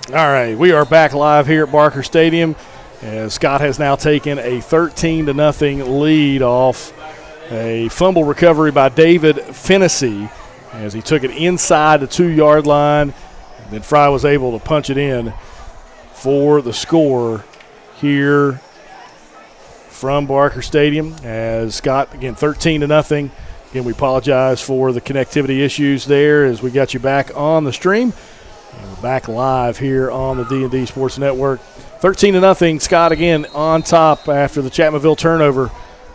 All right, we are back live here at Barker Stadium as Scott has now taken a 13-0 lead off a fumble recovery by David Fennessy as he took it inside the 2-yard line. And then Fry was able to punch it in for the score here from Barker Stadium as Scott, again, 13-0. Again, we apologize for the connectivity issues there as we got you back on the stream. And we're back live here on the D&D Sports Network. 13-0. Scott again on top after the Chapmanville turnover.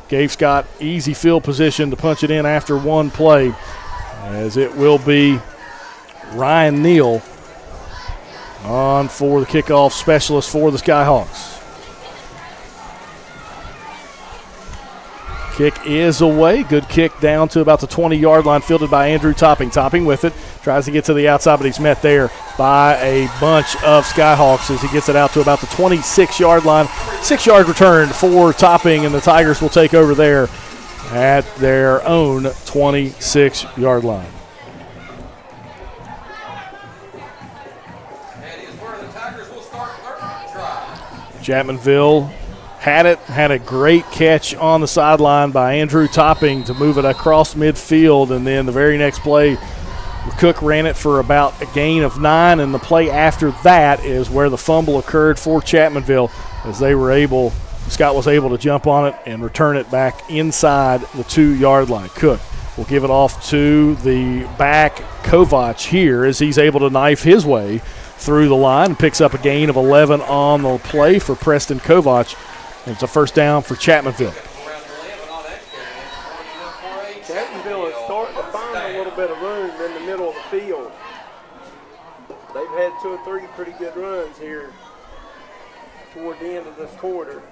Gave Scott easy field position to punch it in after one play, as it will be Ryan Neal on for the kickoff specialist for the Skyhawks. Kick is away. Good kick down to about the 20-yard line, fielded by Andrew Topping. Topping with it. Tries to get to the outside, but he's met there by a bunch of Skyhawks as he gets it out to about the 26-yard line. 6-yard return for Topping, and the Tigers will take over there at their own 26-yard line. That is where the Tigers will start their drive. Chapmanville had a great catch on the sideline by Andrew Topping to move it across midfield, and then the very next play, Cook ran it for about a gain of 9, and the play after that is where the fumble occurred for Chapmanville as Scott was able to jump on it and return it back inside the 2-yard line. Cook will give it off to the back Kovac here as he's able to knife his way through the line and picks up a gain of 11 on the play for Preston Kovac. It's a first down for Chapmanville. Chapmanville is starting to find a little bit of room in the middle of the field. They've had 2 or 3 pretty good runs here toward the end of this quarter.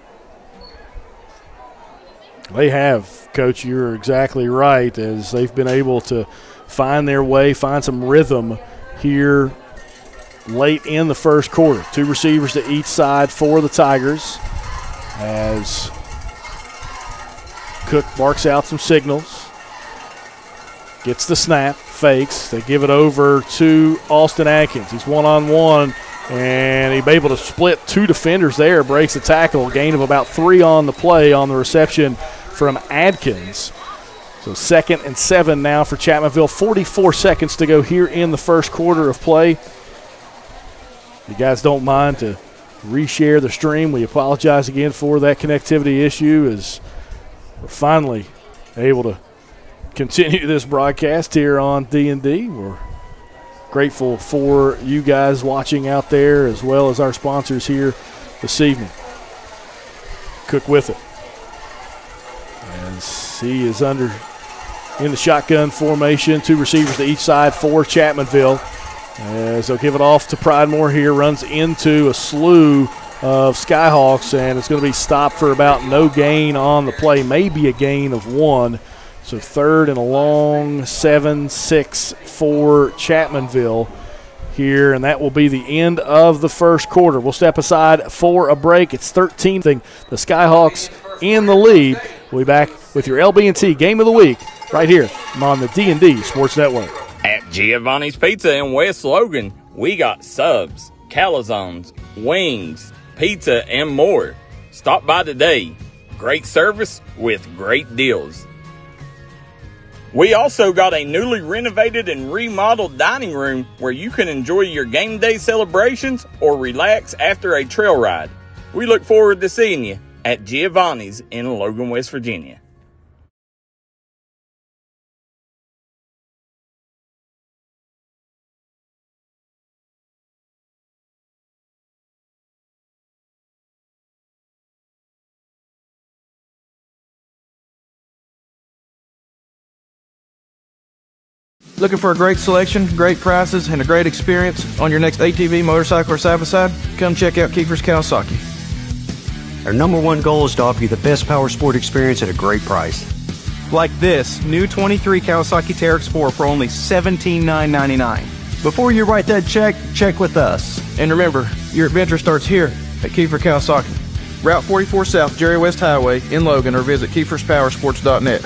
They have, Coach. You're exactly right, as they've been able to find their way, find some rhythm here late in the first quarter. 2 receivers to each side for the Tigers as Cook barks out some signals. Gets the snap, fakes. They give it over to Austin Atkins. He's one-on-one, and he's able to split 2 defenders there, breaks the tackle, gain of about 3 on the play on the reception from Adkins. So 2nd and 7 now for Chapmanville. 44 seconds to go here in the first quarter of play. If you guys don't mind to reshare the stream, we apologize again for that connectivity issue as we're finally able to continue this broadcast here on D&D. We're grateful for you guys watching out there as well as our sponsors here this evening. Cook with it as he is in the shotgun formation. 2 receivers to each side for Chapmanville as they'll give it off to Pridemore here. Runs into a slew of Skyhawks, and it's going to be stopped for about no gain on the play, maybe a gain of 1. So 3rd and a long, 7-6 for Chapmanville here, and that will be the end of the first quarter. We'll step aside for a break. It's 13. The Skyhawks in the lead. We'll be back with your LB&T Game of the Week right here on the D&D Sports Network. At Giovannis Pizza in West Logan, we got subs, calzones, wings, pizza, and more. Stop by today. Great service with great deals. We also got a newly renovated and remodeled dining room where you can enjoy your game day celebrations or relax after a trail ride. We look forward to seeing you at Giovanni's in Logan, West Virginia. Looking for a great selection, great prices, and a great experience on your next ATV, motorcycle, or side-by-side? Come check out Kefir Kawasaki. Our #1 goal is to offer you the best power sport experience at a great price. Like this new 23 Kawasaki Teryx 4 for only $17,999. Before you write that check, check with us. And remember, your adventure starts here at Kefir Kawasaki. Route 44 South, Jerry West Highway in Logan, or visit KefirsPowersports.net.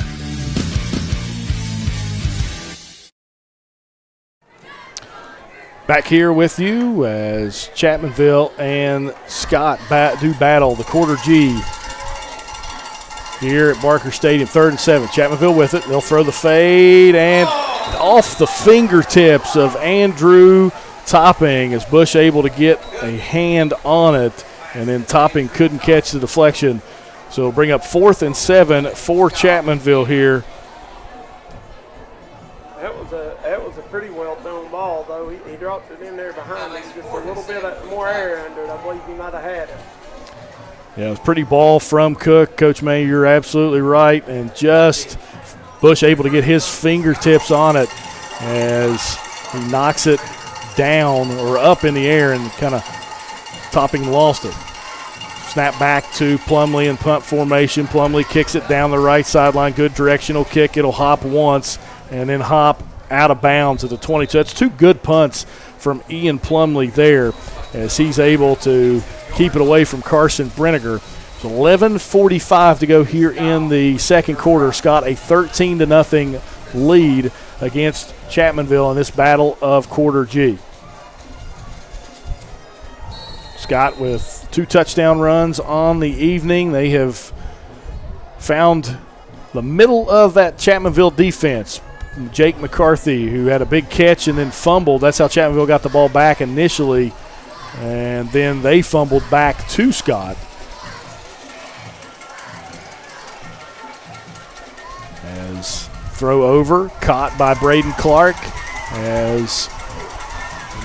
Back here with you as Chapmanville and Scott do battle the quarter G here at Barker Stadium. 3rd and 7. Chapmanville with it. They'll throw the fade and off the fingertips of Andrew Topping is Bush able to get a hand on it, and then Topping couldn't catch the deflection. So it'll bring up 4th and 7 for Chapmanville here. That was a pretty well thrown ball, though. He dropped it in there behind him. Just a little bit more air under it. I believe he might have had it. Yeah, it was a pretty ball from Cook. Coach May, you're absolutely right. And just Bush able to get his fingertips on it as he knocks it down or up in the air, and kind of Topping lost it. Snap back to Plumlee in punt formation. Plumlee kicks it down the right sideline. Good directional kick. It'll hop once and then hop out of bounds at the 22. That's 2 good punts from Ian Plumlee there as he's able to keep it away from Carson Brenniger. So 11:45 to go here in the second quarter. Scott, a 13-0 lead against Chapmanville in this battle of quarter G. Scott with 2 touchdown runs on the evening. They have found the middle of that Chapmanville defense. Jake McCarthy, who had a big catch and then fumbled. That's how Chapmanville got the ball back initially, and then they fumbled back to Scott. As throw over, caught by Braden Clark, as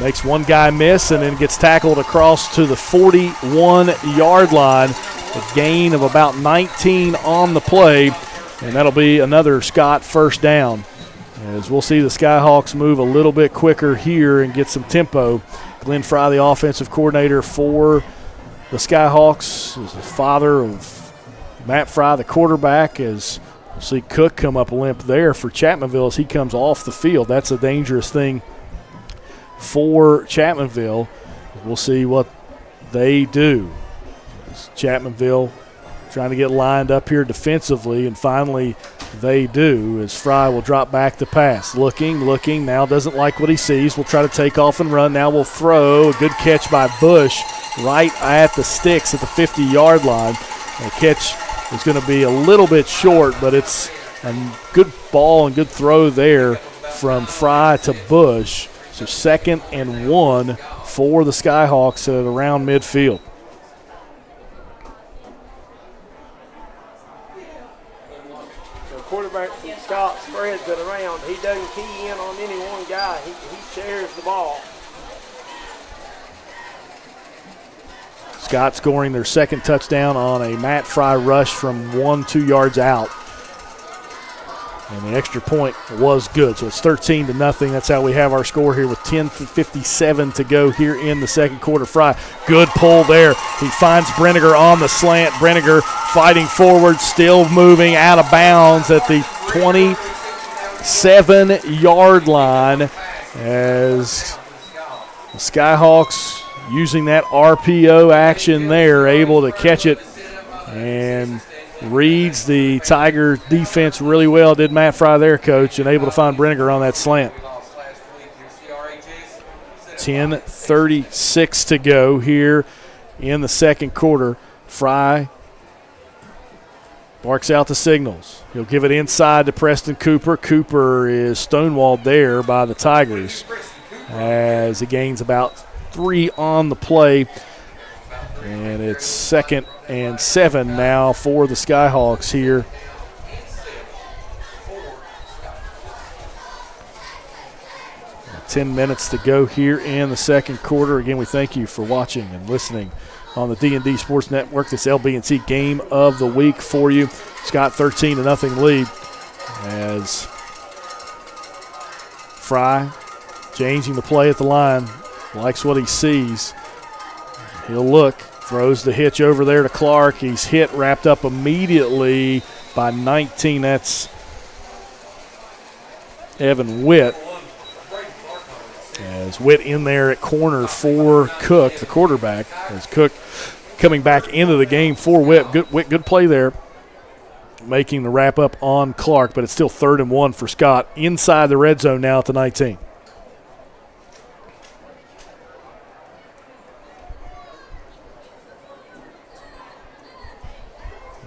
makes one guy miss and then gets tackled across to the 41-yard line. A gain of about 19 on the play, and that'll be another Scott first down. As we'll see the Skyhawks move a little bit quicker here and get some tempo. Glenn Fry, the offensive coordinator for the Skyhawks, is the father of Matt Fry, the quarterback, as we'll see Cook come up limp there for Chapmanville as he comes off the field. That's a dangerous thing for Chapmanville. We'll see what they do. As Chapmanville trying to get lined up here defensively, and finally they do, as Fry will drop back the pass. Looking, now doesn't like what he sees. Will try to take off and run. Now will throw. A good catch by Bush right at the sticks at the 50-yard line. The catch is going to be a little bit short, but it's a good ball and good throw there from Fry to Bush. So 2nd and 1 for the Skyhawks at around midfield. Quarterback from Scott spreads it around. He doesn't key in on any one guy. He shares the ball. Scott scoring their 2nd touchdown on a Matt Fry rush from 1-2 yards out. And the extra point was good. So it's 13-0. That's how we have our score here with 10:57 to go here in the second quarter. Fry, good pull there. He finds Brenniger on the slant. Brenniger fighting forward, still moving out of bounds at the 27-yard line as the Skyhawks using that RPO action there, able to catch it and reads the Tiger defense really well. Did Matt Fry there, Coach, and able to find Brenniger on that slant. 10:36 to go here in the second quarter. Fry barks out the signals. He'll give it inside to Preston Cooper. Cooper is stonewalled there by the Tigers as he gains about 3 on the play. And it's 2nd and 7 now for the Skyhawks here. And 10 minutes to go here in the second quarter. Again, we thank you for watching and listening on the D&D Sports Network. This LB&C game of the week for you. Scott 13-0 lead as Fry changing the play at the line. Likes what he sees. He'll look. Throws the hitch over there to Clark. He's hit, wrapped up immediately by 19. That's Evan Witt. As Witt in there at corner for Cook, the quarterback. As Cook coming back into the game for Witt. Good play there. Making the wrap up on Clark, but it's still 3rd and 1 for Scott inside the red zone now at the 19.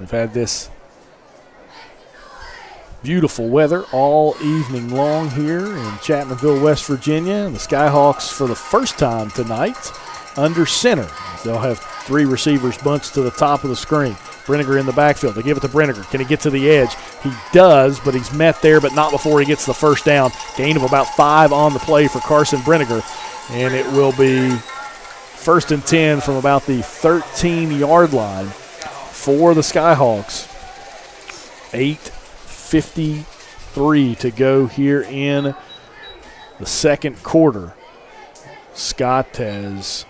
We've had this beautiful weather all evening long here in Chapmanville, West Virginia. And the Skyhawks, for the first time tonight, under center. They'll have 3 receivers bunched to the top of the screen. Brinegar in the backfield. They give it to Brinegar. Can he get to the edge? He does, but he's met there, but not before he gets the first down. Gain of about 5 on the play for Carson Brinegar. And it will be 1st and 10 from about the 13-yard line for the Skyhawks. 8:53 to go here in the second quarter. Scott has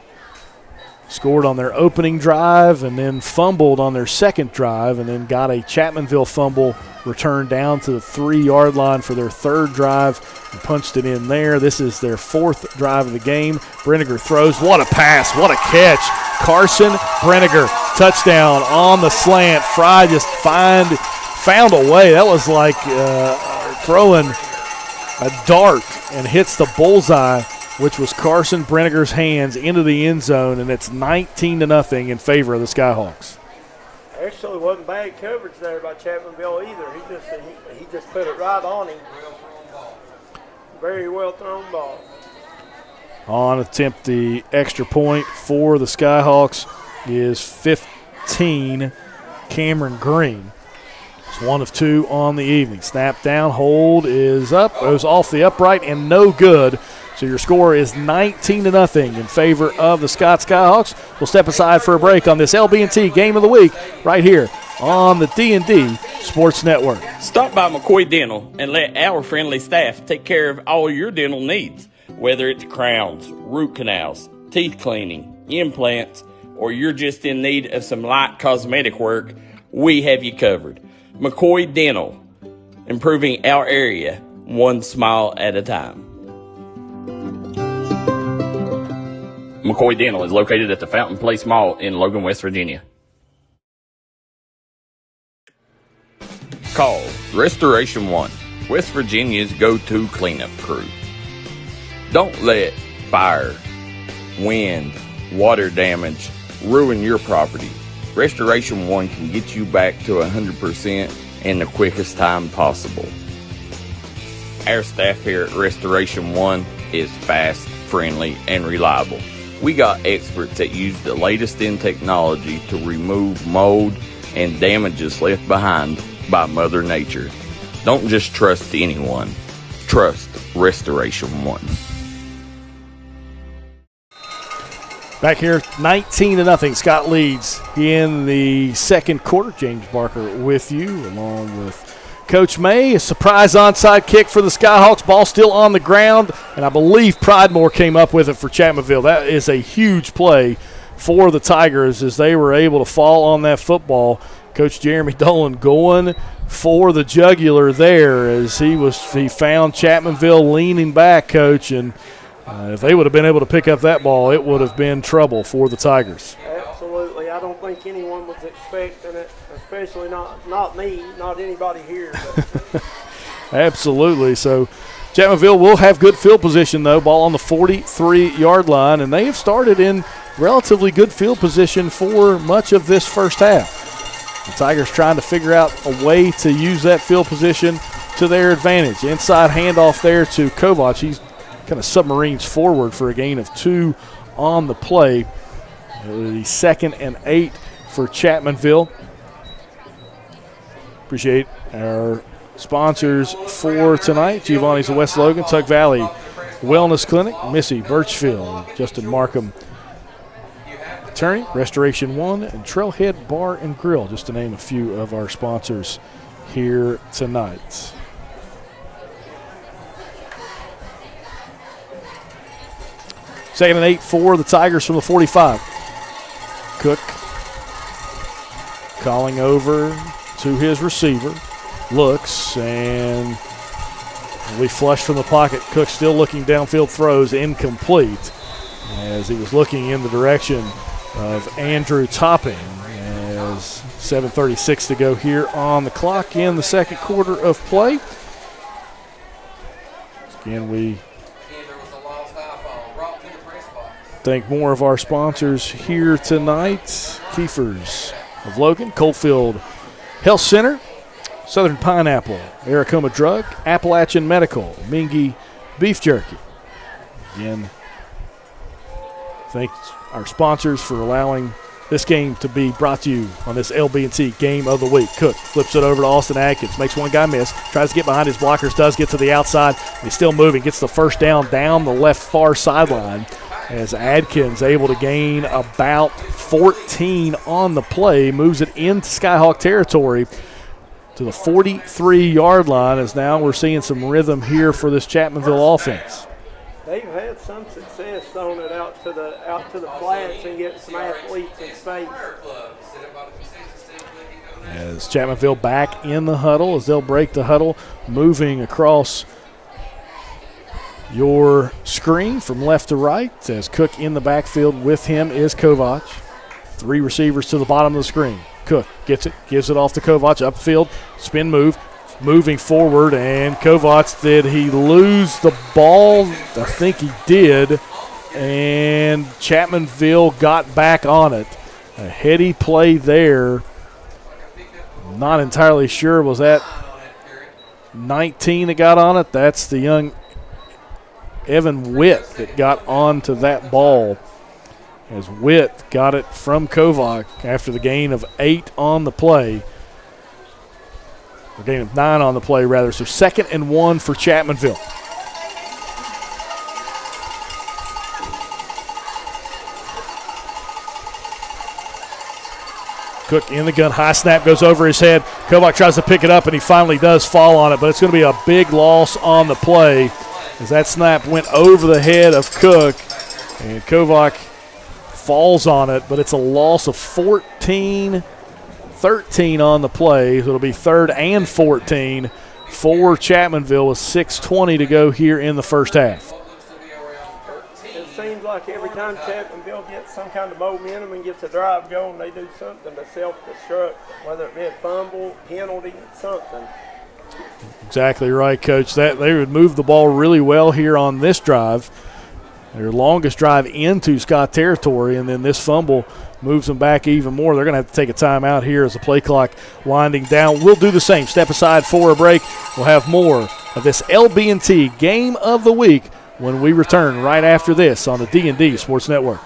scored on their opening drive and then fumbled on their second drive and then got a Chapmanville fumble returned down to the 3-yard line for their third drive and punched it in there. This is their 4th drive of the game. Brinegar throws. What a pass. What a catch. Carson Brinegar, touchdown on the slant. Fry just found a way. That was like throwing a dart and hits the bullseye, which was Carson Brinegar's hands, into the end zone, and it's 19-0 in favor of the Skyhawks. Actually, wasn't bad coverage there by Chapmanville either. He just put it right on him. Very well thrown ball. On attempt the extra point for the Skyhawks is 15, Cameron Green. It's 1 of 2 on the evening. Snap down, hold is up, goes off the upright and no good. So your score is 19-0 in favor of the Scott Skyhawks. We'll step aside for a break on this LB&T Game of the Week right here on the D&D Sports Network. Stop by McCoy Dental and let our friendly staff take care of all your dental needs. Whether it's crowns, root canals, teeth cleaning, implants, or you're just in need of some light cosmetic work, we have you covered. McCoy Dental, improving our area one smile at a time. McCoy Dental is located at the Fountain Place Mall in Logan, West Virginia. Call RestorationOne, West Virginia's go-to cleanup crew. Don't let fire, wind, water damage ruin your property. RestorationOne can get you back to 100% in the quickest time possible. Our staff here at RestorationOne is fast, friendly, and reliable. We got experts that use the latest in technology to remove mold and damages left behind by Mother Nature. Don't just trust anyone. Trust RestorationOne. Back here, 19-0. Scott leads in the second quarter. James Barker with you, along with Coach May. A surprise onside kick for the Skyhawks. Ball still on the ground, and I believe Pridemore came up with it for Chapmanville. That is a huge play for the Tigers as they were able to fall on that football. Coach Jeremy Dolan going for the jugular there as he found Chapmanville leaning back, Coach, and if they would have been able to pick up that ball, it would have been trouble for the Tigers. Absolutely. I don't think anyone was expecting it, especially not me, not anybody here. Absolutely. So Chapmanville will have good field position, though. Ball on the 43-yard line, and they have started in relatively good field position for much of this first half. The Tigers trying to figure out a way to use that field position to their advantage. Inside handoff there to Kovac. He's kind of submarines forward for a gain of 2 on the play. It was the 2nd and 8 for Chapmanville. Appreciate our sponsors for tonight. Giovanni's of West Logan, Tug Valley Wellness Clinic, Missy Birchfield, Justin Markham Attorney, RestorationOne, and Trailhead Bar and Grill, just to name a few of our sponsors here tonight. Second and 8 for the Tigers from the 45. Cook calling over to his receiver. Looks and we flush from the pocket. Cook still looking downfield, throws incomplete as he was looking in the direction of Andrew Topping. As 7:36 to go here on the clock in the second quarter of play. Again, we thank more of our sponsors here tonight. Kefir's of Logan, Coalfield Health Center, Southern Pineapple, Aracoma Drug, Appalachian Medical, Mingy Beef Jerky. Again, thanks our sponsors for allowing this game to be brought to you on this LB&T Game of the Week. Cook flips it over to Austin Adkins, makes one guy miss, tries to get behind his blockers, does get to the outside. He's still moving, gets the first down the left far sideline as Adkins able to gain about 14 on the play, moves it into Skyhawk territory to the 43-yard line, as now we're seeing some rhythm here for this Chapmanville offense. They've had some success throwing it out to the flats and getting some athletes in space. As Chapmanville back in the huddle, as they'll break the huddle, moving across your screen from left to right, as Cook in the backfield with him is Kovac. 3 receivers to the bottom of the screen. Cook gets it, gives it off to Kovac, upfield, spin move, moving forward, and Kovac, did he lose the ball? I think he did, and Chapmanville got back on it. A heady play there. Not entirely sure, was that 19 that got on it? That's the young Evan Witt that got onto that ball, as Witt got it from Kovac after the gain of 8 on the play. A gain of 9 on the play, rather. So 2nd and 1 for Chapmanville. Cook in the gun, high snap goes over his head. Kovac tries to pick it up, and he finally does fall on it, but it's going to be a big loss on the play as that snap went over the head of Cook, and Kovac falls on it, but it's a loss of 13 on the play. So it'll be 3rd and 14 for Chapmanville with 6:20 to go here in the first half. It seems like every time Chapmanville gets some kind of momentum and gets a drive going, they do something to self-destruct, whether it be a fumble, penalty, something. Exactly right, Coach. That they would move the ball really well here on this drive. Their longest drive into Scott territory, and then this fumble moves them back even more. They're going to have to take a timeout here as the play clock winding down. We'll do the same. Step aside for a break. We'll have more of this LB&T Game of the Week when we return right after this on the D&D Sports Network.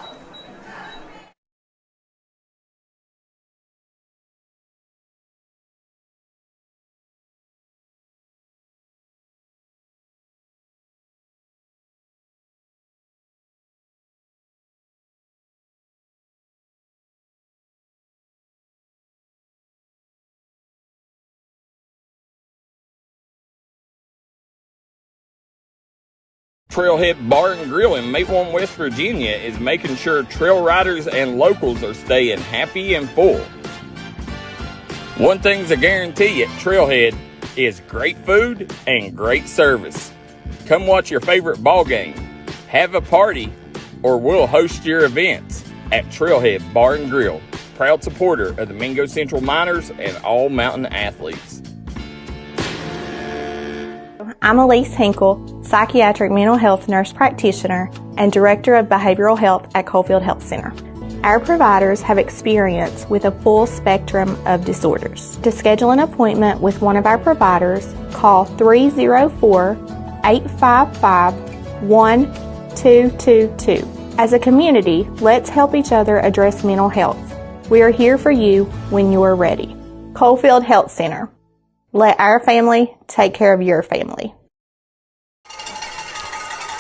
Trailhead Bar and Grill in Maplewood, West Virginia is making sure trail riders and locals are staying happy and full. One thing's a guarantee at Trailhead is great food and great service. Come watch your favorite ball game, have a party, or we'll host your events at Trailhead Bar and Grill, proud supporter of the Mingo Central Miners and all mountain athletes. I'm Elise Hinkle, psychiatric mental health nurse practitioner and director of behavioral health at Coffield Health Center. Our providers have experience with a full spectrum of disorders. To schedule an appointment with one of our providers, call 304-855-1222. As a community, let's help each other address mental health. We are here for you when you're ready. Coffield Health Center. Let our family take care of your family.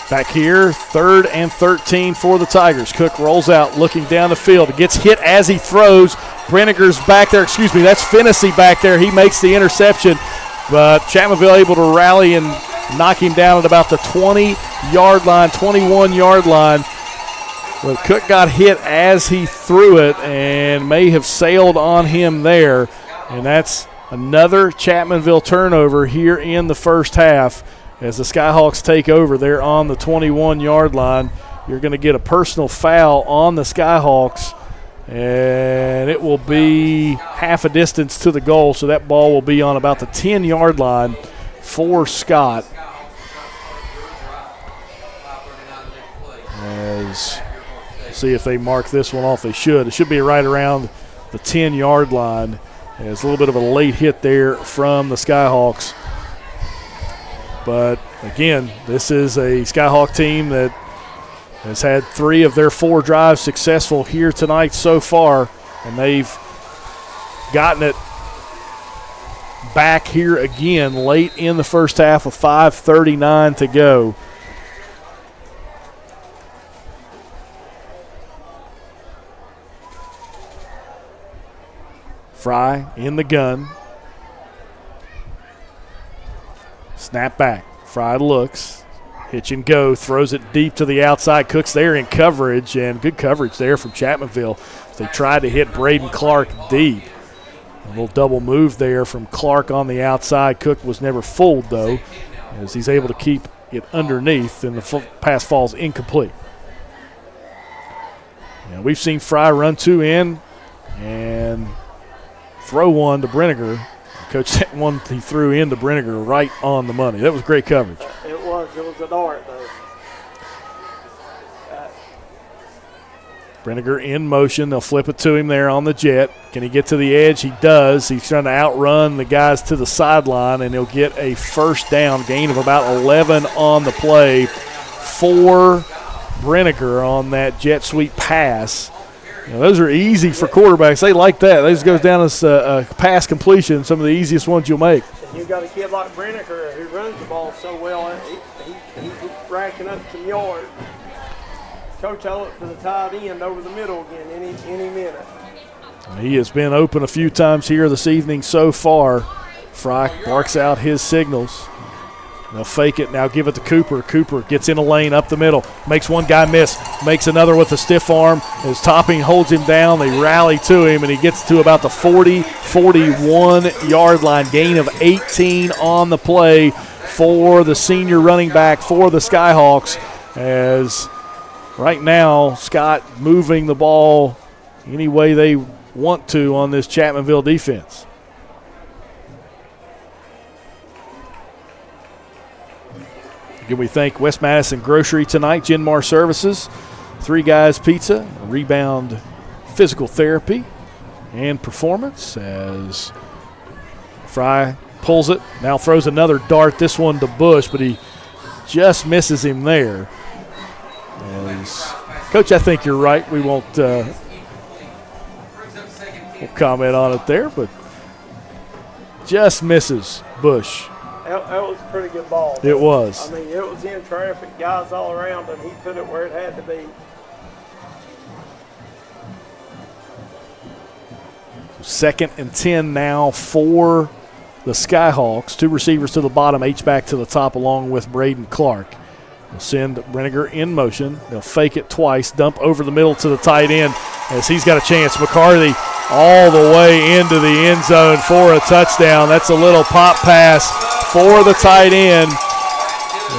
Back here, 3rd and 13 for the Tigers. Cook rolls out, looking down the field. It gets hit as he throws. Brenniger's back there. Excuse me, that's Fennessy back there. He makes the interception, but Chapmanville able to rally and knock him down at about the 20-yard line, 21-yard line. But Cook got hit as he threw it and may have sailed on him there, and that's another Chapmanville turnover here in the first half as the Skyhawks take over there on the 21-yard line. You're going to get a personal foul on the Skyhawks, and it will be half a distance to the goal, so that ball will be on about the 10-yard line for Scott. As see if they mark this one off. They should. It should be right around the 10-yard line It's a little bit of a late hit there from the Skyhawks. But, again, this is a Skyhawk team that has had 3 of their 4 drives successful here tonight so far, and they've gotten it back here again late in the first half with 5:39 to go. Fry in the gun. Snap back. Fry looks. Hitch and go. Throws it deep to the outside. Cook's there in coverage, and good coverage there from Chapmanville. They tried to hit Braden Clark deep. A little double move there from Clark on the outside. Cook was never fooled, though, as he's able to keep it underneath, and the pass falls incomplete. And we've seen Fry run 2 in and throw one to Brinegar. Coach, that one he threw into Brinegar right on the money. That was great coverage. It was a dart, though. Brinegar in motion. They'll flip it to him there on the jet. Can he get to the edge? He does. He's trying to outrun the guys to the sideline, and he'll get a first down, gain of about 11 on the play for Brinegar on that jet sweep pass. You know, those are easy for quarterbacks. They like that. Those goes down as a pass completion, some of the easiest ones you'll make. And you've got a kid like Brinegar who runs the ball so well. He's racking up some yards. Coach, I look for the tight end over the middle again any minute. He has been open a few times here this evening so far. Fry barks out his signals. They'll fake it, now give it to Cooper. Cooper gets in a lane up the middle, makes one guy miss, makes another with a stiff arm. As Topping holds him down, they rally to him, and he gets to about the 40-41-yard line. Gain of 18 on the play for the senior running back for the Skyhawks, as right now Scott moving the ball any way they want to on this Chapmanville defense. Again, we thank West Madison Grocery tonight, Genmar Services, 3 Guys Pizza, Rebound Physical Therapy, and Performance, as Fry pulls it, now throws another dart, this one to Bush, but he just misses him there. As, Coach, I think you're right. We won't comment on it there, but just misses Bush. That was a pretty good ball. It was. I mean, it was in traffic, guys all around him. He put it where it had to be. Second and 10 now for the Skyhawks. 2 receivers to the bottom, H-back to the top along with Braden Clark. They'll send Brinegar in motion. They'll fake it twice, dump over the middle to the tight end as he's got a chance. McCarthy all the way into the end zone for a touchdown. That's a little pop pass for the tight end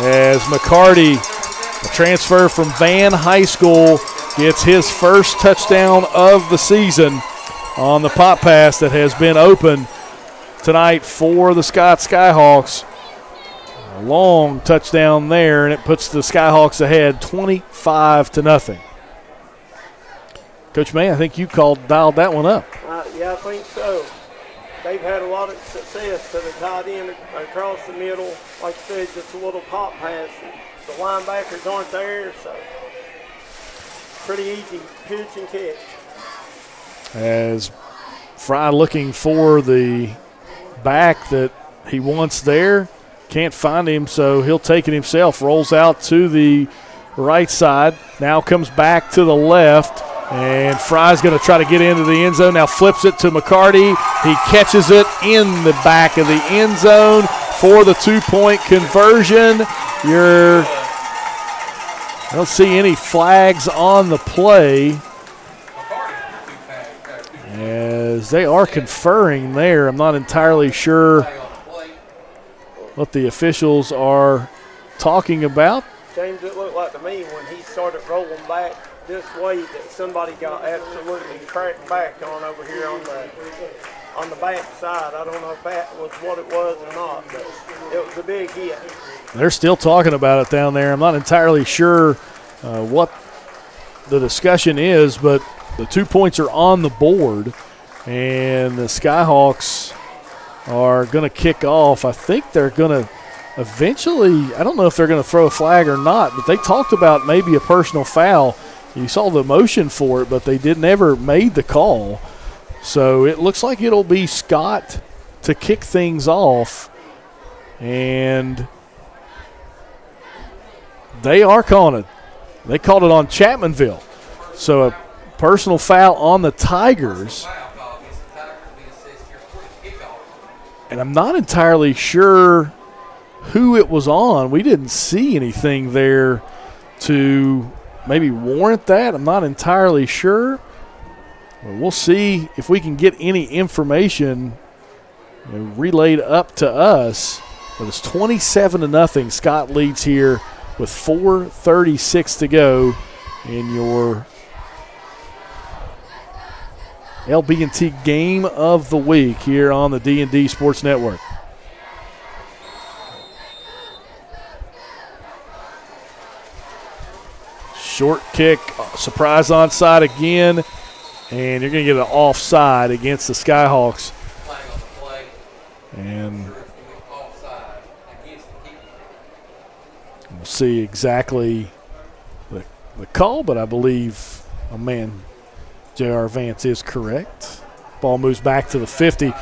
as McCarty, a transfer from Van High School, gets his first touchdown of the season on the pop pass that has been open tonight for the Scott Skyhawks. A long touchdown there, and it puts the Skyhawks ahead 25-0. Coach May, I think you dialed that one up. Yeah, I think so. They've had a lot of success to the tight end across the middle. Like I said, just a little pop pass. The linebackers aren't there, so pretty easy pitch and catch. As Fry looking for the back that he wants there. Can't find him, so he'll take it himself. Rolls out to the right side. Now comes back to the left. And Fry's going to try to get into the end zone. Now flips it to McCarty. He catches it in the back of the end zone for the 2-point conversion. I don't see any flags on the play as they are conferring there. I'm not entirely sure what the officials are talking about. James, it looked like to me when he started rolling back this way that somebody got absolutely cracked back on over here on the back side. I don't know if that was what it was or not, but it was a big hit. They're still talking about it down there. I'm not entirely sure what the discussion is, but the 2 points are on the board. And the Skyhawks are going to kick off. I think they're going to eventually, I don't know if they're going to throw a flag or not, but they talked about maybe a personal foul. You saw the motion for it, but they never made the call. So it looks like it'll be Scott to kick things off. And they are calling it. They called it on Chapmanville. So a personal foul on the Tigers. And I'm not entirely sure who it was on. We didn't see anything there to maybe warrant that. I'm not entirely sure. Well, we'll see if we can get any information relayed up to us. But it's 27-0. Scott leads here with 4:36 to go in your LB&T game of the week here on the D&D Sports Network. Short kick, surprise onside again, and you're going to get an offside against the Skyhawks. And we'll see exactly the call, but I believe, oh man, J.R. Vance is correct. Ball moves back to the 50.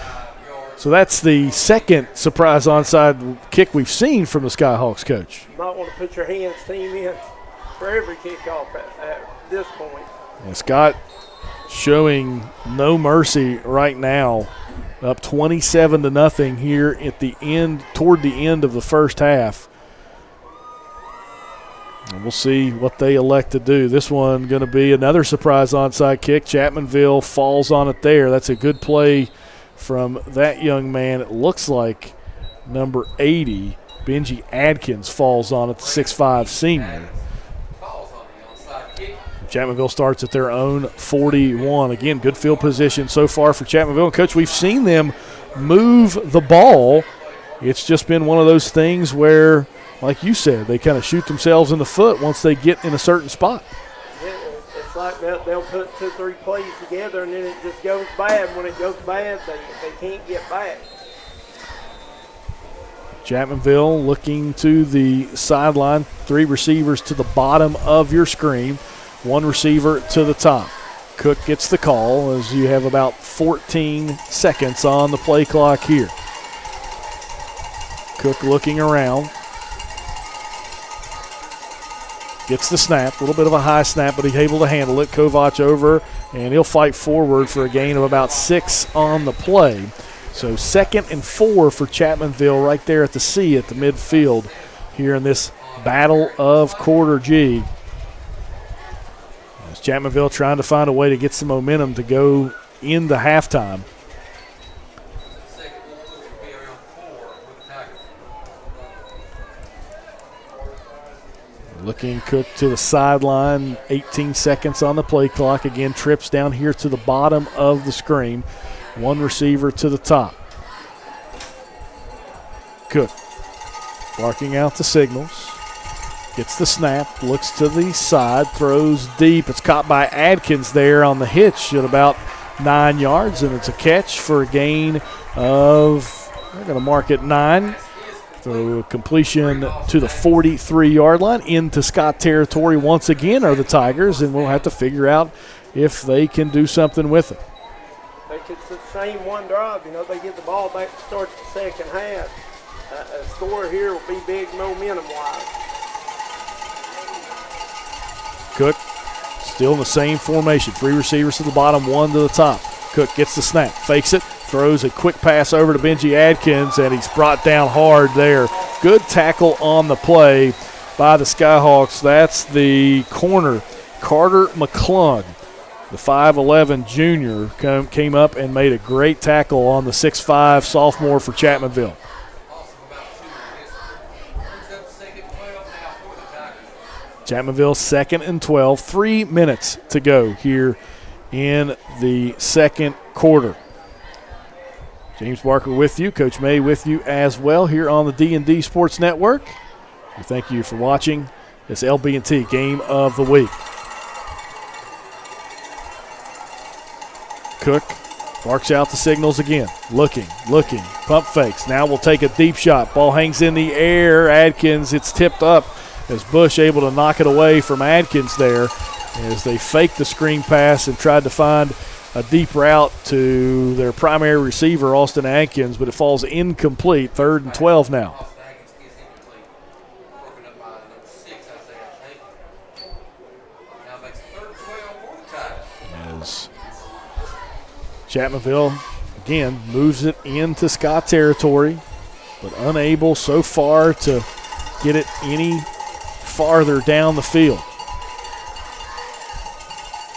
So that's the second surprise onside kick we've seen from the Skyhawks, Coach. You might want to put your hands team in for every kickoff at this point. And Scott showing no mercy right now, up 27-0 here at the end, toward the end of the first half. And we'll see what they elect to do. This one going to be another surprise onside kick. Chapmanville falls on it there. That's a good play from that young man. It looks like number 80, Benji Adkins, falls on it, the 6'5 senior. Chapmanville starts at their own 41. Again, good field position so far for Chapmanville. And Coach, we've seen them move the ball. It's just been one of those things where, like you said, they kind of shoot themselves in the foot once they get in a certain spot. Yeah, it's like they'll put 2 or 3 plays together and then it just goes bad. When it goes bad, they can't get back. Chapmanville looking to the sideline. 3 receivers to the bottom of your screen. 1 receiver to the top. Cook gets the call as you have about 14 seconds on the play clock here. Cook looking around. Gets the snap, a little bit of a high snap, but he's able to handle it. Kovac over, and he'll fight forward for a gain of about 6 on the play. So 2nd and 4 for Chapmanville right there at the C at the midfield here in this battle of quarter G. As Chapmanville trying to find a way to get some momentum to go into halftime. Looking Cook to the sideline, 18 seconds on the play clock. Again, trips down here to the bottom of the screen. 1 receiver to the top. Cook barking out the signals. Gets the snap, looks to the side, throws deep. It's caught by Adkins there on the hitch at about 9 yards, and it's a catch for a gain of, they're going to mark it 9. So completion to the 43-yard line. Into Scott territory once again are the Tigers, and we'll have to figure out if they can do something with it. They could sustain one drive. They get the ball back to start the second half. A score here will be big momentum-wise. Cook still in the same formation. 3 receivers to the bottom, 1 to the top. Cook gets the snap, fakes it, throws a quick pass over to Benji Adkins, and he's brought down hard there. Good tackle on the play by the Skyhawks. That's the corner, Carter McClung. The 5'11 junior came up and made a great tackle on the 6'5 sophomore for Chapmanville. Chapmanville 2nd and 12. 3 minutes to go here in the second quarter. James Barker with you, Coach May with you as well here on the D&D Sports Network. We thank you for watching this LB&T Game of the Week. Cook Barks out the signals again. Looking. Pump fakes. Now we'll take a deep shot. Ball hangs in the air. Adkins, it's tipped up as Bush able to knock it away from Adkins there as they faked the screen pass and tried to find a deep route to their primary receiver, Austin Adkins, but it falls incomplete. 3rd and 12 now. As Chapmanville, again, moves it into Scott territory, but unable so far to get it any farther down the field.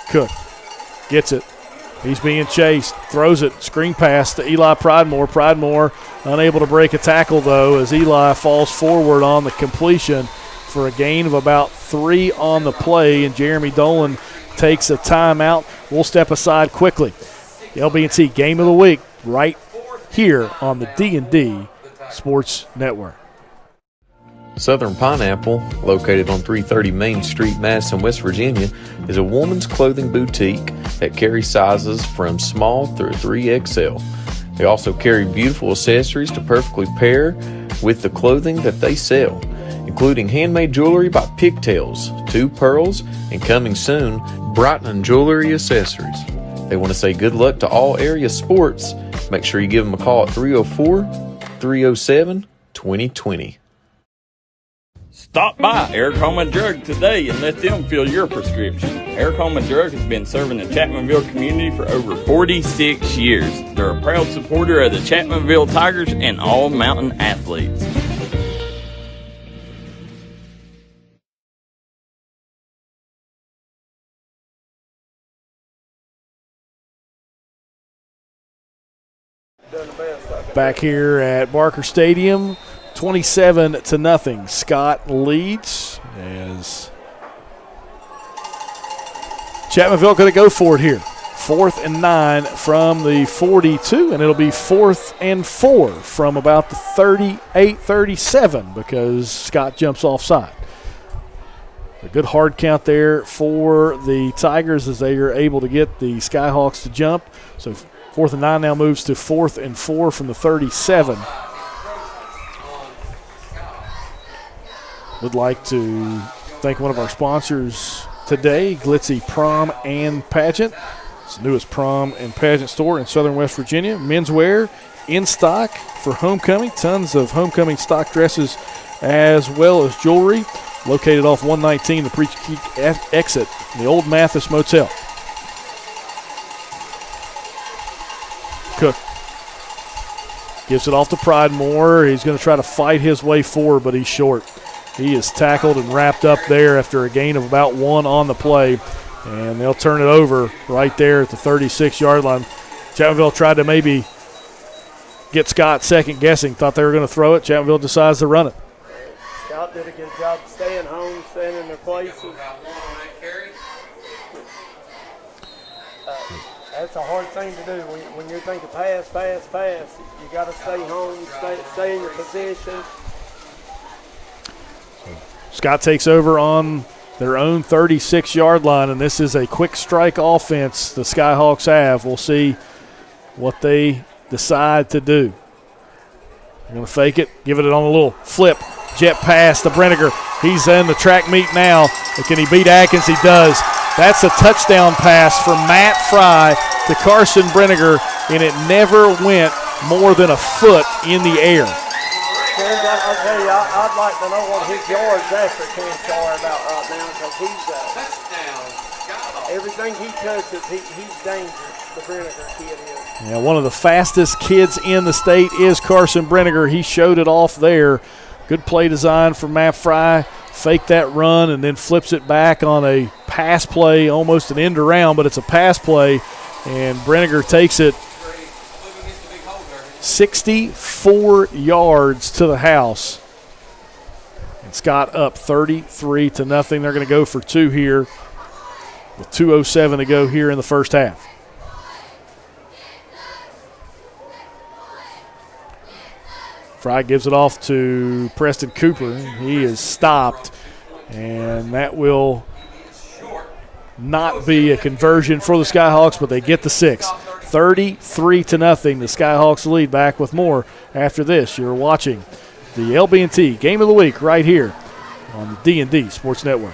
Cook gets it. He's being chased, throws it, screen pass to Eli Pridemore. Pridemore unable to break a tackle, though, as Eli falls forward on the completion for a gain of about 3 on the play, and Jeremy Dolan takes a timeout. We'll step aside quickly. The LB&T Game of the Week right here on the D&D Sports Network. Southern Pineapple, located on 330 Main Street, Madison, West Virginia, is a woman's clothing boutique that carries sizes from small through 3XL. They also carry beautiful accessories to perfectly pair with the clothing that they sell, including handmade jewelry by Pigtails, 2 Pearls, and coming soon, Brighton Jewelry Accessories. They want to say good luck to all area sports. Make sure you give them a call at 304-307-2020. Stop by Eric Home and Drug today and let them fill your prescription. Eric Home and Drug has been serving the Chapmanville community for over 46 years. They're a proud supporter of the Chapmanville Tigers and all mountain athletes. Back here at Barker Stadium, 27-0. Scott leads as Chapmanville going to go for it here. 4th and 9 from the 42, and it'll be 4th and 4 from about the 38-37 because Scott jumps offside. A good hard count there for the Tigers as they are able to get the Skyhawks to jump. So 4th and 9 now moves to 4th and 4 from the 37. Would like to thank one of our sponsors today, Glitzy Prom and Pageant. It's the newest prom and pageant store in southern West Virginia. Menswear in stock for homecoming. Tons of homecoming stock dresses as well as jewelry. Located off 119, the Preach Creek exit in the old Mathis Motel. Cook gives it off to Pridemore. He's going to try to fight his way forward, but he's short. He is tackled and wrapped up there after a gain of about 1 on the play, and they'll turn it over right there at the 36-yard line. Chapmanville tried to maybe get Scott second-guessing, thought they were going to throw it. Chapmanville decides to run it. Scott did a good job staying home, staying in their places. That's a hard thing to do when you're thinking pass. You got to stay home, stay in your position. Scott takes over on their own 36-yard line, and this is a quick strike offense the Skyhawks have. We'll see what they decide to do. They're going to fake it, give it on a little flip, jet pass to Brenniger. He's in the track meet now. But can he beat Atkins? He does. That's a touchdown pass from Matt Fry to Carson Brenniger, and it never went more than a foot in the air. I'll tell you, I'd like to know what his yards after catch are about right now because he's everything he touches, he's dangerous, the Brenniger kid is. Yeah, one of the fastest kids in the state is Carson Brenniger. He showed it off there. Good play design from Matt Fry. Fake that run and then flips it back on a pass play, almost an end around, but it's a pass play, and Brenniger takes it 64 yards to the house. And Scott up 33-0. They're going to go for 2 here with 2:07 to go here in the first half. Fry gives it off to Preston Cooper. He is stopped, and that will not be a conversion for the Skyhawks, but they get the 6. 33-0. The Skyhawks lead. Back with more after this. You're watching the LB&T Game of the Week right here on the D&D Sports Network.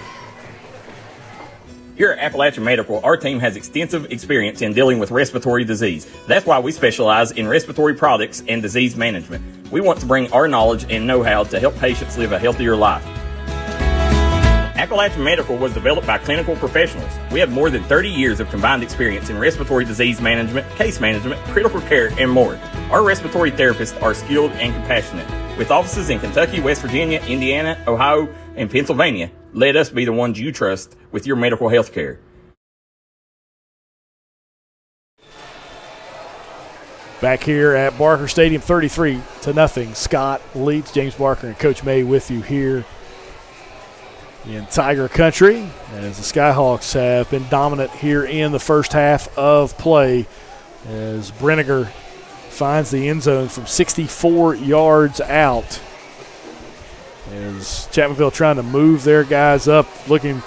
Here at Appalachian Medical, our team has extensive experience in dealing with respiratory disease. That's why we specialize in respiratory products and disease management. We want to bring our knowledge and know-how to help patients live a healthier life. Appalachian Medical was developed by clinical professionals. We have more than 30 years of combined experience in respiratory disease management, case management, critical care, and more. Our respiratory therapists are skilled and compassionate. With offices in Kentucky, West Virginia, Indiana, Ohio, and Pennsylvania, let us be the ones you trust with your medical health care. Back here at Barker Stadium, 33-0. Scott leads. James Barker and Coach May with you here in Tiger Country, as the Skyhawks have been dominant here in the first half of play, as Brinegar finds the end zone from 64 yards out. As Chapmanville trying to move their guys up, looking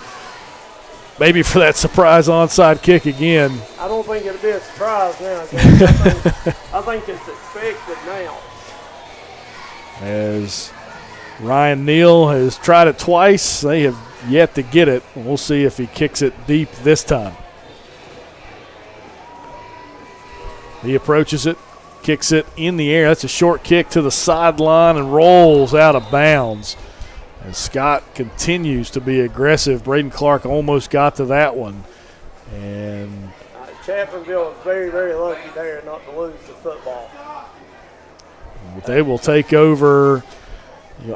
maybe for that surprise onside kick again. I don't think it'll be a surprise now. I think it's expected now. As Ryan Neal has tried it twice, they have yet to get it. We'll see if he kicks it deep this time. He approaches it, kicks it in the air. That's a short kick to the sideline and rolls out of bounds. And Scott continues to be aggressive. Braden Clark almost got to that one. And Chapmanville is very, very lucky there not to lose the football. They will take over,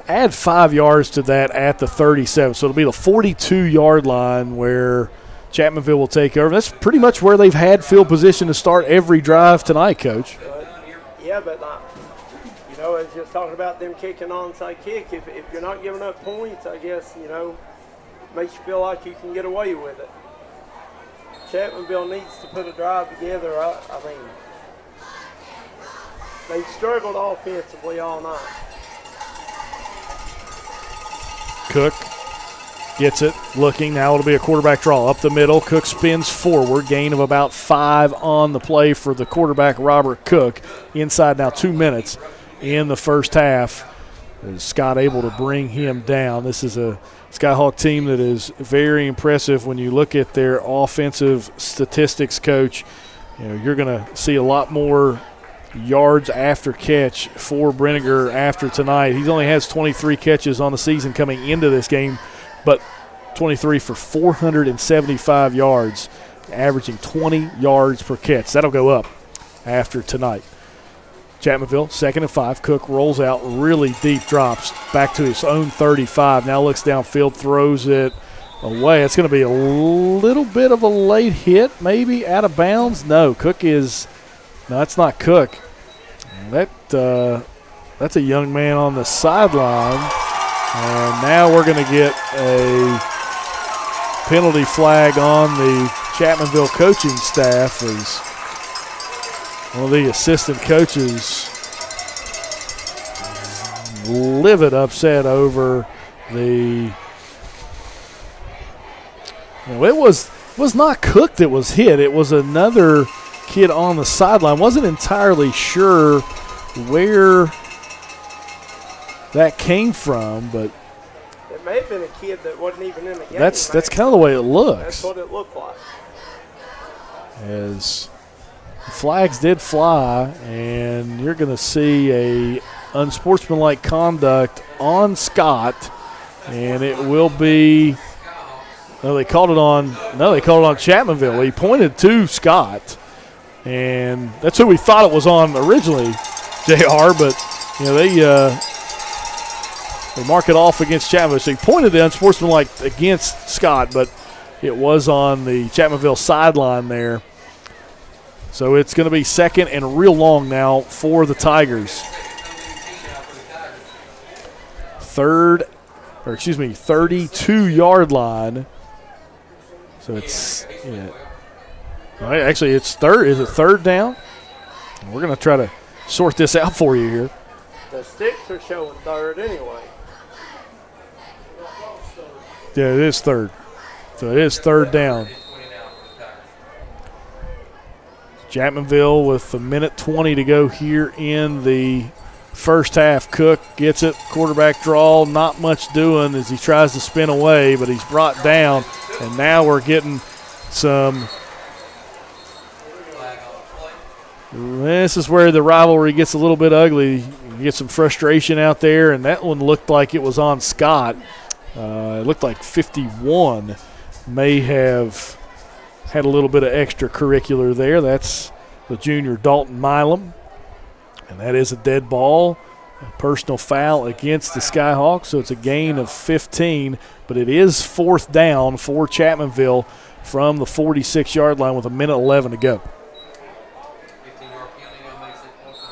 add 5 yards to that at the 37. So it'll be the 42-yard line where Chapmanville will take over. That's pretty much where they've had field position to start every drive tonight, Coach. I was just talking about them kicking onside kick. If you're not giving up points, I guess, makes you feel like you can get away with it. Chapmanville needs to put a drive together. I mean, they've struggled offensively all night. Cook gets it, looking. Now it'll be a quarterback draw up the middle. Cook spins forward, gain of about 5 on the play for the quarterback, Robert Cook. Inside now 2 minutes in the first half. Is Scott able to bring him down? This is a Skyhawk team that is very impressive when you look at their offensive statistics, Coach. You're going to see a lot more yards after catch for Brinegar after tonight. He only has 23 catches on the season coming into this game, but 23 for 475 yards, averaging 20 yards per catch. That'll go up after tonight. Chapmanville, 2nd and 5. Cook rolls out, really deep drops back to his own 35. Now looks downfield, throws it away. It's going to be a little bit of a late hit, maybe out of bounds. No, that's not Cook. That's a young man on the sideline. And now we're going to get a penalty flag on the Chapmanville coaching staff as one of the assistant coaches livid upset over the it was not Cook that was hit. It was another kid on the sideline. Wasn't entirely sure where that came from, but it may have been a kid that wasn't even in the game. That's kind of the way it looks. That's what it looked like. As flags did fly, and you're going to see a unsportsmanlike conduct on Scott, and it will be. They called it on Chapmanville. He pointed to Scott, and that's who we thought it was on originally, JR. But they mark it off against Chapmanville. So he pointed the unsportsmanlike against Scott, but it was on the Chapmanville sideline there. So it's going to be 2nd and real long now for the Tigers. 32-yard line. So it's all right, actually it's third. Is it 3rd down? We're going to try to sort this out for you here. The sticks are showing 3rd anyway. Yeah, it is 3rd. So it is 3rd down. Chapmanville with a minute 20 to go here in the first half. Cook gets it, quarterback draw, not much doing as he tries to spin away, but he's brought down, and now we're getting some. This is where the rivalry gets a little bit ugly. You get some frustration out there, and that one looked like it was on Scott. It looked like 51 may have had a little bit of extracurricular there. That's the junior Dalton Milam. And that is a dead ball, a personal foul against the Skyhawks, so it's a gain of 15. But it is fourth down for Chapmanville from the 46-yard line with a minute 11 to go. 15-yard penalty now makes it up to the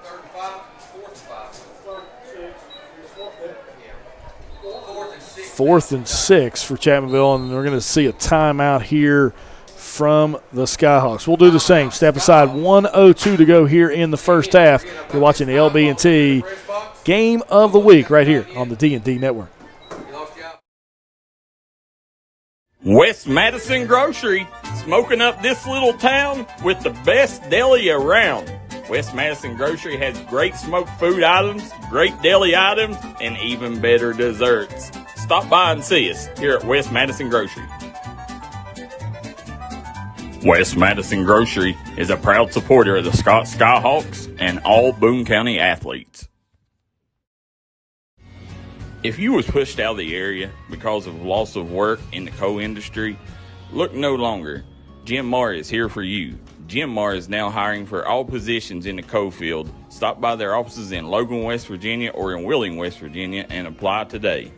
35, 45. Fourth and six for Chapmanville, and we're going to see a timeout here from the Skyhawks. We'll do the same. Step aside, 1:02 to go here in the first half. You're watching the LB&T Game of the Week right here on the D&D Network. West Madison Grocery, smoking up this little town with the best deli around. West Madison Grocery has great smoked food items, great deli items, and even better desserts. Stop by and see us here at West Madison Grocery. West Madison Grocery is a proud supporter of the Scott Skyhawks and all Boone County athletes. If you was pushed out of the area because of loss of work in the coal industry, look no longer. Jim Marr is here for you. Jim Marr is now hiring for all positions in the coal field. Stop by their offices in Logan, West Virginia or in Wheeling, West Virginia and apply today.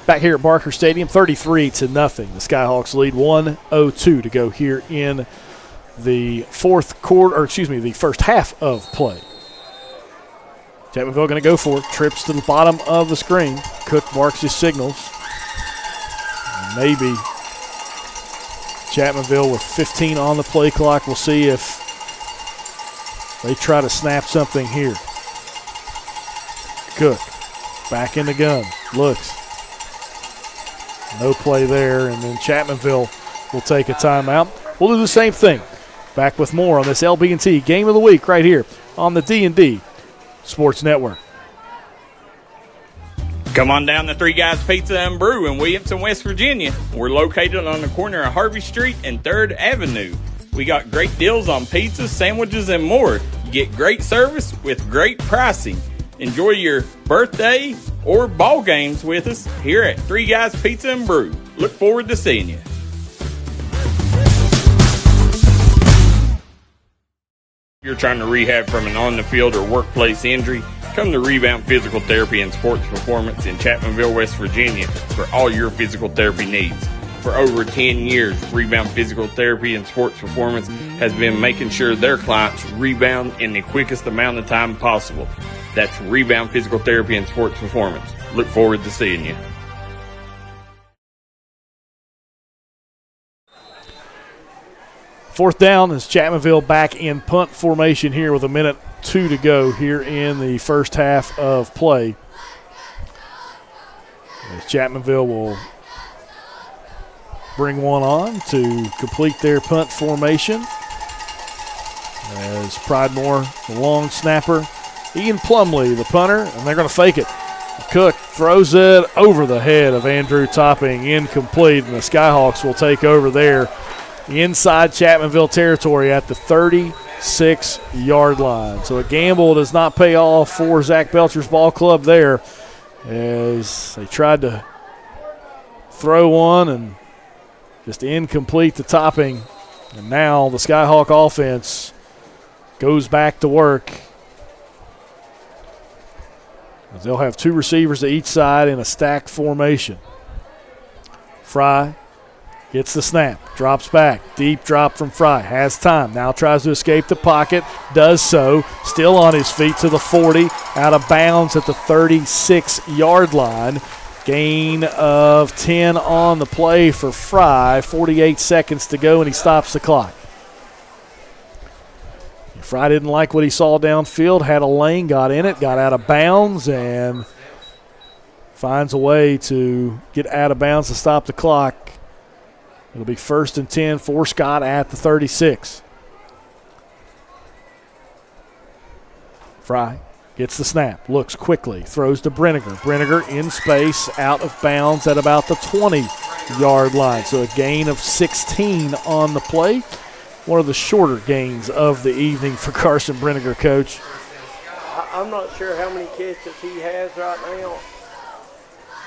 Back here at Barker Stadium, 33-0. The Skyhawks lead, 1:02 to go here in the the first half of play. Chapmanville going to go for it. Trips to the bottom of the screen. Cook marks his signals. And maybe Chapmanville with 15 on the play clock. We'll see if they try to snap something here. Cook back in the gun. Looks. No play there, and then Chapmanville will take a timeout. We'll do the same thing. Back with more on this LB&T Game of the Week right here on the D&D Sports Network. Come on down to Three Guys Pizza and Brew in Williamson, West Virginia. We're located on the corner of Harvey Street and 3rd Avenue. We got great deals on pizzas, sandwiches, and more. You get great service with great pricing. Enjoy your birthday or ball games with us here at Three Guys Pizza and Brew. Look forward to seeing you. If you're trying to rehab from an on-the-field or workplace injury, come to Rebound Physical Therapy and Sports Performance in Chapmanville, West Virginia for all your physical therapy needs. For over 10 years, Rebound Physical Therapy and Sports Performance has been making sure their clients rebound in the quickest amount of time possible. That's Rebound Physical Therapy and Sports Performance. Look forward to seeing you. Fourth down is Chapmanville back in punt formation here with a minute 2 to go here in the first half of play. As Chapmanville will bring one on to complete their punt formation. As Pridemore, the long snapper, Ian Plumley, the punter, and they're going to fake it. Cook throws it over the head of Andrew Topping, incomplete, and the Skyhawks will take over there inside Chapmanville territory at the 36-yard line. So a gamble does not pay off for Zach Belcher's ball club there as they tried to throw one and just incomplete to Topping. And now the Skyhawk offense goes back to work. They'll have two receivers to each side in a stacked formation. Fry gets the snap, drops back, deep drop from Fry, has time, now tries to escape the pocket, does so, still on his feet to the 40, out of bounds at the 36-yard line. Gain of 10 on the play for Fry, 48 seconds to go, and he stops the clock. Fry didn't like what he saw downfield, had a lane, got in it, got out of bounds, and finds a way to get out of bounds to stop the clock. It'll be 1st and 10 for Scott at the 36. Fry gets the snap, looks quickly, throws to Brinegar. Brinegar in space, out of bounds at about the 20-yard line. So a gain of 16 on the play. One of the shorter gains of the evening for Carson Brinegar, Coach. I'm not sure how many catches he has right now,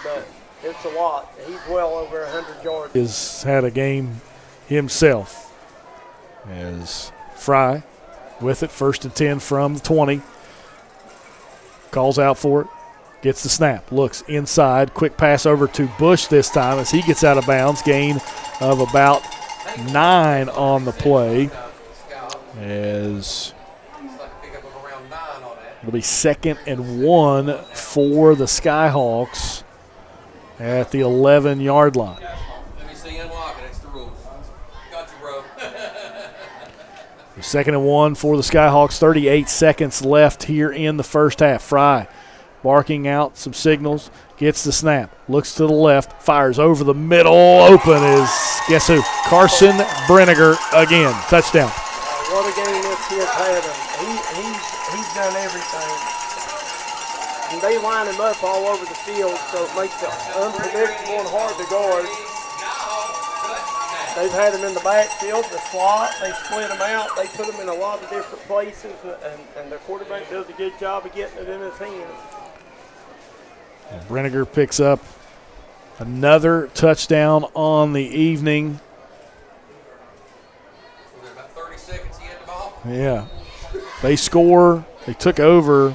but it's a lot. He's well over 100 yards. Has had a game himself. As Fry with it, 1st and 10 from the 20. Calls out for it, gets the snap, looks inside, quick pass over to Bush this time as he gets out of bounds, gain of about 9 on the play. As it'll be 2nd and 1 for the Skyhawks at the 11-yard line. Let me see you unlock it. It's the rules. Got you, bro. 2nd and 1 for the Skyhawks. 38 seconds left here in the first half. Fry barking out some signals, gets the snap, looks to the left, fires over the middle. Open is, guess who? Carson Brinegar again. Touchdown. What a game this kid's having. He's done everything. And they line him up all over the field, so it makes it unpredictable and hard to guard. They've had him in the backfield, the slot. They split him out. They put him in a lot of different places, and the quarterback does a good job of getting it in his hands. Brinegar picks up another touchdown on the evening. About 30 seconds he had the ball. Yeah. They score. They took over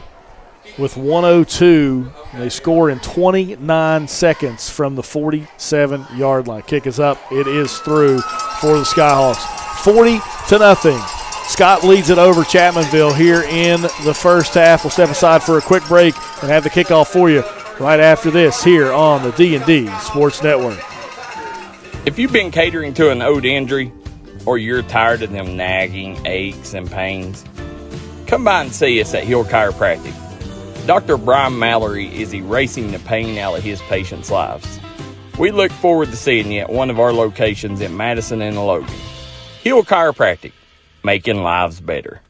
with 1:02. They score in 29 seconds from the 47-yard line. Kick is up. It is through for the Skyhawks. 40-0. Scott leads it over Chapmanville here in the first half. We'll step aside for a quick break and have the kickoff for you right after this here on the D&D Sports Network. If you've been catering to an old injury or you're tired of them nagging aches and pains, come by and see us at Hill Chiropractic. Dr. Brian Mallory is erasing the pain out of his patients' lives. We look forward to seeing you at one of our locations in Madison and Logan. Hill Chiropractic, making lives better.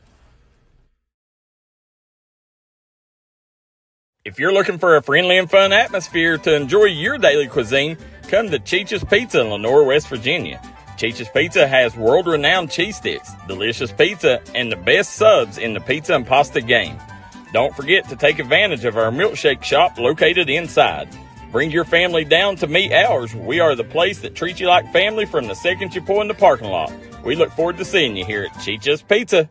If you're looking for a friendly and fun atmosphere to enjoy your daily cuisine, come to ChiChis Pizza in Lenore, West Virginia. ChiChis Pizza has world-renowned cheese sticks, delicious pizza, and the best subs in the pizza and pasta game. Don't forget to take advantage of our milkshake shop located inside. Bring your family down to meet ours. We are the place that treats you like family from the second you pull in the parking lot. We look forward to seeing you here at ChiChis Pizza.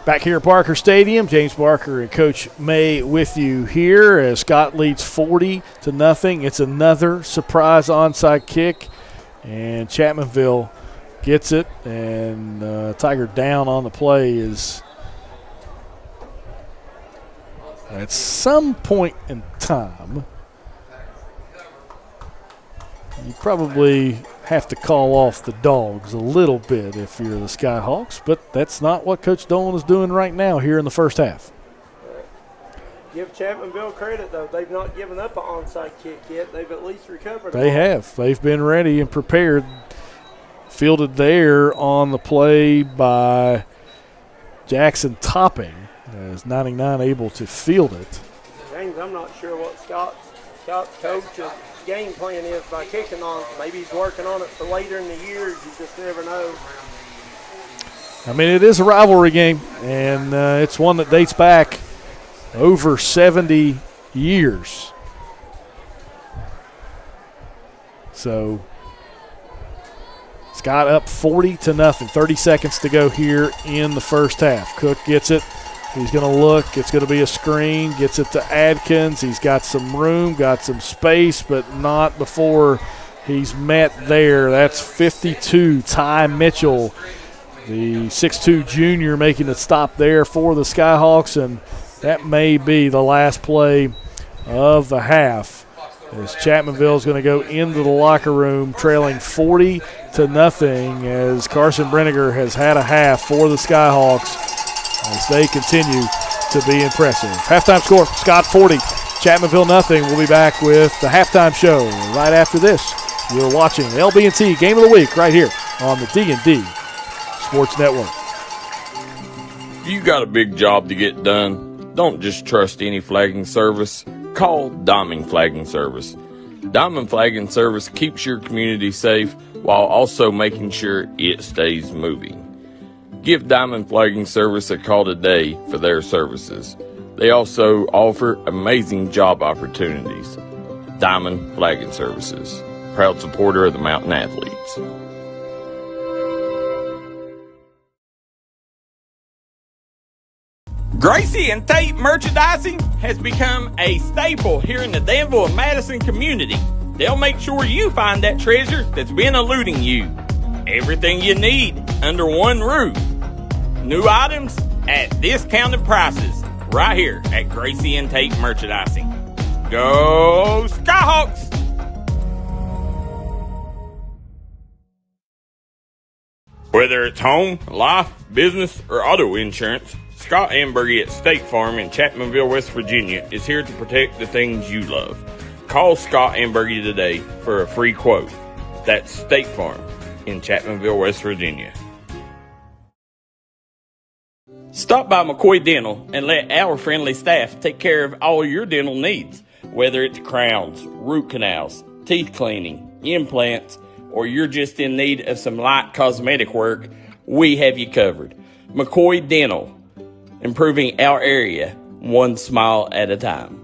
Back here at Barker Stadium, James Barker and Coach May with you here as Scott leads 40-0. It's another surprise onside kick, and Chapmanville gets it, and Tiger down on the play is at some point in time. You probably have to call off the dogs a little bit if you're the Skyhawks, but that's not what Coach Dolan is doing right now here in the first half. Give Chapmanville credit, though. They've not given up an onside kick yet. They've at least recovered. They have. They've been ready and prepared. Fielded there on the play by Jackson Topping, as 99 able to field it. James, I'm not sure what Scott's coach's game plan is by kicking on it. Maybe he's working on it for later in the year. You just never know. I mean, it is a rivalry game, and it's one that dates back over 70 years. So Scott up 40-0. 30 seconds to go here in the first half. Cook gets it. He's going to look. It's going to be a screen. Gets it to Adkins. He's got some room, got some space, but not before he's met there. That's 52. Ty Mitchell, the 6'2 junior, making a stop there for the Skyhawks, and that may be the last play of the half as Chapmanville is going to go into the locker room trailing 40-0 as Carson Brenniger has had a half for the Skyhawks as they continue to be impressive. Halftime score, Scott 40, Chapmanville nothing. We'll be back with the halftime show right after this. You're watching LB&T Game of the Week right here on the D&D Sports Network. You got a big job to get done. Don't just trust any flagging service. Call Diamond Flagging Service. Diamond Flagging Service keeps your community safe while also making sure it stays moving. Give Diamond Flagging Service a call today for their services. They also offer amazing job opportunities. Diamond Flagging Services, proud supporter of the Mountain Athletes. Gracie and Tate merchandising has become a staple here in the Danville and Madison community. They'll make sure you find that treasure that's been eluding you. Everything you need under one roof. New items at discounted prices right here at Gracie and Tate Merchandising. Go Skyhawks! Whether it's home, life, business, or auto insurance, Scott Ambergy at State Farm in Chapmanville, West Virginia is here to protect the things you love. Call Scott Ambergy today for a free quote. That's State Farm in Chapmanville, West Virginia. Stop by McCoy Dental and let our friendly staff take care of all your dental needs. Whether it's crowns, root canals, teeth cleaning, implants, or you're just in need of some light cosmetic work, we have you covered. McCoy Dental, improving our area one smile at a time.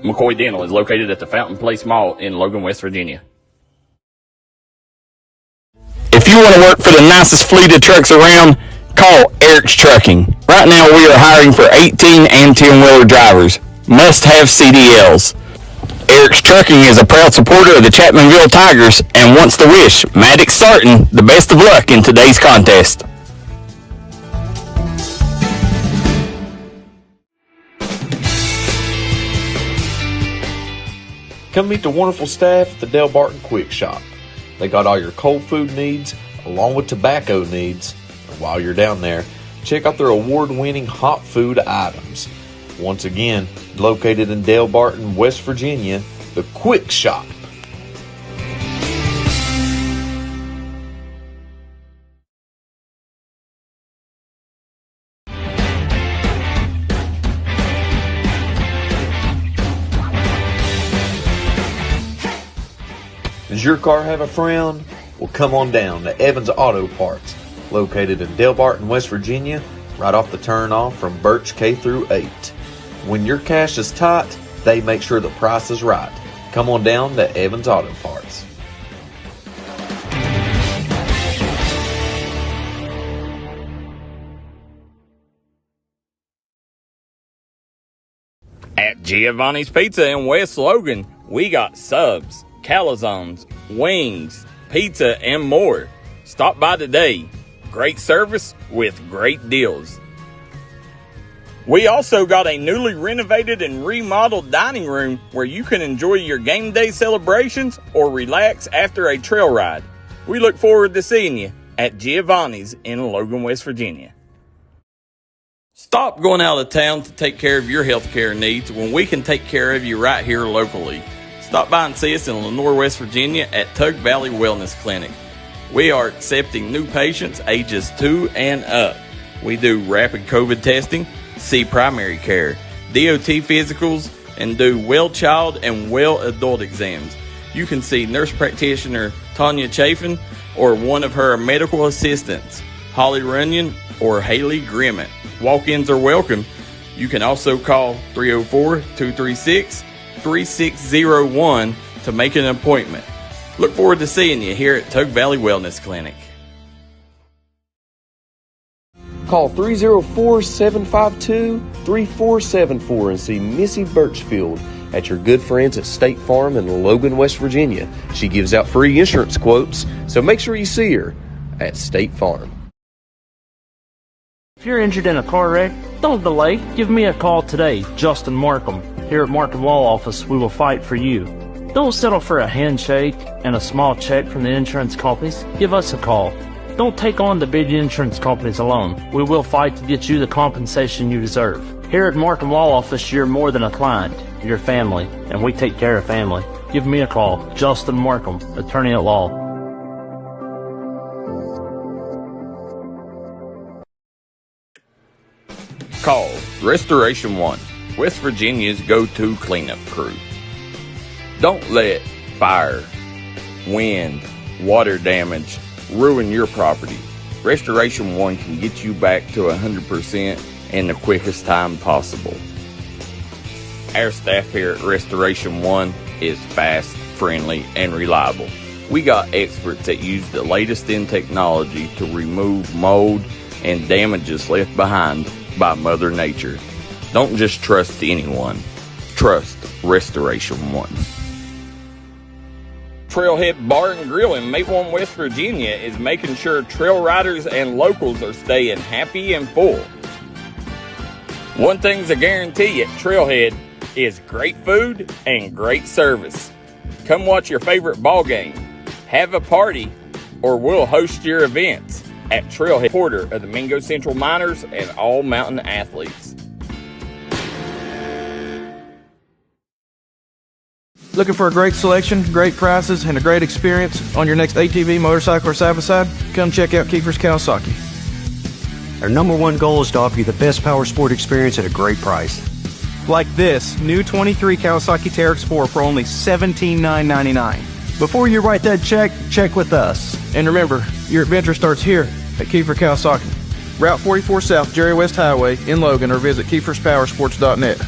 McCoy Dental is located at the Fountain Place Mall in Logan, West Virginia. If you want to work for the nicest fleet of trucks around, call Eric's Trucking. Right now we are hiring for 18 and 10-wheeler drivers. Must have CDLs. Eric's Trucking is a proud supporter of the Chapmanville Tigers and wants to wish Maddox Sarton the best of luck in today's contest. Come meet the wonderful staff at the Dell Barton Quick Shop. They got all your cold food needs along with tobacco needs. And while you're down there, check out their award-winning hot food items. Once again, located in Dell Barton, West Virginia, the Quick Shop. Does your car have a frown? Well, come on down to Evans Auto Parts, located in Dell Barton, West Virginia, right off the turnoff from Birch K through 8. When your cash is tight, they make sure the price is right. Come on down to Evans Auto Parts. At Giovannis Pizza in West Logan, we got subs, calzones, wings, pizza, and more. Stop by today. Great service with great deals. We also got a newly renovated and remodeled dining room where you can enjoy your game day celebrations or relax after a trail ride. We look forward to seeing you at Giovanni's in Logan, West Virginia. Stop going out of town to take care of your health care needs when we can take care of you right here locally. Stop by and see us in Lenoir, West Virginia at Tug Valley Wellness Clinic. We are accepting new patients ages 2 and up. We do rapid COVID testing, see primary care, DOT physicals, and do well child and well adult exams. You can see nurse practitioner Tanya Chafin or one of her medical assistants, Holly Runyon or Haley Grimmett. Walk-ins are welcome. You can also call 304-236-3601 to make an appointment. Look forward to seeing you here at Tug Valley Wellness Clinic. Call 304-752-3474 and see Missy Birchfield at your good friends at State Farm in Logan, West Virginia. She gives out free insurance quotes, so make sure you see her at State Farm. If you're injured in a car wreck, don't delay. Give me a call today, Justin Markham. Here at Markham Law Office, we will fight for you. Don't settle for a handshake and a small check from the insurance companies. Give us a call. Don't take on the big insurance companies alone. We will fight to get you the compensation you deserve. Here at Markham Law Office, you're more than a client. You're family, and we take care of family. Give me a call, Justin Markham, attorney at law. Call Restoration One, West Virginia's go-to cleanup crew. Don't let fire, wind, water damage ruin your property. Restoration One can get you back to 100% in the quickest time possible. Our staff here at Restoration One is fast, friendly, and reliable. We got experts that use the latest in technology to remove mold and damages left behind by Mother Nature. Don't just trust anyone. Trust Restoration One. Trailhead Bar and Grill in Mapleton, West Virginia is making sure trail riders and locals are staying happy and full. One thing's a guarantee at Trailhead is great food and great service. Come watch your favorite ball game, have a party, or we'll host your events at Trailhead, supporter of the Mingo Central Miners and all mountain athletes. Looking for a great selection, great prices, and a great experience on your next ATV, motorcycle, or side-by-side? Come check out Kefir Kawasaki. Our number one goal is to offer you the best power sport experience at a great price. Like this new 23 Kawasaki Teryx 4 for only $17,999. Before you write that check, check with us. And remember, your adventure starts here at Kefir Kawasaki. Route 44 South, Jerry West Highway in Logan, or visit KefirsPowersports.net.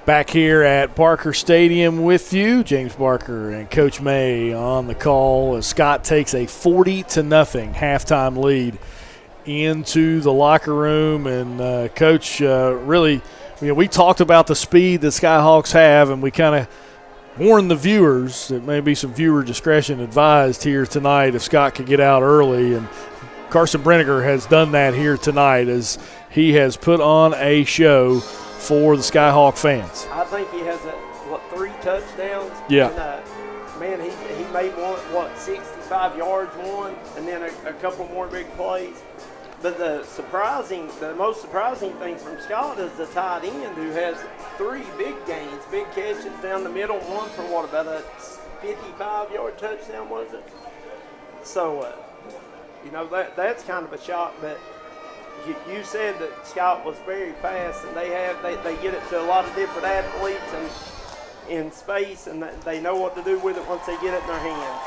Back here at Barker Stadium with you, James Barker and Coach May on the call as Scott takes a 40-0 halftime lead into the locker room. And Coach, really, we talked about the speed that Skyhawks have, and we kind of warned the viewers that maybe some viewer discretion advised here tonight if Scott could get out early. And Carson Brenniger has done that here tonight as he has put on a show for the Skyhawk fans. I think he has 3 touchdowns. Yeah. And, man, he made 65 yards one, and then a couple more big plays. But the most surprising thing from Scott is the tight end who has 3 big gains, big catches down the middle, one for about a 55-yard touchdown, was it? So, that's kind of a shock, but you said that Scott was very fast, and they get it to a lot of different athletes and in space, and they know what to do with it once they get it in their hands.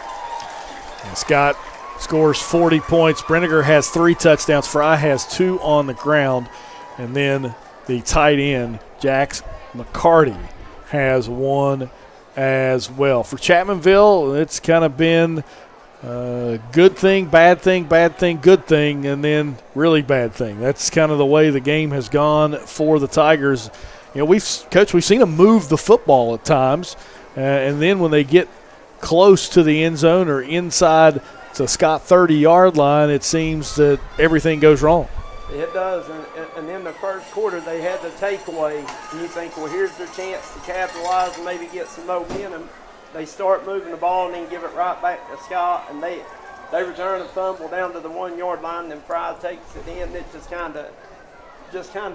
And Scott scores 40 points. Brenniger has 3 touchdowns. Fry has 2 on the ground. And then the tight end, Jax McCarty, has 1 as well. For Chapmanville, it's kind of been good thing, bad thing, good thing, and then really bad thing. That's kind of the way the game has gone for the Tigers. We've seen them move the football at times, and then when they get close to the end zone or inside the Scott 30-yard line, it seems that everything goes wrong. It does, and in the first quarter they had the takeaway, and you think, well, here's their chance to capitalize and maybe get some momentum. They start moving the ball and then give it right back to Scott, and they return a fumble down to the 1-yard line, and then Fry takes it in. It just kind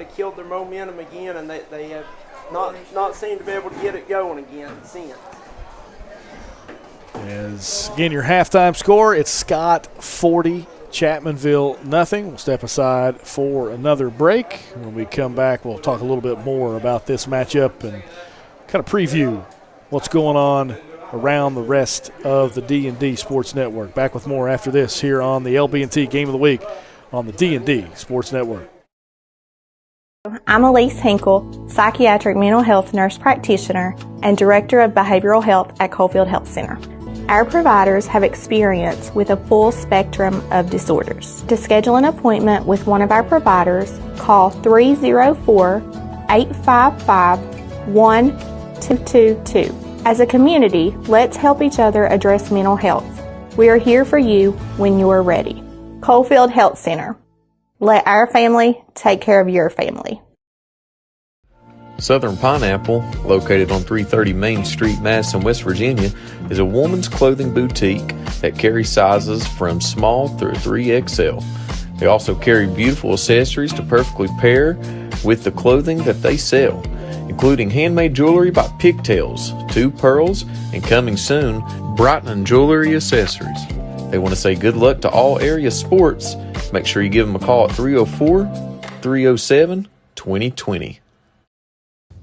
of killed their momentum again, and they have not seemed to be able to get it going again since. As again, your halftime score, it's Scott 40, Chapmanville nothing. We'll step aside for another break. When we come back, we'll talk a little bit more about this matchup and kind of preview what's going on around the rest of the D&D Sports Network. Back with more after this here on the LB&T Game of the Week on the D&D Sports Network. I'm Elise Hinkle, psychiatric mental health nurse practitioner and director of behavioral health at Coffield Health Center. Our providers have experience with a full spectrum of disorders. To schedule an appointment with one of our providers, call 304-855-1222. As a community, let's help each other address mental health. We are here for you when you are ready. Coffield Health Center. Let our family take care of your family. Southern Pineapple, located on 330 Main Street, Madison, West Virginia, is a woman's clothing boutique that carries sizes from small through 3XL. They also carry beautiful accessories to perfectly pair with the clothing that they sell, including handmade jewelry by Pigtails, 2 Pearls, and coming soon, Brighton Jewelry Accessories. They want to say good luck to all area sports. Make sure you give them a call at 304-307-2020.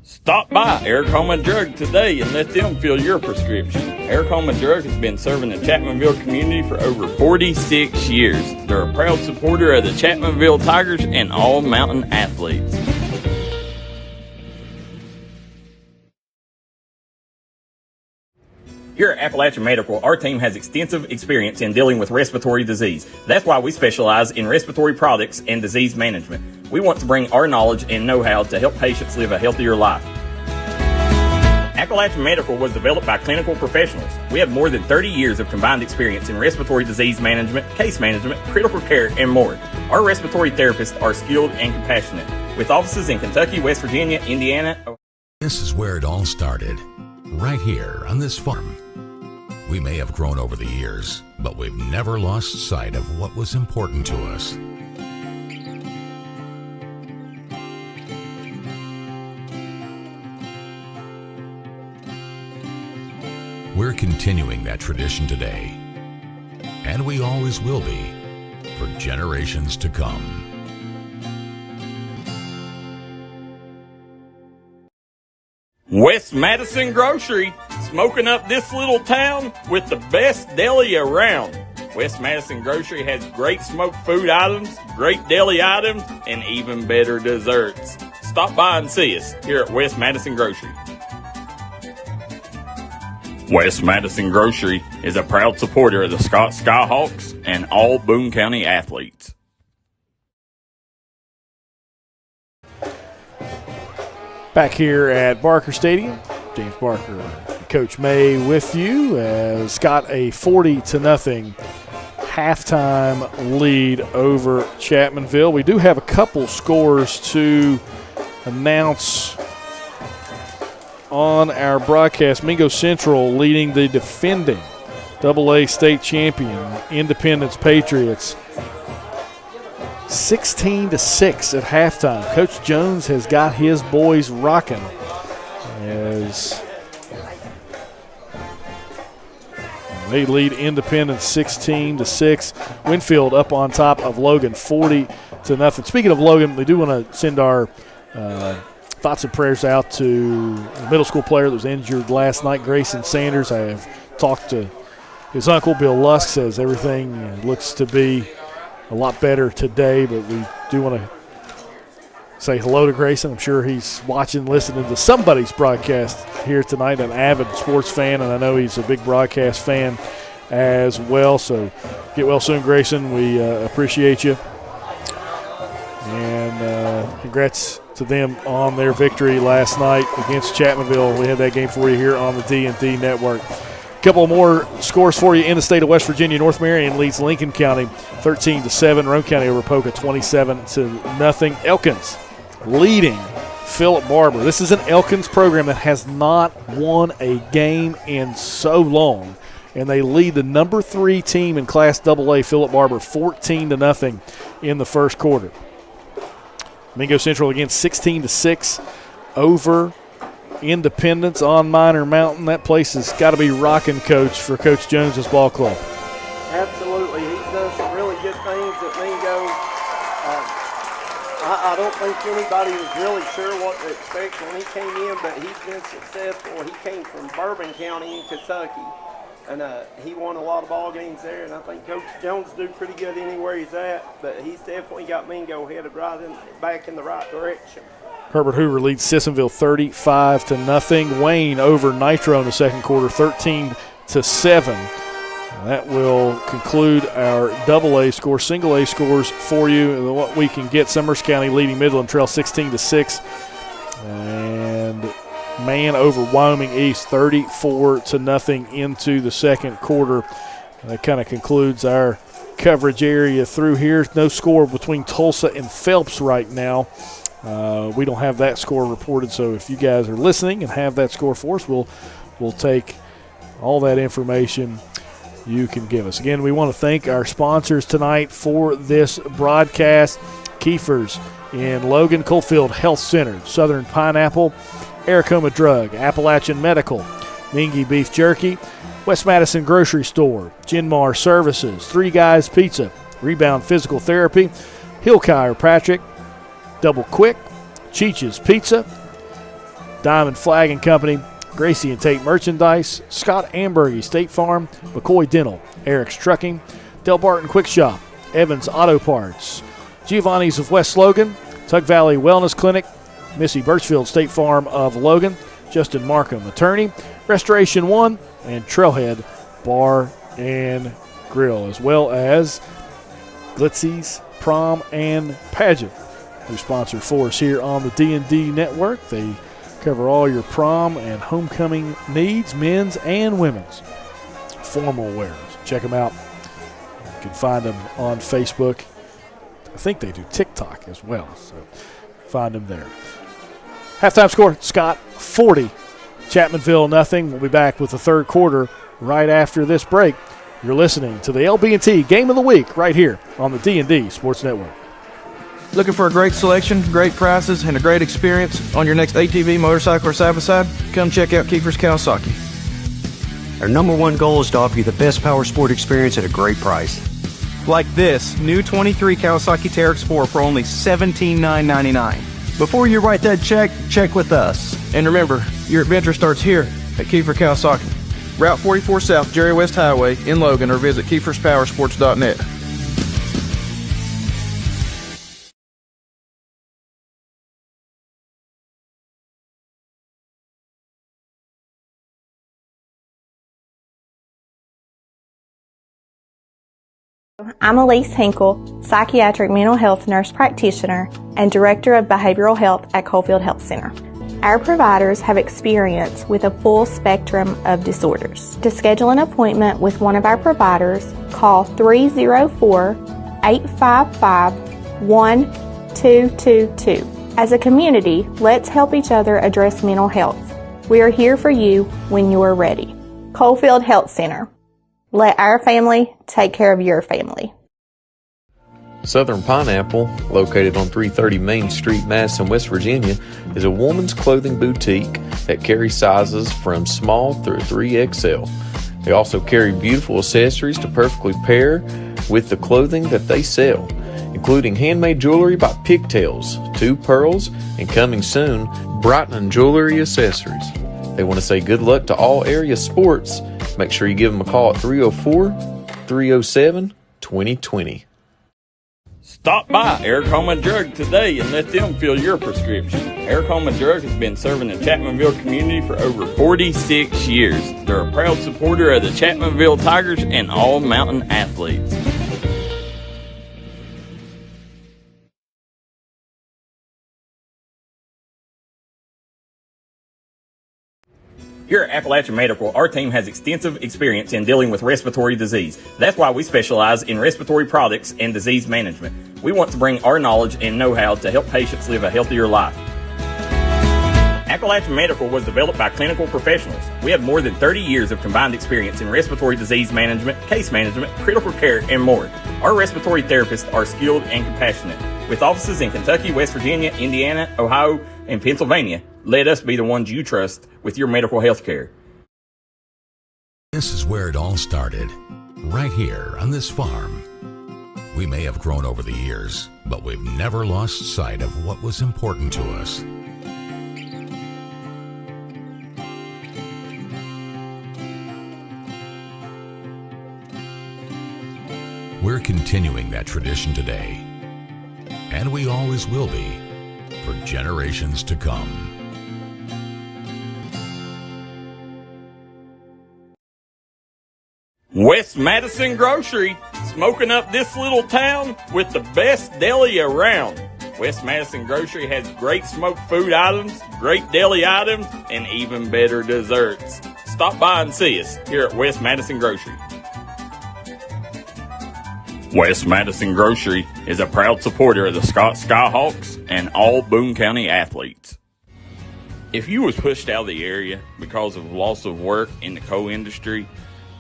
Stop by Eric Homa Drug today and let them fill your prescription. Eric Homa Drug has been serving the Chapmanville community for over 46 years. They're a proud supporter of the Chapmanville Tigers and all mountain athletes. Here at Appalachian Medical, our team has extensive experience in dealing with respiratory disease. That's why we specialize in respiratory products and disease management. We want to bring our knowledge and know-how to help patients live a healthier life. Appalachian Medical was developed by clinical professionals. We have more than 30 years of combined experience in respiratory disease management, case management, critical care, and more. Our respiratory therapists are skilled and compassionate, with offices in Kentucky, West Virginia, Indiana. This is where it all started, right here on this farm. We may have grown over the years, but we've never lost sight of what was important to us. We're continuing that tradition today, and we always will be for generations to come. West Madison Grocery, smoking up this little town with the best deli around. West Madison Grocery has great smoked food items, great deli items, and even better desserts. Stop by and see us here at West Madison Grocery. West Madison Grocery is a proud supporter of the Scott Skyhawks and all Boone County athletes. Back here at Barker Stadium, James Barker and Coach May with you as Scott a 40-0 halftime lead over Chapmanville. We do have a couple scores to announce on our broadcast. Mingo Central leading the defending AA state champion Independence Patriots 16-6 at halftime. Coach Jones has got his boys rocking as they lead Independence 16-6. Winfield up on top of Logan 40-0. Speaking of Logan, we do want to send our thoughts and prayers out to a middle school player that was injured last night, Grayson Sanders. I have talked to his uncle, Bill Lusk, says everything looks to be a lot better today, but we do want to say hello to Grayson. I'm sure he's watching, listening to somebody's broadcast here tonight, an avid sports fan, and I know he's a big broadcast fan as well. So get well soon, Grayson. We appreciate you. And congrats to them on their victory last night against Chapmanville. We had that game for you here on the D&D Network. A couple more scores for you in the state of West Virginia. North Marion leads Lincoln County 13-7. Roane County over Poca 27-0. Elkins leading Philip Barber. This is an Elkins program that has not won a game in so long, and they lead the number 3 team in Class AA, Philip Barber, 14-0 in the first quarter. Mingo Central again 16-6 over Independence on Minor Mountain. That place has got to be rocking, Coach, for Coach Jones's ball club. Absolutely. He's done some really good things at Mingo. I don't think anybody was really sure what to expect when he came in, but he's been successful. He came from Bourbon County in Kentucky, and he won a lot of ball games there, and I think Coach Jones do pretty good anywhere he's at, but he's definitely got Mingo headed back in the right direction. Herbert Hoover leads Sissonville 35-0. Wayne over Nitro in the second quarter, 13-7. That will conclude our AA score. Single A scores for you. What we can get: Summers County leading Midland Trail 16-6, and man over Wyoming East, 34-0 into the second quarter. That kind of concludes our coverage area through here. No score between Tulsa and Phelps right now. We don't have that score reported, so if you guys are listening and have that score for us, we'll take all that information you can give us. Again, we want to thank our sponsors tonight for this broadcast. Kefir's in Logan, Coffield Health Center, Southern Pineapple, Aracoma Drug, Appalachian Medical, Mingy Beef Jerky, West Madison Grocery Store, Genmar Services, Three Guys Pizza, Rebound Physical Therapy, Hill Chiropractic, Double Quick, ChiChis Pizza, Diamond Flag and Company, Gracie and Tate Merchandise, Scott Ambergy State Farm, McCoy Dental, Eric's Trucking, Dell Barton Quick Shop, Evans Auto Parts, Giovanni's of West Logan, Tug Valley Wellness Clinic, Missy Birchfield State Farm of Logan, Justin Markham Attorney, RestorationOne, and Trailhead Bar and Grill, as well as Glitzy's Prom and Pageant, who sponsor for us here on the D&D Network. They cover all your prom and homecoming needs, men's and women's formal wears. Check them out. You can find them on Facebook. I think they do TikTok as well, so find them there. Halftime score, Scott 40, Chapmanville nothing. We'll be back with the third quarter right after this break. You're listening to the LB&T Game of the Week right here on the D&D Sports Network. Looking for a great selection, great prices, and a great experience on your next ATV, motorcycle, or side-by-side? Come check out Kefir Kawasaki. Our number one goal is to offer you the best power sport experience at a great price. Like this new 23 Kawasaki Teryx 4 for only $17,999. Before you write that check, check with us. And remember, your adventure starts here at Kefir Kawasaki. Route 44 South, Jerry West Highway in Logan, or visit KefirsPowersports.net. I'm Elise Hinkle, psychiatric mental health nurse practitioner and director of behavioral health at Coffield Health Center. Our providers have experience with a full spectrum of disorders. To schedule an appointment with one of our providers, call 304-855-1222. As a community, let's help each other address mental health. We are here for you when you're ready. Coffield Health Center. Let our family take care of your family. Southern Pineapple, located on 330 Main Street, Madison, West Virginia, is a woman's clothing boutique that carries sizes from small through 3XL. They also carry beautiful accessories to perfectly pair with the clothing that they sell, including handmade jewelry by Pigtails, 2 Pearls, and coming soon, Brighton Jewelry Accessories. They want to say good luck to all area sports. Make sure you give them a call at 304-307-2020. Stop by Aracoma Drug today and let them fill your prescription. Aracoma Drug has been serving the Chapmanville community for over 46 years. They're a proud supporter of the Chapmanville Tigers and all mountain athletes. Here at Appalachian Medical, our team has extensive experience in dealing with respiratory disease. That's why we specialize in respiratory products and disease management. We want to bring our knowledge and know-how to help patients live a healthier life. Appalachian Medical was developed by clinical professionals. We have more than 30 years of combined experience in respiratory disease management, case management, critical care, and more. Our respiratory therapists are skilled and compassionate. With offices in Kentucky, West Virginia, Indiana, Ohio, and Pennsylvania, let us be the ones you trust with your medical health care. This is where it all started, right here on this farm. We may have grown over the years, but we've never lost sight of what was important to us. We're continuing that tradition today, and we always will be for generations to come. West Madison Grocery, smoking up this little town with the best deli around. West Madison Grocery has great smoked food items, great deli items, and even better desserts. Stop by and see us here at West Madison Grocery. West Madison Grocery is a proud supporter of the Scott Skyhawks and all Boone County athletes. If you was pushed out of the area because of loss of work in the coal industry,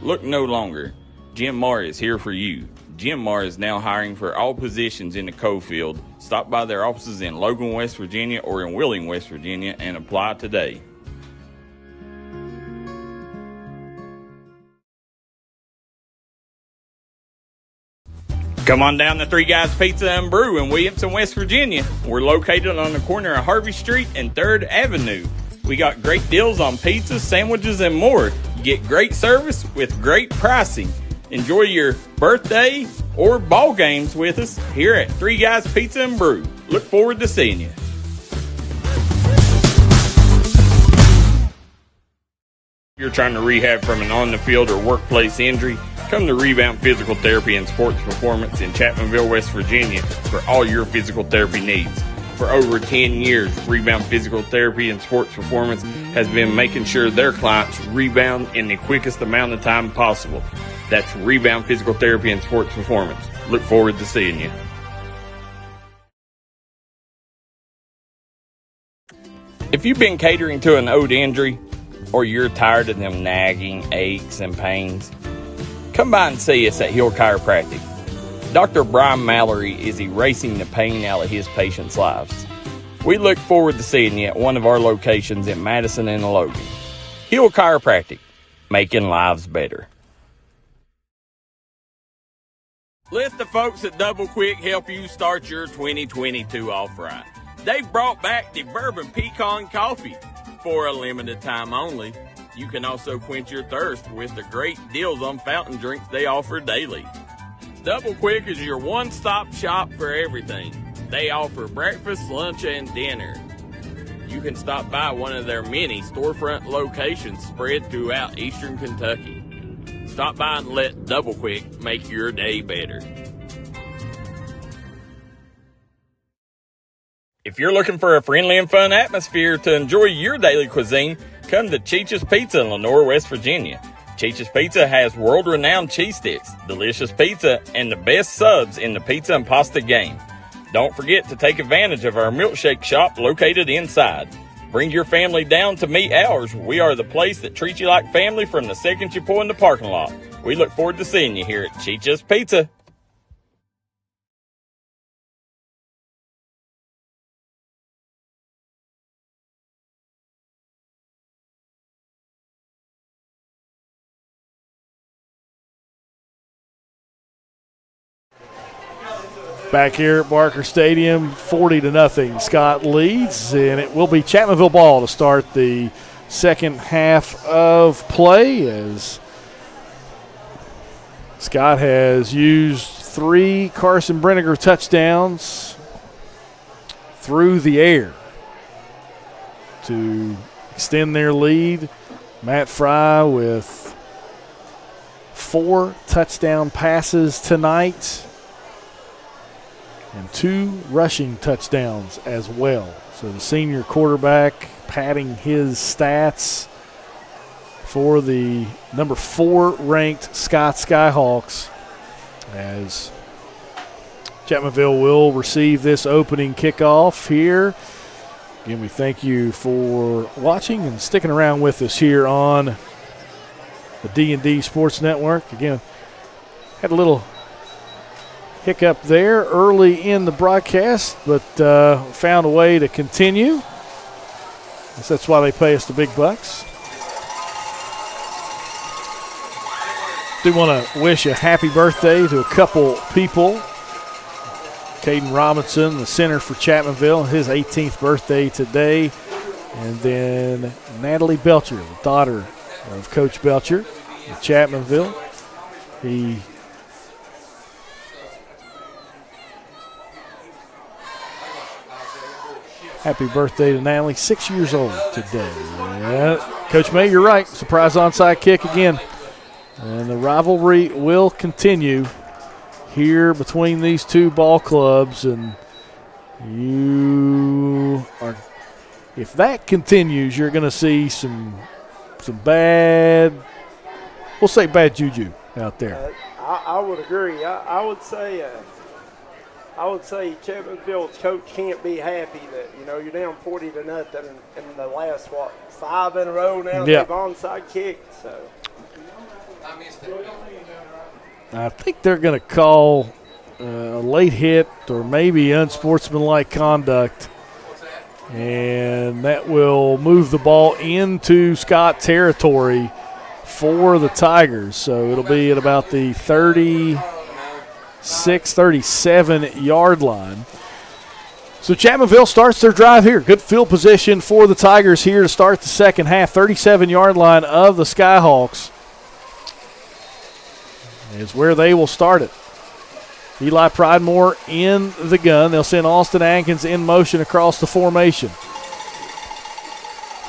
look no longer. Jim Marr is here for you. Jim Marr is now hiring for all positions in the coal field. Stop by their offices in Logan, West Virginia or in Wheeling, West Virginia and apply today. Come on down to Three Guys Pizza and Brew in Williamson, West Virginia. We're located on the corner of Harvey Street and 3rd Avenue. We got great deals on pizzas, sandwiches, and more. You get great service with great pricing. Enjoy your birthday or ball games with us here at Three Guys Pizza and Brew. Look forward to seeing you. If you're trying to rehab from an on-the-field or workplace injury, come to Rebound Physical Therapy and Sports Performance in Chapmanville, West Virginia for all your physical therapy needs. For over 10 years, Rebound Physical Therapy and Sports Performance has been making sure their clients rebound in the quickest amount of time possible. That's Rebound Physical Therapy and Sports Performance. Look forward to seeing you. If you've been catering to an old injury, or you're tired of them nagging aches and pains, come by and see us at Hill Chiropractic. Dr. Brian Mallory is erasing the pain out of his patients' lives. We look forward to seeing you at one of our locations in Madison and Logan. Hill Chiropractic, making lives better. Let the folks at Double Quick help you start your 2022 off right. They've brought back the Bourbon Pecan Coffee for a limited time only. You can also quench your thirst with the great deals on fountain drinks they offer daily. Double Quick is your one-stop shop for everything. They offer breakfast, lunch, and dinner. You can stop by one of their many storefront locations spread throughout eastern Kentucky. Stop by and let Double Quick make your day better. If you're looking for a friendly and fun atmosphere to enjoy your daily cuisine, come to ChiChis Pizza in Lenore, West Virginia. ChiChis Pizza has world-renowned cheese sticks, delicious pizza, and the best subs in the pizza and pasta game. Don't forget to take advantage of our milkshake shop located inside. Bring your family down to meet ours. We are the place that treats you like family from the second you pull in the parking lot. We look forward to seeing you here at ChiChis Pizza. Back here at Barker Stadium, 40-0. Scott leads, and it will be Chapmanville ball to start the second half of play as Scott has used 3 Carson Brenniger touchdowns through the air to extend their lead. Matt Fry with 4 touchdown passes tonight and 2 rushing touchdowns as well. So the senior quarterback padding his stats for the number 4 ranked Scott Skyhawks as Chapmanville will receive this opening kickoff here. Again, we thank you for watching and sticking around with us here on the D&D Sports Network. Again, had a little hiccup there early in the broadcast, but found a way to continue. Guess that's why they pay us the big bucks. Do want to wish a happy birthday to a couple people. Caden Robinson, the center for Chapmanville, his 18th birthday today. And then Natalie Belcher, the daughter of Coach Belcher of Chapmanville. Happy birthday to Natalie, 6 years old today. Yeah, Coach May, you're right. Surprise onside kick again. And the rivalry will continue here between these two ball clubs. And if that continues, you're going to see some bad, we'll say bad juju out there. I would agree. I would say Chapmanville's coach can't be happy that, you're down 40-0 in the last, 5 in a row now. Yeah. They've onside kicked, so. I think they're going to call a late hit or maybe unsportsmanlike conduct, and that will move the ball into Scott territory for the Tigers. So it'll be at about the 36, 37-yard line. So Chapmanville starts their drive here. Good field position for the Tigers here to start the second half. 37-yard line of the Skyhawks is where they will start it. Eli Pridemore in the gun. They'll send Austin Atkins in motion across the formation.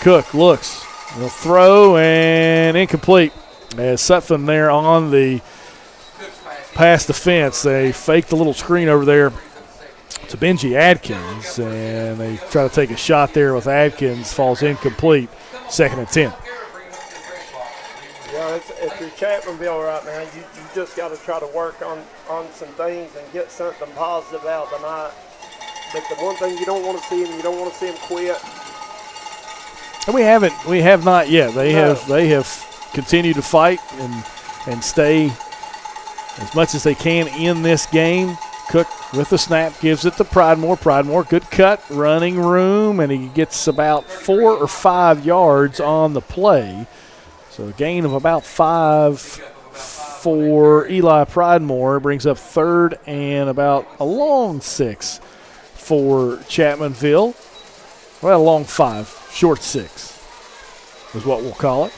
Cook looks. They'll throw and incomplete. As Sutphin there on the past the fence. They faked a little screen over there to Benji Adkins, and they try to take a shot there with Adkins. Falls incomplete. 2nd and 10. Yeah, if you're Chapmanville right now, you just got to try to work on some things and get something positive out tonight. But the one thing you don't want to see them quit. And we have not yet. They have continued to fight and stay as much as they can in this game. Cook with the snap gives it to Pridemore. Pridemore, good cut, running room, and he gets about 4 or 5 yards on the play. So a gain of about 5 for Eli Pridemore. Brings up 3rd and about a long 6 for Chapmanville. Well, a long 5, short 6 is what we'll call it.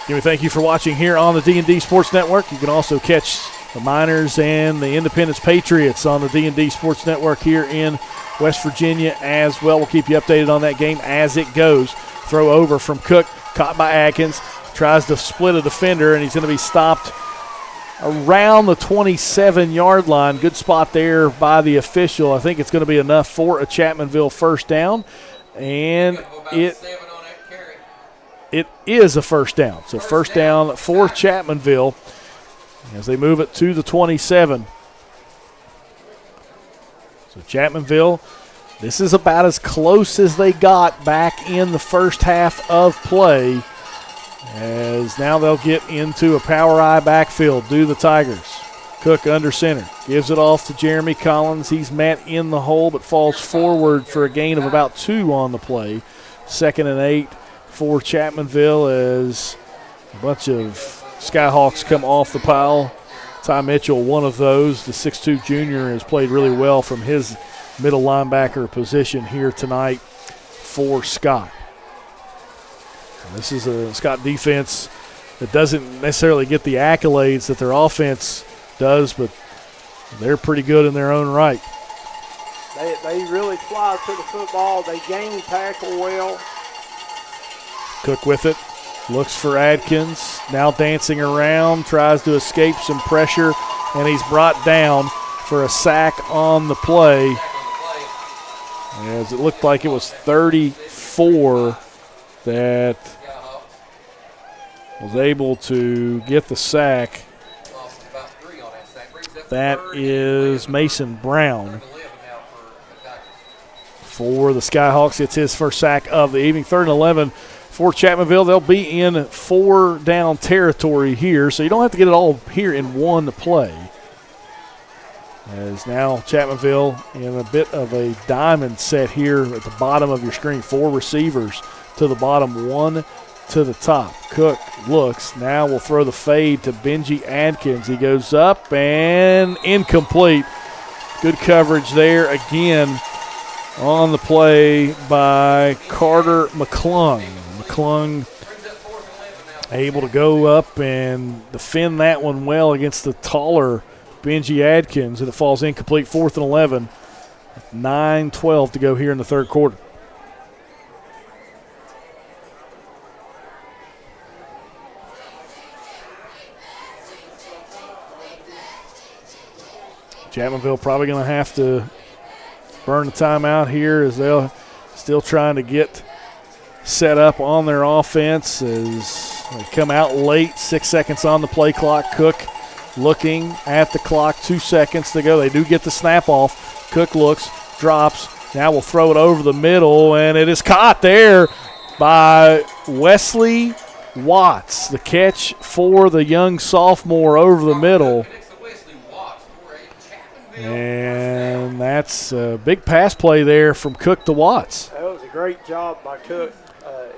Again, we thank you for watching here on the D&D Sports Network. You can also catch the Miners and the Independence Patriots on the D&D Sports Network here in West Virginia as well. We'll keep you updated on that game as it goes. Throw over from Cook, caught by Atkins. Tries to split a defender, and he's going to be stopped around the 27-yard line. Good spot there by the official. I think it's going to be enough for a Chapmanville first down, and it is a first down. So first down for Chapmanville as they move it to the 27. So Chapmanville, this is about as close as they got back in the first half of play, as now they'll get into a power eye backfield, do the Tigers. Cook under center, gives it off to Jeremy Collins. He's met in the hole but falls forward for a gain of about 2 on the play. 2nd and 8 for Chapmanville as a bunch of Skyhawks come off the pile. Ty Mitchell, one of those. The 6'2 junior has played really well from his middle linebacker position here tonight for Scott. This is a Scott defense that doesn't necessarily get the accolades that their offense does, but they're pretty good in their own right. They really fly to the football. They gain tackle well. Cook with it. Looks for Adkins. Now dancing around. Tries to escape some pressure, and he's brought down for a sack on the play. As it looked like it was 34 that was able to get the sack. That is Mason Brown for the Skyhawks. It's his first sack of the evening. 3rd and 11 for Chapmanville. They'll be in 4-down territory here, so you don't have to get it all here in one play. As now Chapmanville in a bit of a diamond set here at the bottom of your screen. 4 receivers to the bottom, 1 to the top. Cook looks. Now we'll throw the fade to Benji Adkins. He goes up and incomplete. Good coverage there again on the play by Carter McClung. McClung able to go up and defend that one well against the taller Benji Adkins, and it falls incomplete. 4th and 11. 9:12 to go here in the third quarter. Chapmanville probably going to have to burn the timeout here as they're still trying to get set up on their offense as they come out late. 6 seconds on the play clock. Cook looking at the clock, 2 seconds to go. They do get the snap off. Cook looks, drops. Now we'll throw it over the middle, and it is caught there by Wesley Watts. The catch for the young sophomore over the middle. And that's a big pass play there from Cook to Watts. That was a great job by Cook.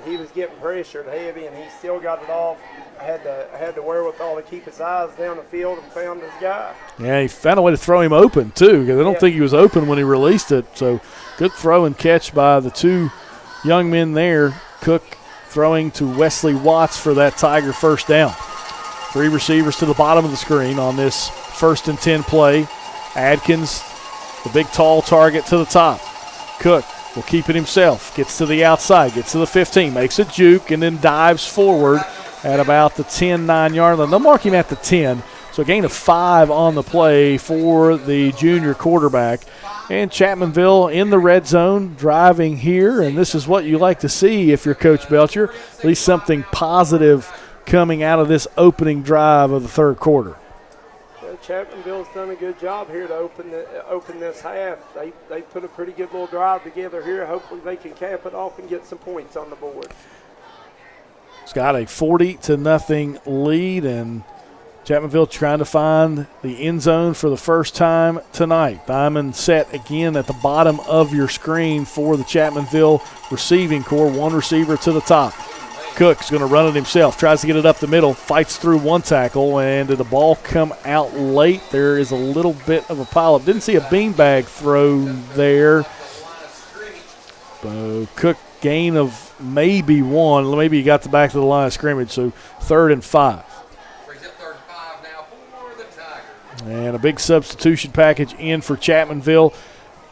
He was getting pressured heavy, and he still got it off. Had the wherewithal to keep his eyes down the field and found his guy. Yeah, he found a way to throw him open, too, because I don't think he was open when he released it. So good throw and catch by the two young men there. Cook throwing to Wesley Watts for that Tiger first down. 3 receivers to the bottom of the screen on this 1st and 10 play. Adkins, the big tall target to the top. Cook will keep it himself. Gets to the outside, gets to the 15, makes a juke, and then dives forward at about the 10-9-yard line. They'll mark him at the 10, so a gain of 5 on the play for the junior quarterback. And Chapmanville in the red zone, driving here, and this is what you like to see if you're Coach Belcher, at least something positive coming out of this opening drive of the third quarter. Chapmanville's done a good job here to open this half. They put a pretty good little drive together here. Hopefully they can cap it off and get some points on the board. It's got a 40-0 lead, and Chapmanville trying to find the end zone for the first time tonight. Diamond set again at the bottom of your screen for the Chapmanville receiving core. 1 receiver to the top. Cook's going to run it himself, tries to get it up the middle, fights through 1 tackle, and did the ball come out late? There is a little bit of a pileup. Didn't see a beanbag throw there. Cook gain of maybe 1. Maybe he got the back to the line of scrimmage, so 3rd and 5. And a big substitution package in for Chapmanville.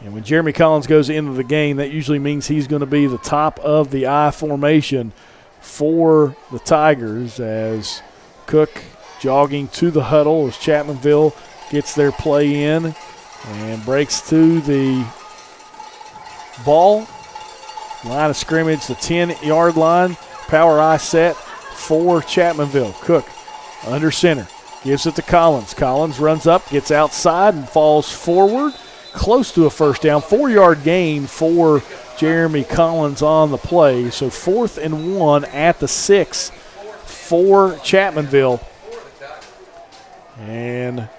And when Jeremy Collins goes into the game, that usually means he's going to be the top of the I formation for the Tigers, as Cook jogging to the huddle as Chapmanville gets their play in and breaks to the ball. Line of scrimmage, the 10-yard line. Power I set for Chapmanville. Cook under center. Gives it to Collins. Collins runs up, gets outside, and falls forward. Close to a first down. 4-yard gain for Jeremy Collins on the play. So 4th and 1 at the 6 for Chapmanville. And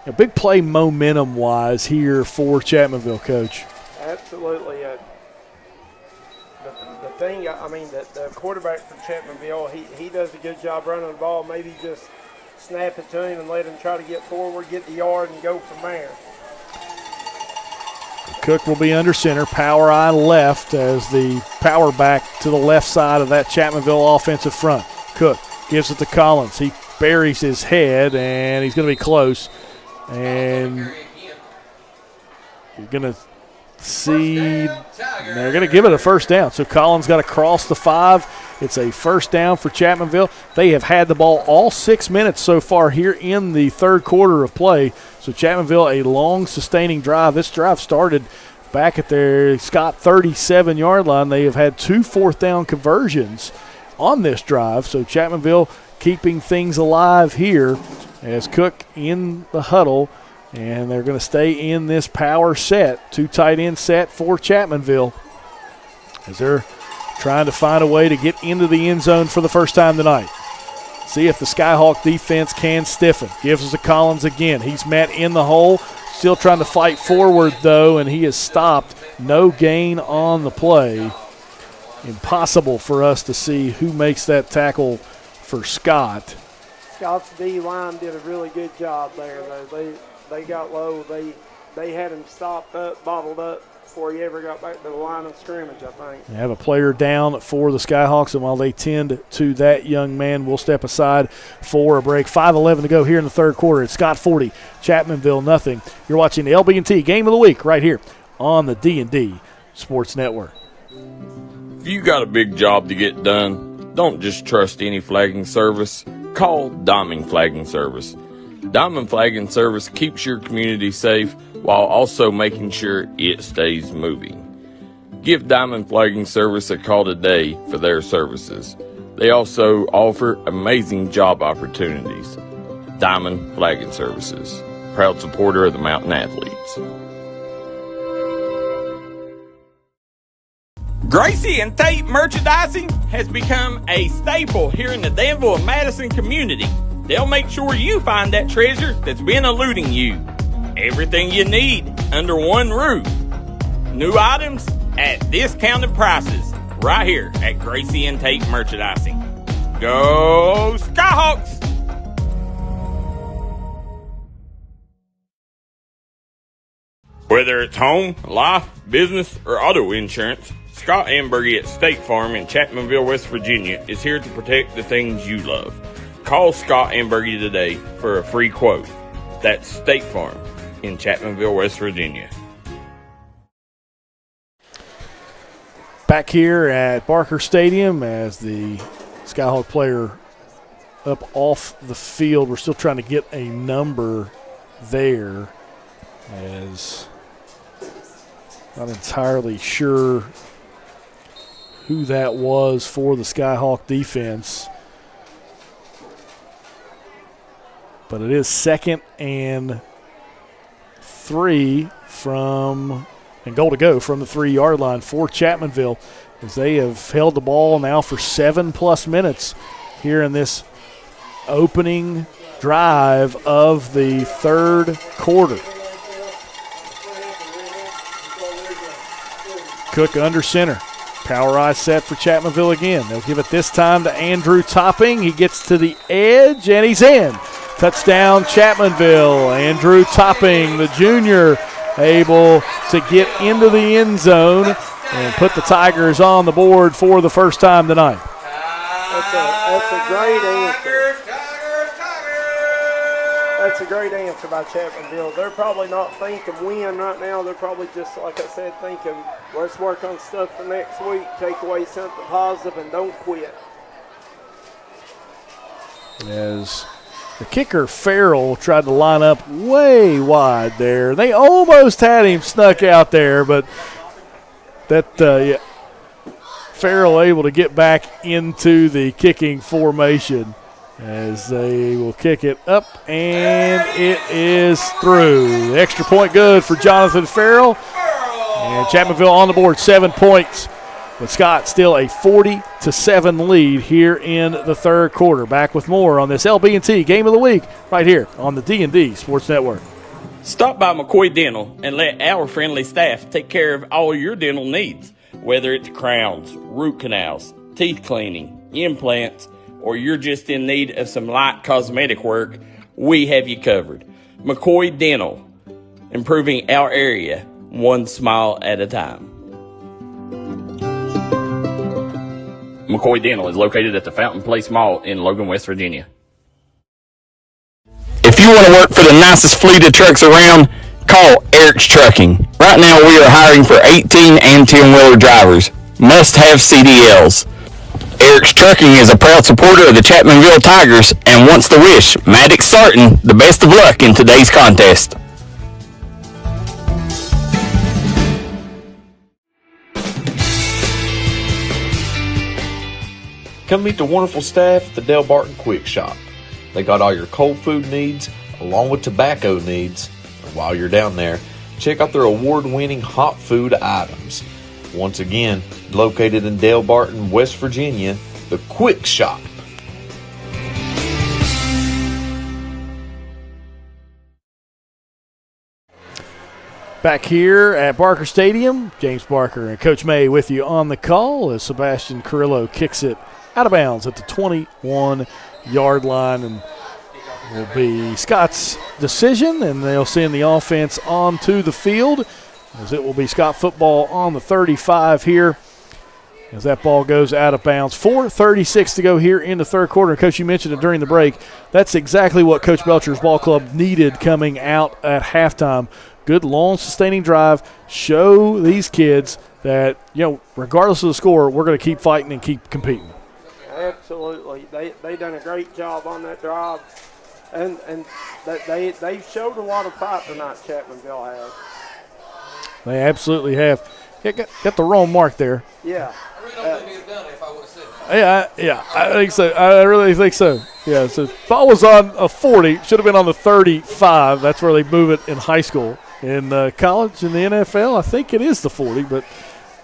a big play momentum-wise here for Chapmanville, Coach. Absolutely. The thing, the quarterback for Chapmanville, he does a good job running the ball. Maybe just snap it to him and let him try to get forward, get the yard, and go from there. Cook will be under center. Power I left as the power back to the left side of that Chapmanville offensive front. Cook gives it to Collins. He buries his head, and he's going to be close. And you're going to see they're going to give it a first down. So Collins got to cross the 5. It's a first down for Chapmanville. They have had the ball all 6 minutes so far here in the third quarter of play. So Chapmanville, a long sustaining drive. This drive started back at their Scott 37-yard line. They have had 2 fourth down conversions on this drive. So Chapmanville keeping things alive here as Cook in the huddle. And they're going to stay in this power set, 2 tight end set for Chapmanville, as they're trying to find a way to get into the end zone for the first time tonight. See if the Skyhawk defense can stiffen. Gives us to Collins again. He's met in the hole. Still trying to fight forward, though, and he is stopped. No gain on the play. Impossible for us to see who makes that tackle for Scott. Scott's D-line did a really good job there, though. They got low. They had him stopped up, bottled up before he ever got back to the line of scrimmage, I think. They have a player down for the Skyhawks, and while they tend to that young man, we'll step aside for a break. 5:11 to go here in the third quarter. It's Scott 40, Chapmanville nothing. You're watching the LB&T Game of the Week right here on the D&D Sports Network. If you got a big job to get done, don't just trust any flagging service. Call Doming Flagging Service. Diamond Flagging Service keeps your community safe while also making sure it stays moving. Give Diamond Flagging Service a call today for their services. They also offer amazing job opportunities. Diamond Flagging Services, proud supporter of the Mountain Athletes. Gracie and Tate merchandising has become a staple here in the Danville and Madison community. They'll make sure you find that treasure that's been eluding you. Everything you need under one roof. New items at discounted prices right here at Gracie and Tate Merchandising. Go Skyhawks! Whether it's home, life, business, or auto insurance, Scott Ambergy at State Farm in Chapmanville, West Virginia is here to protect the things you love. Call Scott Ambergy today for a free quote. That's State Farm in Chapmanville, West Virginia. Back here at Barker Stadium as the Skyhawk player up off the field. We're still trying to get a number there, as not entirely sure who that was for the Skyhawk defense. But it is 2nd and 3 and goal to go from the 3-yard line for Chapmanville, as they have held the ball now for 7+ minutes here in this opening drive of the third quarter. Cook under center. Power eye set for Chapmanville again. They'll give it this time to Andrew Topping. He gets to the edge, and he's in. Touchdown, Chapmanville. Andrew Topping, the junior, able to get into the end zone and put the Tigers on the board for the first time tonight. That's a great answer. That's a great answer by Chapmanville. They're probably not thinking win right now. They're probably just, like I said, thinking let's work on stuff for next week, take away something positive, and don't quit. As the kicker, Farrell, tried to line up way wide there. They almost had him snuck out there, but Farrell able to get back into the kicking formation as they will kick it up, and it is through. The extra point good for Jonathan Farrell, and Chapmanville on the board, 7 points. But Scott still a 40-7 lead here in the third quarter. Back with more on this LB&T Game of the Week right here on the D&D Sports Network. Stop by McCoy Dental and let our friendly staff take care of all your dental needs. Whether it's crowns, root canals, teeth cleaning, implants, or you're just in need of some light cosmetic work, we have you covered. McCoy Dental, improving our area one smile at a time. McCoy Dental is located at the Fountain Place Mall in Logan, West Virginia. If you want to work for the nicest fleet of trucks around, call Eric's Trucking. Right now we are hiring for 18 and 10-wheeler drivers. Must have CDLs. Eric's Trucking is a proud supporter of the Chapmanville Tigers and wants to wish Maddox Sarton the best of luck in today's contest. Come meet the wonderful staff at the Dell Barton Quick Shop. They got all your cold food needs along with tobacco needs. And while you're down there, check out their award-winning hot food items. Once again, located in Dell Barton, West Virginia, the Quick Shop. Back here at Barker Stadium, James Barker and Coach May with you on the call as Sebastian Carrillo kicks it out of bounds at the 21-yard line, and will be Scott's decision, and they'll send the offense onto the field as it will be Scott football on the 35 here as that ball goes out of bounds. 4:36 to go here in the third quarter. Coach, you mentioned it during the break. That's exactly what Coach Belcher's ball club needed coming out at halftime. Good long sustaining drive. Show these kids that, regardless of the score, we're going to keep fighting and keep competing. Absolutely. They done a great job on that drive. And they showed a lot of fight tonight, Chapmanville has. They absolutely have. Got the wrong mark there. Yeah. I really don't think he'd have done it if I would have said it. Yeah, I think so. I really think so. Yeah, so ball was on a 40. Should have been on the 35. That's where they move it in high school. In college, in the NFL, I think it is the 40, but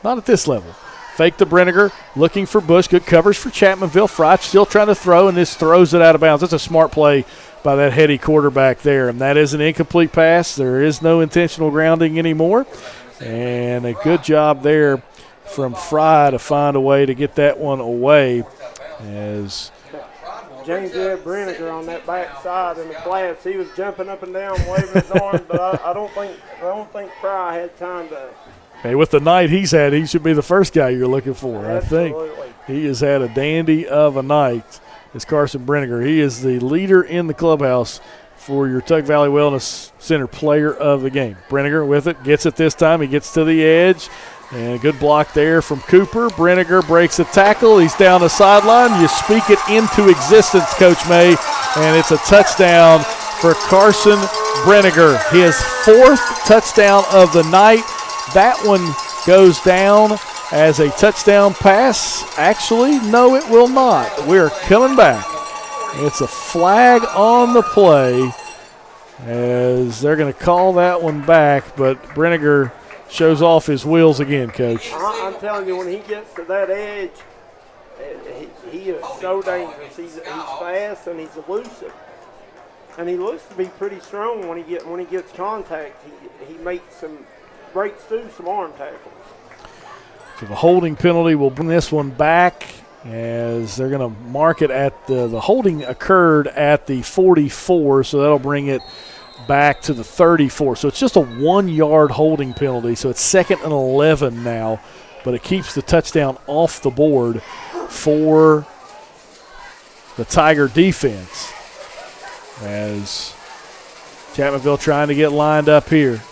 not at this level. Fake to Brinegar, looking for Bush. Good coverage for Chapmanville. Fry still trying to throw, and this throws it out of bounds. That's a smart play by that heady quarterback there, and that is an incomplete pass. There is no intentional grounding anymore, and a good job there from Fry to find a way to get that one away. As James Ed Brinegar on that back side in the flats, he was jumping up and down, waving his arms, but I don't think Fry had time to. Hey, with the night he's had, he should be the first guy you're looking for. Absolutely. I think he has had a dandy of a night. It's Carson Brinegar. He is the leader in the clubhouse for your Tug Valley Wellness Center player of the game. Brinegar with it, gets it this time. He gets to the edge, and a good block there from Cooper. Brinegar breaks a tackle. He's down the sideline. You speak it into existence, Coach May, and it's a touchdown for Carson Brinegar. His 4th touchdown of the night. That one goes down as a touchdown pass. Actually, no, it will not. We're coming back. It's a flag on the play as they're going to call that one back, but Brinegar shows off his wheels again, Coach. I'm telling you, when he gets to that edge, he is so dangerous. He's fast and he's elusive. And he looks to be pretty strong when he gets contact. He breaks through some arm tackles. So the holding penalty will bring this one back as they're going to mark it at the holding occurred at the 44, so that'll bring it back to the 34. So it's just a 1-yard holding penalty, so it's 2nd and 11 now, but it keeps the touchdown off the board for the Tiger defense as Chapmanville trying to get lined up here.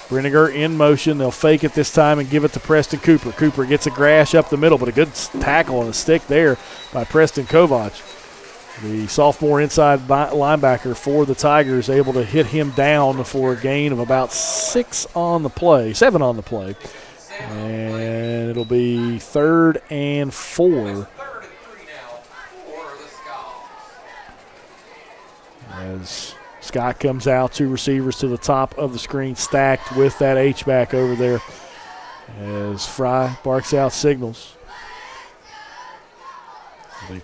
Brinegar in motion. They'll fake it this time and give it to Preston Cooper. Cooper gets a grash up the middle, but a good tackle and a stick there by Preston Kovac. The sophomore inside linebacker for the Tigers able to hit him down for a gain of about 7 on the play. And it'll be 3rd and 4. As Scott comes out, 2 receivers to the top of the screen, stacked with that H-back over there. As Fry barks out signals. They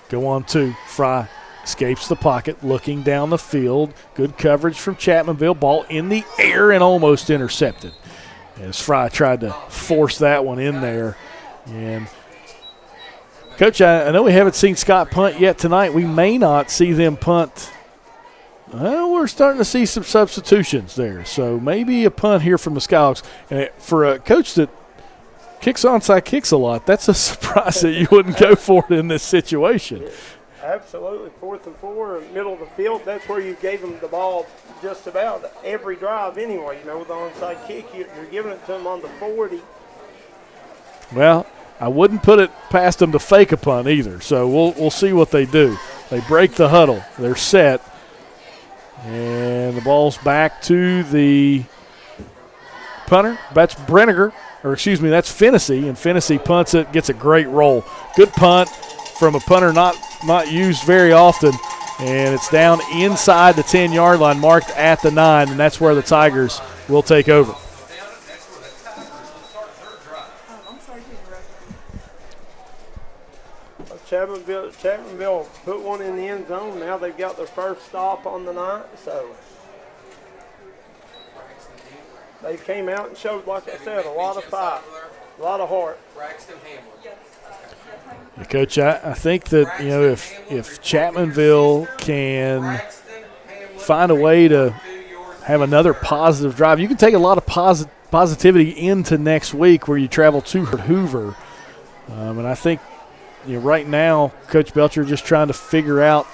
go on 2. Fry escapes the pocket, looking down the field. Good coverage from Chapmanville. Ball in the air and almost intercepted. As Fry tried to force that one in there. And Coach, I know we haven't seen Scott punt yet tonight. We may not see them punt. Well, we're starting to see some substitutions there. So maybe a punt here from the Skyhawks. And for a coach that kicks onside kicks a lot, that's a surprise that you wouldn't go for it in this situation. Absolutely. 4th and 4, middle of the field. That's where you gave them the ball just about every drive anyway. You know, with the onside kick, you're giving it to them on the 40. Well, I wouldn't put it past them to fake a punt either. So we'll see what they do. They break the huddle. They're set. And the ball's back to the punter. That's Brinegar, that's Fennessy, and Fennessy punts it, gets a great roll. Good punt from a punter not used very often, and it's down inside the 10-yard line, marked at the 9, and that's where the Tigers will take over. Chapmanville put one in the end zone. Now they've got their first stop on the night. So they came out and showed, like I said, a lot of fight, a lot of heart. Yeah, Coach, I think that, you know, if Chapmanville can find a way to have another positive drive, you can take a lot of positivity into next week where you travel to Hoover. And I think, you know, right now, Coach Belcher just trying to figure out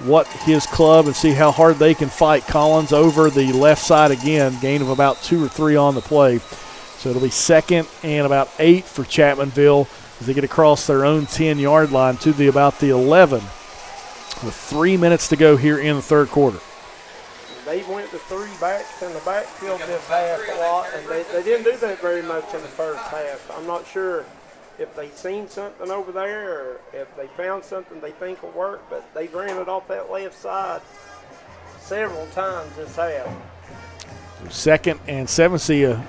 what his club and see how hard they can fight Collins over the left side again, gain of about 2 or 3 on the play. So it'll be 2nd and about 8 for Chapmanville as they get across their own 10-yard line to about the 11 with 3 minutes to go here in the third quarter. They went to 3 backs in the backfield this half a lot, and they didn't do that very much in the first half. I'm not sure if they seen something over there or if they found something they think will work, but they ran it off that left side several times this half. 2nd and 7. See a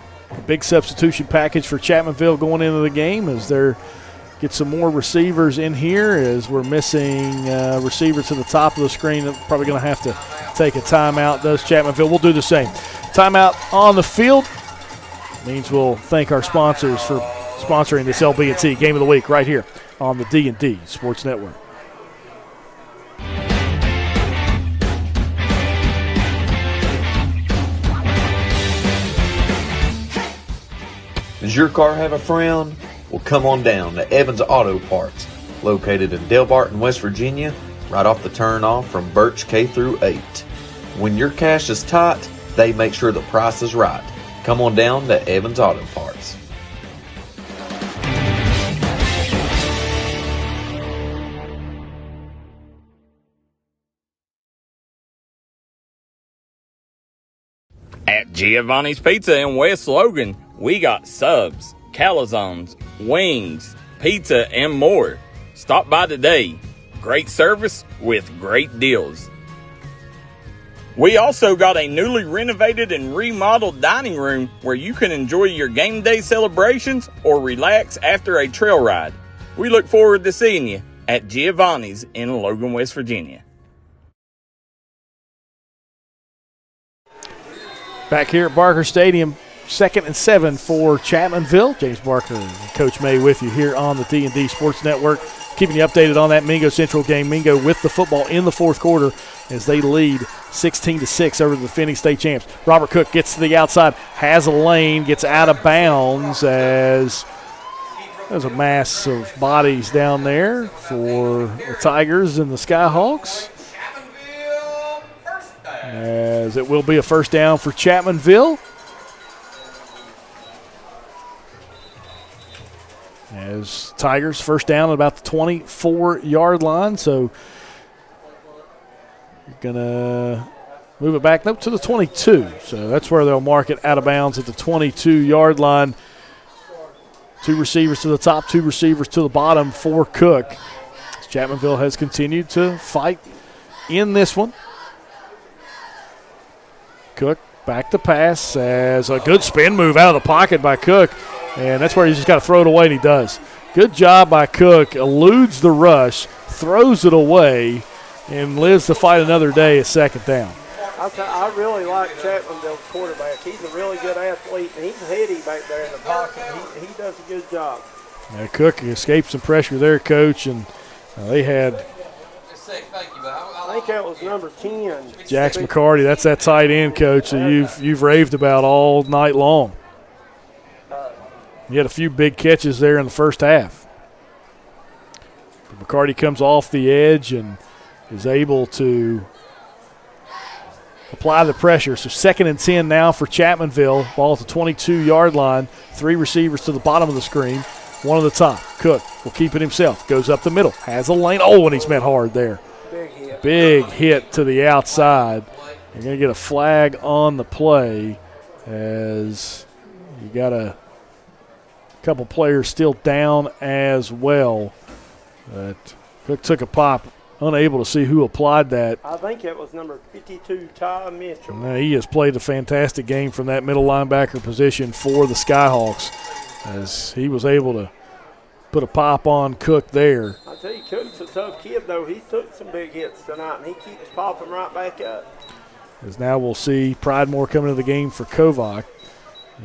big substitution package for Chapmanville going into the game as they're get some more receivers in here as we're missing receiver to the top of the screen. They're probably going to have to take a timeout, does Chapmanville. We'll do the same. Timeout on the field means we'll thank our sponsors for sponsoring this LB&T Game of the Week right here on the D&D Sports Network. Does your car have a frown? Well, come on down to Evans Auto Parts, located in Del Barton, West Virginia, right off the turnoff from Birch K through 8. When your cash is tight, they make sure the price is right. Come on down to Evans Auto Parts. At Giovannis Pizza in West Logan, we got subs, calzones, wings, pizza, and more. Stop by today. Great service with great deals. We also got a newly renovated and remodeled dining room where you can enjoy your game day celebrations or relax after a trail ride. We look forward to seeing you at Giovanni's in Logan, West Virginia. Back here at Barker Stadium, 2nd and 7 for Chapmanville. James Barker and Coach May with you here on the D&D Sports Network, keeping you updated on that Mingo Central game. Mingo with the football in the fourth quarter as they lead 16-6 over the defending state champs. Robert Cook gets to the outside, has a lane, gets out of bounds as there's a mass of bodies down there for the Tigers and the Skyhawks. As it will be a first down for Chapmanville. As Tigers first down at about the 24-yard line. So you're going to move it back to the 22. So that's where they'll mark it out of bounds at the 22-yard line. 2 receivers to the top, 2 receivers to the bottom for Cook. As Chapmanville has continued to fight in this one. Cook back to pass as a good spin move out of the pocket by Cook. And that's where he's just got to throw it away, and he does. Good job by Cook. Eludes the rush, throws it away, and lives to fight another day at second down. I really like Chapmanville's quarterback. He's a really good athlete, and he's heady back there in the pocket. He does a good job. Yeah, Cook escaped some pressure there, Coach, and they had – I think that was number 10. Jax McCarty. That's that tight end, Coach, that you've raved about all night long. He had a few big catches there in the first half. But McCarty comes off the edge and is able to apply the pressure. So 2nd and 10 now for Chapmanville. Ball at the 22-yard line. 3 receivers to the bottom of the screen. 1 on the top. Cook will keep it himself. Goes up the middle. Has a lane. Oh, and he's met hard there. Big hit to the outside. You're going to get a flag on the play as you got a couple players still down as well. But Cook took a pop, unable to see who applied that. I think it was number 52, Ty Mitchell. Now, he has played a fantastic game from that middle linebacker position for the Skyhawks as he was able to put a pop on Cook there. I tell you, Cook's a tough kid, though. He took some big hits tonight, and he keeps popping right back up. As now we'll see Pridemore coming to the game for Kovac.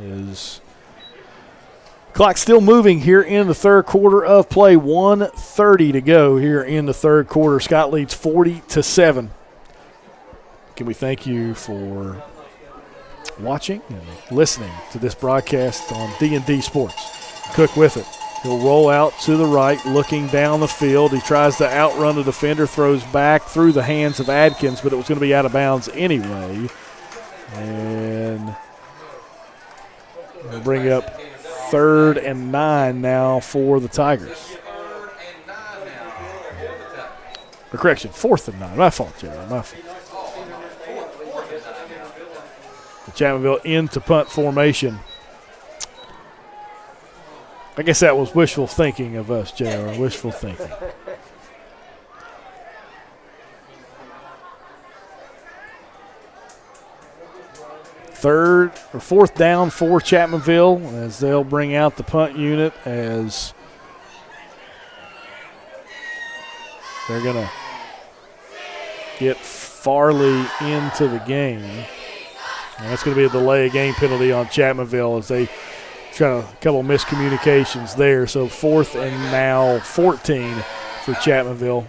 Is clock still moving here in the third quarter of play. 1:30 to go here in the third quarter. Scott leads 40-7. Can we thank you for watching and listening to this broadcast on D&D Sports. Cook with it. He'll roll out to the right, looking down the field. He tries to outrun the defender, throws back through the hands of Adkins, but it was going to be out of bounds anyway. And we'll bring up 3rd and 9 now for the Tigers. Or correction, 4th and 9. My fault, Jerry. My fault. Chapmanville into punt formation. I guess that was wishful thinking of us, JR. Wishful thinking. Fourth down for Chapmanville as they'll bring out the punt unit as they're going to get Farley into the game. And that's going to be a delay of game penalty on Chapmanville as they try a couple miscommunications there. So 4th and now 14 for Chapmanville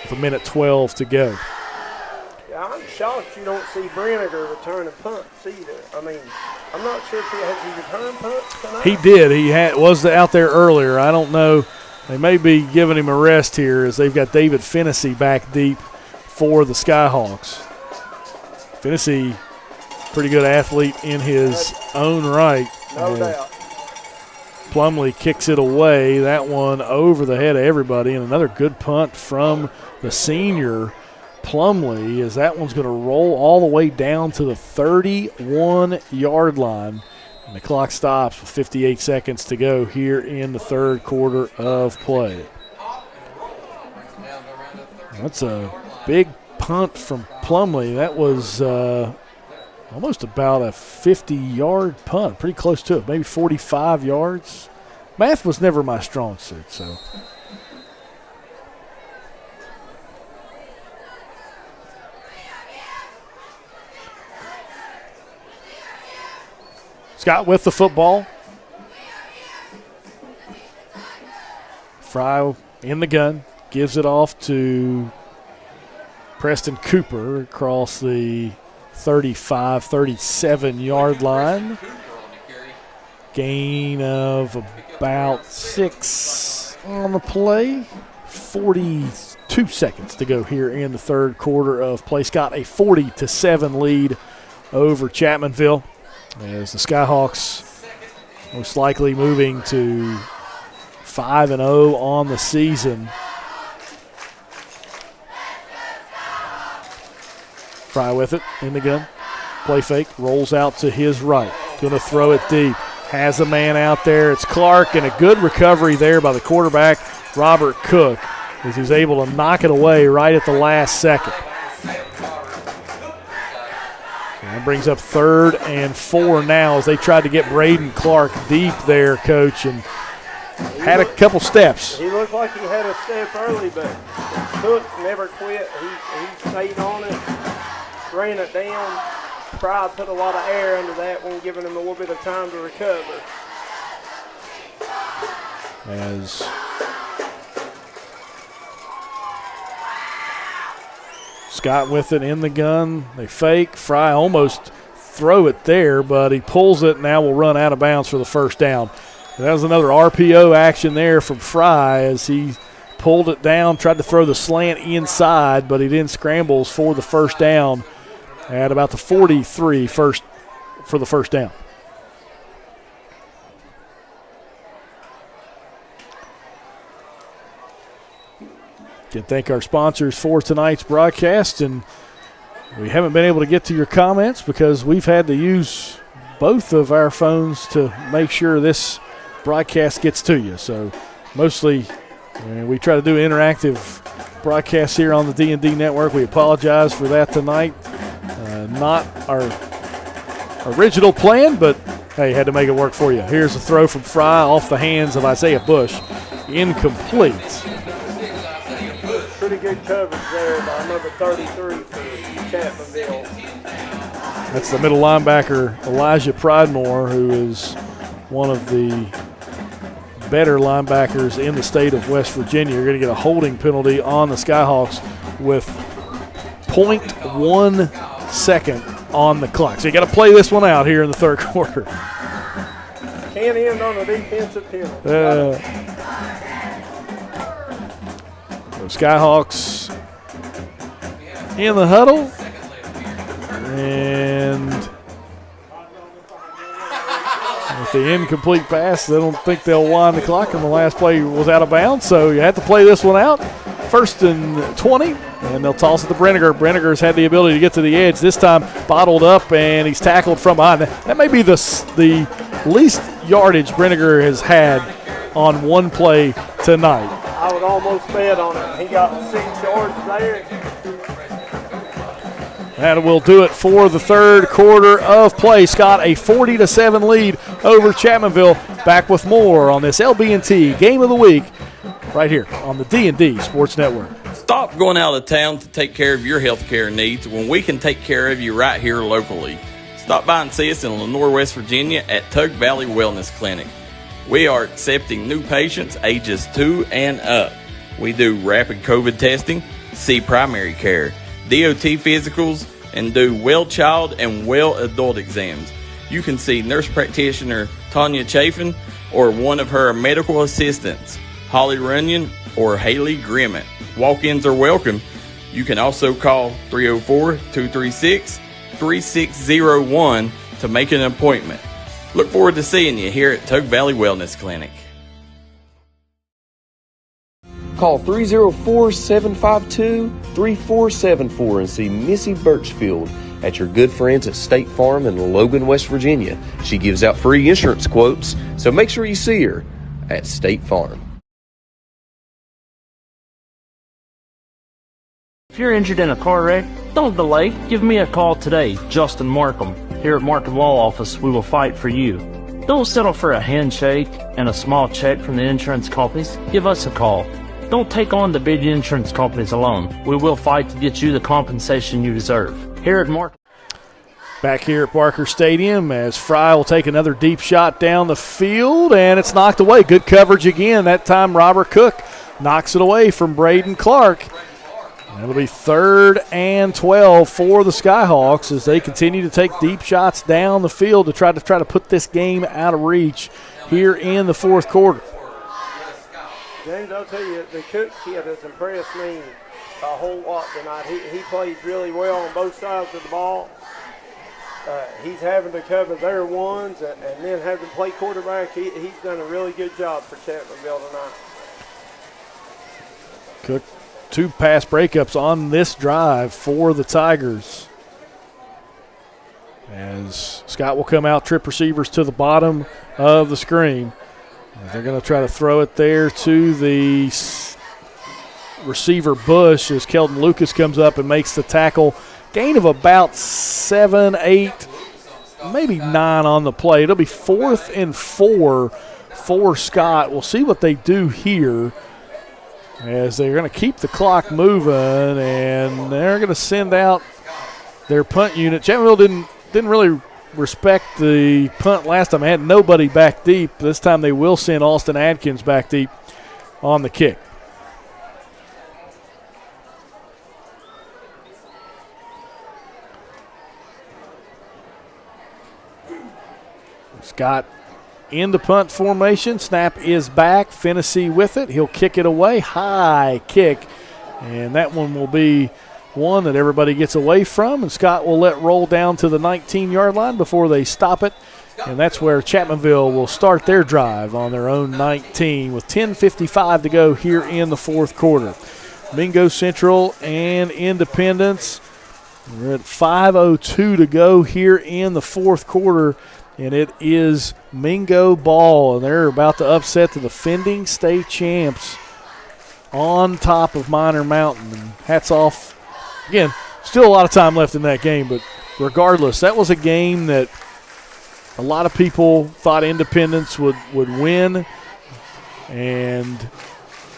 with 1:12 to go. Yeah, I'm shocked you don't see Branniger returning punts either. I mean, I'm not sure if he returned punts tonight. He did. He was out there earlier. I don't know. They may be giving him a rest here as they've got David Fennessy back deep for the Skyhawks. Fennessy, pretty good athlete in his own right. No doubt. Plumlee kicks it away. That one over the head of everybody, and another good punt from the senior Plumlee as that one's going to roll all the way down to the 31-yard line. And the clock stops with 58 seconds to go here in the third quarter of play. That's a big punt from Plumlee. That was almost about a 50-yard punt, pretty close to it, maybe 45 yards. Math was never my strong suit, so. Scott with the football. Fry in the gun, gives it off to Preston Cooper across the 35, 37-yard line. Gain of about 6 on the play. 42 seconds to go here in the third quarter of play. Scott, a 40-7 lead over Chapmanville as the Skyhawks most likely moving to 5-0 on the season. Fry with it in the gun. Play fake, rolls out to his right. Going to throw it deep. Has a man out there. It's Clark, and a good recovery there by the quarterback, Robert Cook, as he's able to knock it away right at the last second. And that brings up 3rd and 4 now as they tried to get Braden Clark deep there, Coach, and had a couple steps. He looked like he had a step early, but Cook never quit. He stayed on it, ran it down. Fry put a lot of air under that one, giving him a little bit of time to recover. As Scott with it in the gun. They fake. Fry almost throw it there, but he pulls it. Now will run out of bounds for the first down. And that was another RPO action there from Fry as he pulled it down, tried to throw the slant inside, but he then scrambles for the first down at about the 43 for the first down. Can thank our sponsors for tonight's broadcast, and we haven't been able to get to your comments because we've had to use both of our phones to make sure this broadcast gets to you. So mostly we try to do interactive broadcasts here on the D&D Network. We apologize for that tonight. Not our original plan, but hey, had to make it work for you. Here's a throw from Fry off the hands of Isaiah Bush. Incomplete. Pretty good coverage there by number 33 for Chapmanville. That's the middle linebacker, Elijah Pridemore, who is one of the better linebackers in the state of West Virginia. You're going to get a holding penalty on the Skyhawks with 0.1 second on the clock. So you got to play this one out here in the third quarter. Can't end on a defensive penalty. Skyhawks in the huddle, and with the incomplete pass, they don't think they'll wind the clock, and the last play was out of bounds, so you have to play this one out. First and 20, and they'll toss it to Brenniger. Brenniger's had the ability to get to the edge. This time bottled up, and he's tackled from behind. That may be the least yardage Brenniger has had on one play tonight. I would almost bet on it. He got 6 yards there. That will do it for the third quarter of play. Scott, a 40-7 lead over Chapmanville. Back with more on this LB&T Game of the Week right here on the D&D Sports Network. Stop going out of town to take care of your health care needs when we can take care of you right here locally. Stop by and see us in Lenoir, West Virginia at Tug Valley Wellness Clinic. We are accepting new patients ages 2 and up. We do rapid COVID testing, see primary care, DOT physicals, and do well child and well adult exams. You can see nurse practitioner Tanya Chafin or one of her medical assistants, Holly Runyon or Haley Grimmett. Walk-ins are welcome. You can also call 304-236-3601 to make an appointment. Look forward to seeing you here at Tug Valley Wellness Clinic. Call 304-752-3474 and see Missy Birchfield at your good friends at State Farm in Logan, West Virginia. She gives out free insurance quotes, so make sure you see her at State Farm. If you're injured in a car wreck, don't delay. Give me a call today, Justin Markham. Here at Markham Law Office, we will fight for you. Don't settle for a handshake and a small check from the insurance companies. Give us a call. Don't take on the big insurance companies alone. We will fight to get you the compensation you deserve. Here at Markham. Back here at Barker Stadium as Fry will take another deep shot down the field, and it's knocked away. Good coverage again. That time Robert Cook knocks it away from Braden Clark. It'll be 3rd and 12 for the Skyhawks as they continue to take deep shots down the field to try to put this game out of reach here in the fourth quarter. James, I'll tell you, the Cook kid has impressed me a whole lot tonight. He plays really well on both sides of the ball. He's having to cover their ones and then having to play quarterback. He's done a really good job for Chapmanville tonight. Cook, 2 pass breakups on this drive for the Tigers. As Scott will come out, trip receivers to the bottom of the screen. They're going to try to throw it there to the receiver Bush as Kelton Lucas comes up and makes the tackle. Gain of about 7, 8, maybe 9 on the play. It'll be 4th and 4 for Scott. We'll see what they do here as they're going to keep the clock moving, and they're going to send out their punt unit. Chapmanville didn't really respect the punt last time. They had nobody back deep. This time they will send Austin Adkins back deep on the kick. Scott in the punt formation. Snap is back. Fennessy with it. He'll kick it away. High kick. And that one will be one that everybody gets away from. And Scott will let roll down to the 19-yard line before they stop it. And that's where Chapmanville will start their drive on their own 19 with 10:55 to go here in the fourth quarter. Mingo Central and Independence. We're at 5:02 to go here in the fourth quarter. And it is Mingo ball, and they're about to upset the defending state champs on top of Minor Mountain. And hats off. Again, still a lot of time left in that game, but regardless, that was a game that a lot of people thought Independence would win, and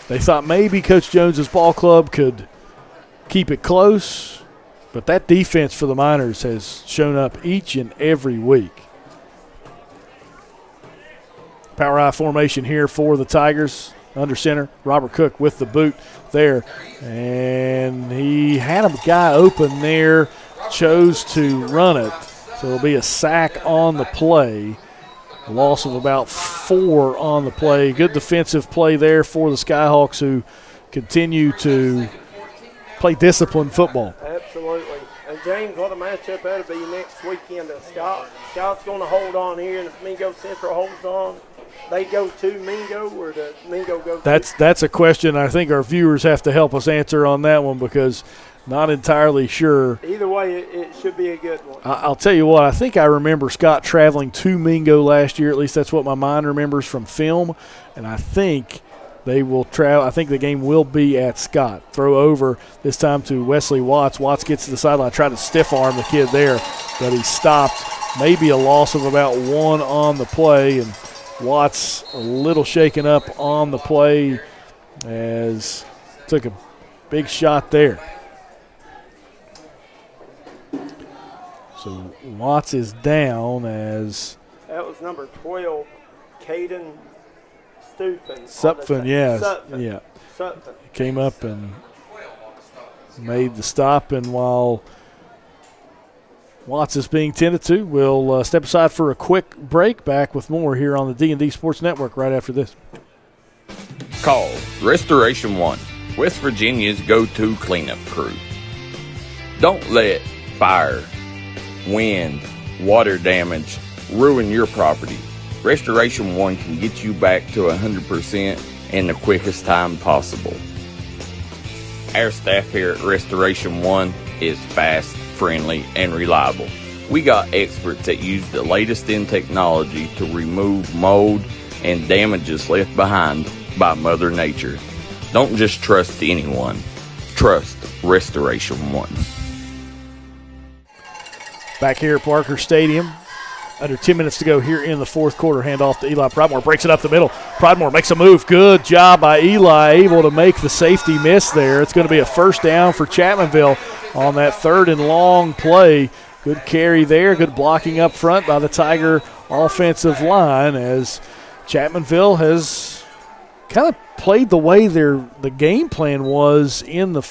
they thought maybe Coach Jones's ball club could keep it close, but that defense for the Miners has shown up each and every week. Power I formation here for the Tigers. Under center, Robert Cook with the boot there. And he had a guy open there, chose to run it. So it'll be a sack on the play. A loss of about 4 on the play. Good defensive play there for the Skyhawks, who continue to play disciplined football. Absolutely. And James, what a matchup that'll be next weekend. Scott's going to hold on here, and if Mingo Central holds on, they go to Mingo, or does Mingo go to? That's a question I think our viewers have to help us answer on that one, because not entirely sure. Either way, it should be a good one. I'll tell you what, I think I remember Scott traveling to Mingo last year. At least that's what my mind remembers from film, and I think they will travel. I think the game will be at Scott. Throw over this time to Wesley Watts. Watts gets to the sideline, tried to stiff arm the kid there, but he stopped. Maybe a loss of about 1 on the play, and Watts a little shaken up on the play as took a big shot there. So Watts is down as that was number 12, Caden Sutphin, yeah. Sutphin. Came up and made the stop, and while Watts is being tended to, we'll step aside for a quick break. Back with more here on the D&D Sports Network right after this. Call Restoration One, West Virginia's go-to cleanup crew. Don't let fire, wind, water damage ruin your property. Restoration One can get you back to 100% in the quickest time possible. Our staff here at Restoration One is fast, friendly, and reliable. We got experts that use the latest in technology to remove mold and damages left behind by Mother Nature. Don't just trust anyone. Trust Restoration One. Back here at Parker Stadium, under 10 minutes to go here in the fourth quarter. Handoff to Eli Pridemore, breaks it up the middle. Pridemore makes a move. Good job by Eli, able to make the safety miss there. It's going to be a first down for Chapmanville on that 3rd and long play. Good carry there. Good blocking up front by the Tiger offensive line, as Chapmanville has kind of played the way the game plan was in the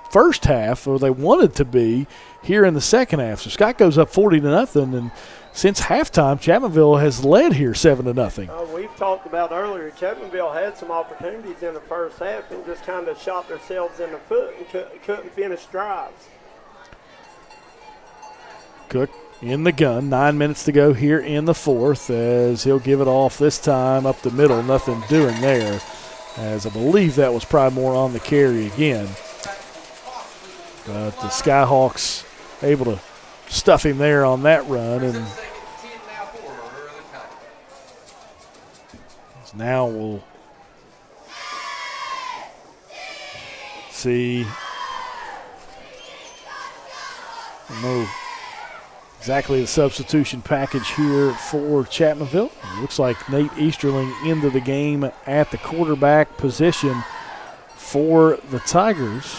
first half, or they wanted to be here in the second half. So Scott goes up 40-0, and since halftime, Chapmanville has led here 7-0. We've talked about earlier, Chapmanville had some opportunities in the first half and just kind of shot themselves in the foot and couldn't finish drives. Cook in the gun, 9 minutes to go here in the fourth, as he'll give it off this time up the middle. Nothing doing there, as I believe that was Pridemore on the carry again. But the Skyhawks able to stuff him there on that run, and now we'll see. I don't know exactly the substitution package here for Chapmanville. It looks like Nate Easterling into the game at the quarterback position for the Tigers.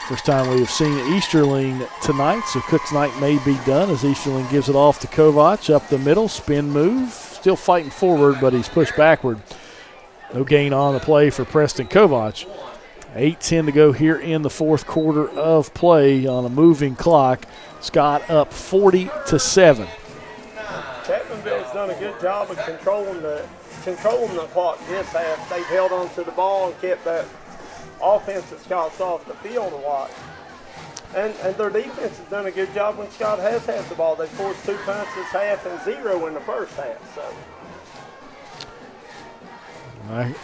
First time we have seen Easterling tonight, so Cook's night may be done as Easterling gives it off to Kovac up the middle. Spin move, still fighting forward, but he's pushed backward. No gain on the play for Preston Kovac. 8:10 to go here in the fourth quarter of play on a moving clock. Scott up 40-7. Chapmanville's done a good job of controlling the clock this half. They've held on to the ball and kept that offense that Scott's off the field a lot. And their defense has done a good job when Scott has had the ball. They forced 2 punts this half and 0 in the first half. So I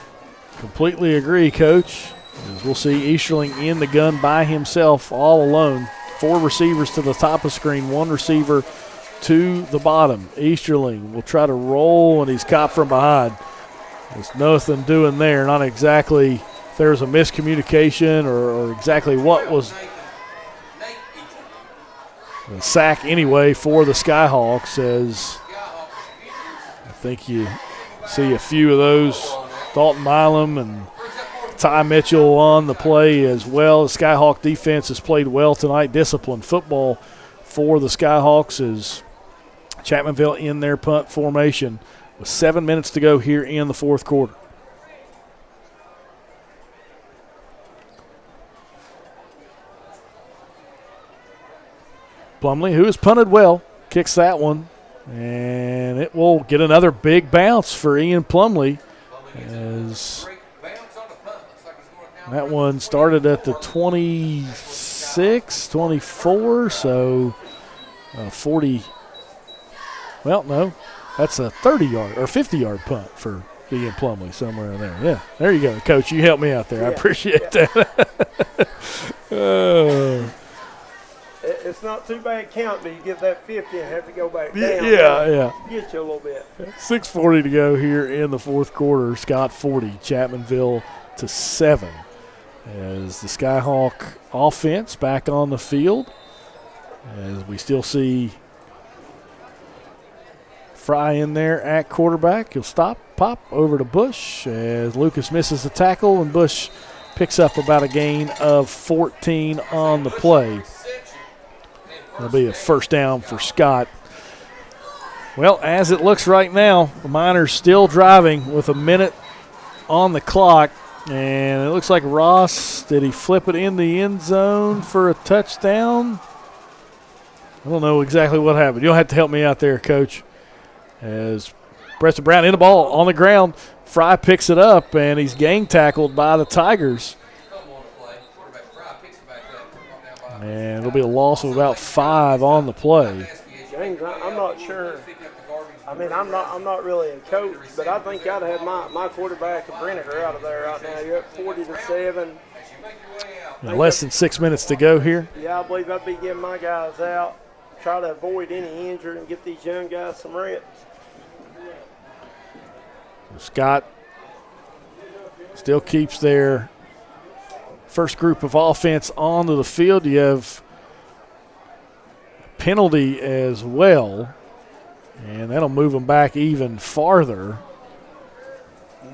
completely agree, Coach. As we'll see Easterling in the gun by himself, all alone. 4 receivers to the top of the screen, 1 receiver to the bottom. Easterling will try to roll, and he's caught from behind. There's nothing doing there. Not exactly if there was a miscommunication or exactly what was a sack anyway for the Skyhawks, as I think you see a few of those. Dalton Milam and Ty Mitchell on the play as well. The Skyhawk defense has played well tonight. Disciplined football for the Skyhawks as Chapmanville in their punt formation with 7 minutes to go here in the fourth quarter. Plumlee, who has punted well, kicks that one, and it will get another big bounce for Ian Plumlee, as that one started at the 27 26, 24, so 40. Well, no, that's a 30-yard or 50-yard punt for Ian Plumley somewhere in there. Yeah, there you go, Coach. You helped me out there. I appreciate that. It's not too bad count, but you get that 50 and have to go back down. Yeah. Get you a little bit. 6:40 to go here in the fourth quarter. Scott 40, Chapmanville to 7. As the Skyhawk offense back on the field, as we still see Fry in there at quarterback. He'll stop, pop over to Bush as Lucas misses the tackle, and Bush picks up about a gain of 14 on the play. It'll be a first down for Scott. Well, as it looks right now, the Miners still driving with a minute on the clock. And it looks like Ross, did he flip it in the end zone for a touchdown? I don't know exactly what happened. You'll have to help me out there, Coach. As Preston Brown in the ball on the ground, Fry picks it up, and he's gang tackled by the Tigers. And it'll be a loss of about 5 on the play. James, I'm not sure. I mean, I'm not really a coach, but I think I'd have my quarterback and Brenniger out of there right now. You're up 40-7. Less than 6 minutes to go here. Yeah, I believe I'd be getting my guys out, try to avoid any injury and get these young guys some reps. Scott still keeps their first group of offense onto the field. You have a penalty as well. And that'll move them back even farther.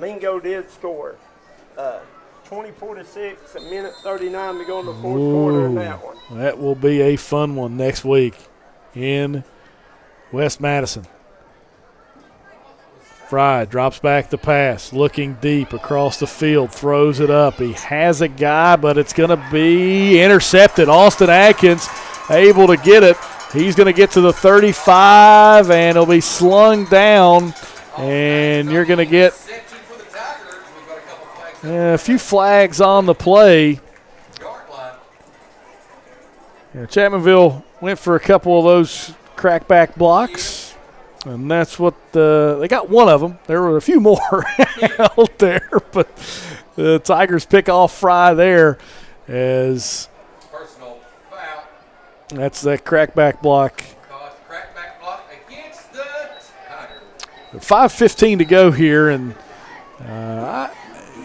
Mingo did score. 24-6, a minute 39 to go in the fourth quarter in that one. That will be a fun one next week in West Madison. Fry drops back the pass, looking deep across the field, throws it up. He has a guy, but it's going to be intercepted. Austin Atkins able to get it. He's going to get to the 35, and he'll be slung down, and you're going to get a few flags on the play. Chapmanville went for a couple of those crackback blocks, and that's what they got one of them. There were a few more out there, but the Tigers pick off Fry there as – that's that crackback block. Crackback block against the Tigers. 5:15 to go here, and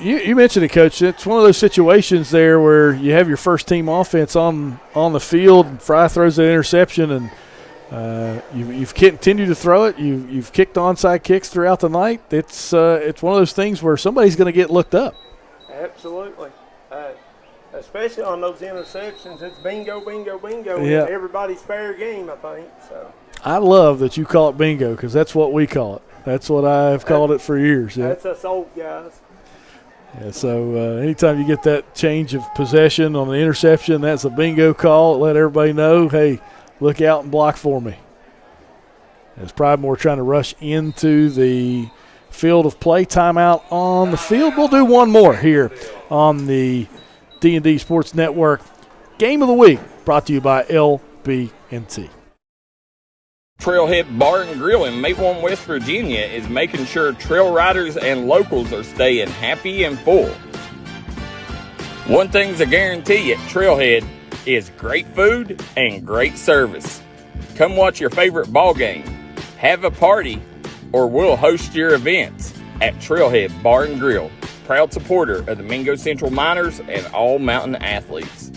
you mentioned it, Coach. It's one of those situations there where you have your first team offense on the field, and Fry throws an interception, and you've continued to throw it. You've kicked onside kicks throughout the night. It's one of those things where somebody's going to get looked up. Absolutely. Especially on those interceptions, it's bingo, bingo, bingo. Yeah. Everybody's fair game, I think. So I love that you call it bingo because that's what we call it. That's what I've called it for years. Yeah. That's us old guys. Yeah, so anytime you get that change of possession on the interception, that's a bingo call. Let everybody know, hey, look out and block for me. As Pridemore trying to rush into the field of play. Timeout on the field. We'll do one more here on the D&D Sports Network Game of the Week, brought to you by LB&T. Trailhead Bar and Grill in Maplewood, West Virginia is making sure trail riders and locals are staying happy and full. One thing's a guarantee at Trailhead is great food and great service. Come watch your favorite ball game, have a party, or we'll host your events at Trailhead Bar and Grill. Proud supporter of the Mingo Central Miners and all mountain athletes.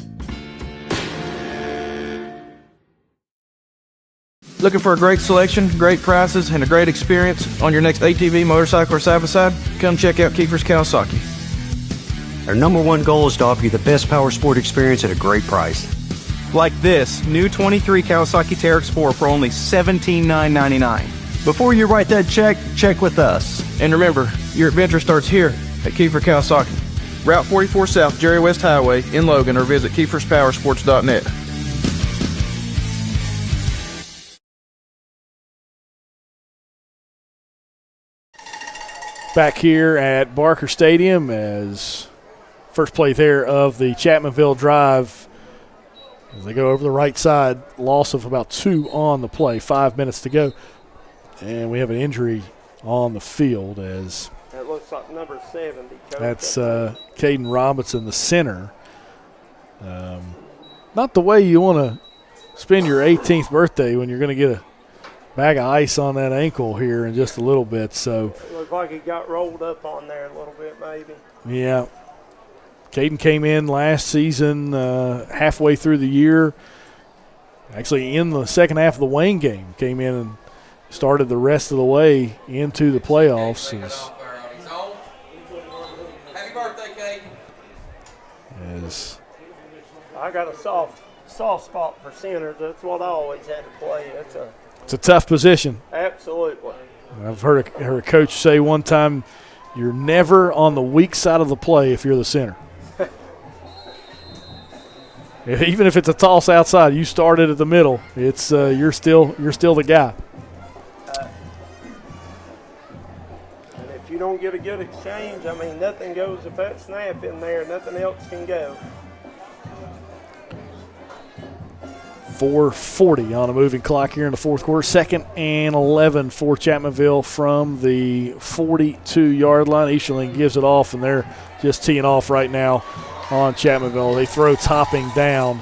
Looking for a great selection, great prices, and a great experience on your next ATV, motorcycle, or side-by-side? Come check out Kefir Kawasaki. Our number one goal is to offer you the best power sport experience at a great price. Like this new 23 Kawasaki Teryx 4 for only $17,999. Before you write that check, check with us. And remember, your adventure starts here at Kefir Kawasaki. Route 44 South, Jerry West Highway in Logan, or visit KefirsPowersports.net. Back here at Barker Stadium as first play there of the Chapmanville drive As they go over the right side, loss of about 2 on the play, 5 minutes to go. And we have an injury on the field as that looks like number 70. that's Caden Robinson, the center. Not the way you want to spend your 18th birthday when you're going to get a bag of ice on that ankle here in just a little bit. So it looks like he got rolled up on there a little bit maybe. Yeah. Caden came in last season halfway through the year. Actually, in the second half of the Wayne game, came in and started the rest of the way into the playoffs. Happy birthday, Caden. I got a soft spot for centers. That's what I always had to play. It's a tough position. Absolutely. I've heard a coach say one time, you're never on the weak side of the play if you're the center. Even if it's a toss outside, you started at the middle. It's you're still the guy. And if you don't get a good exchange, I mean, nothing goes if that snap in there. Nothing else can go. 4:40 on a moving clock here in the fourth quarter. 2nd and 11 for Chapmanville from the 42-yard line. Easterling gives it off, and they're just teeing off right now on Chapmanville. They throw topping down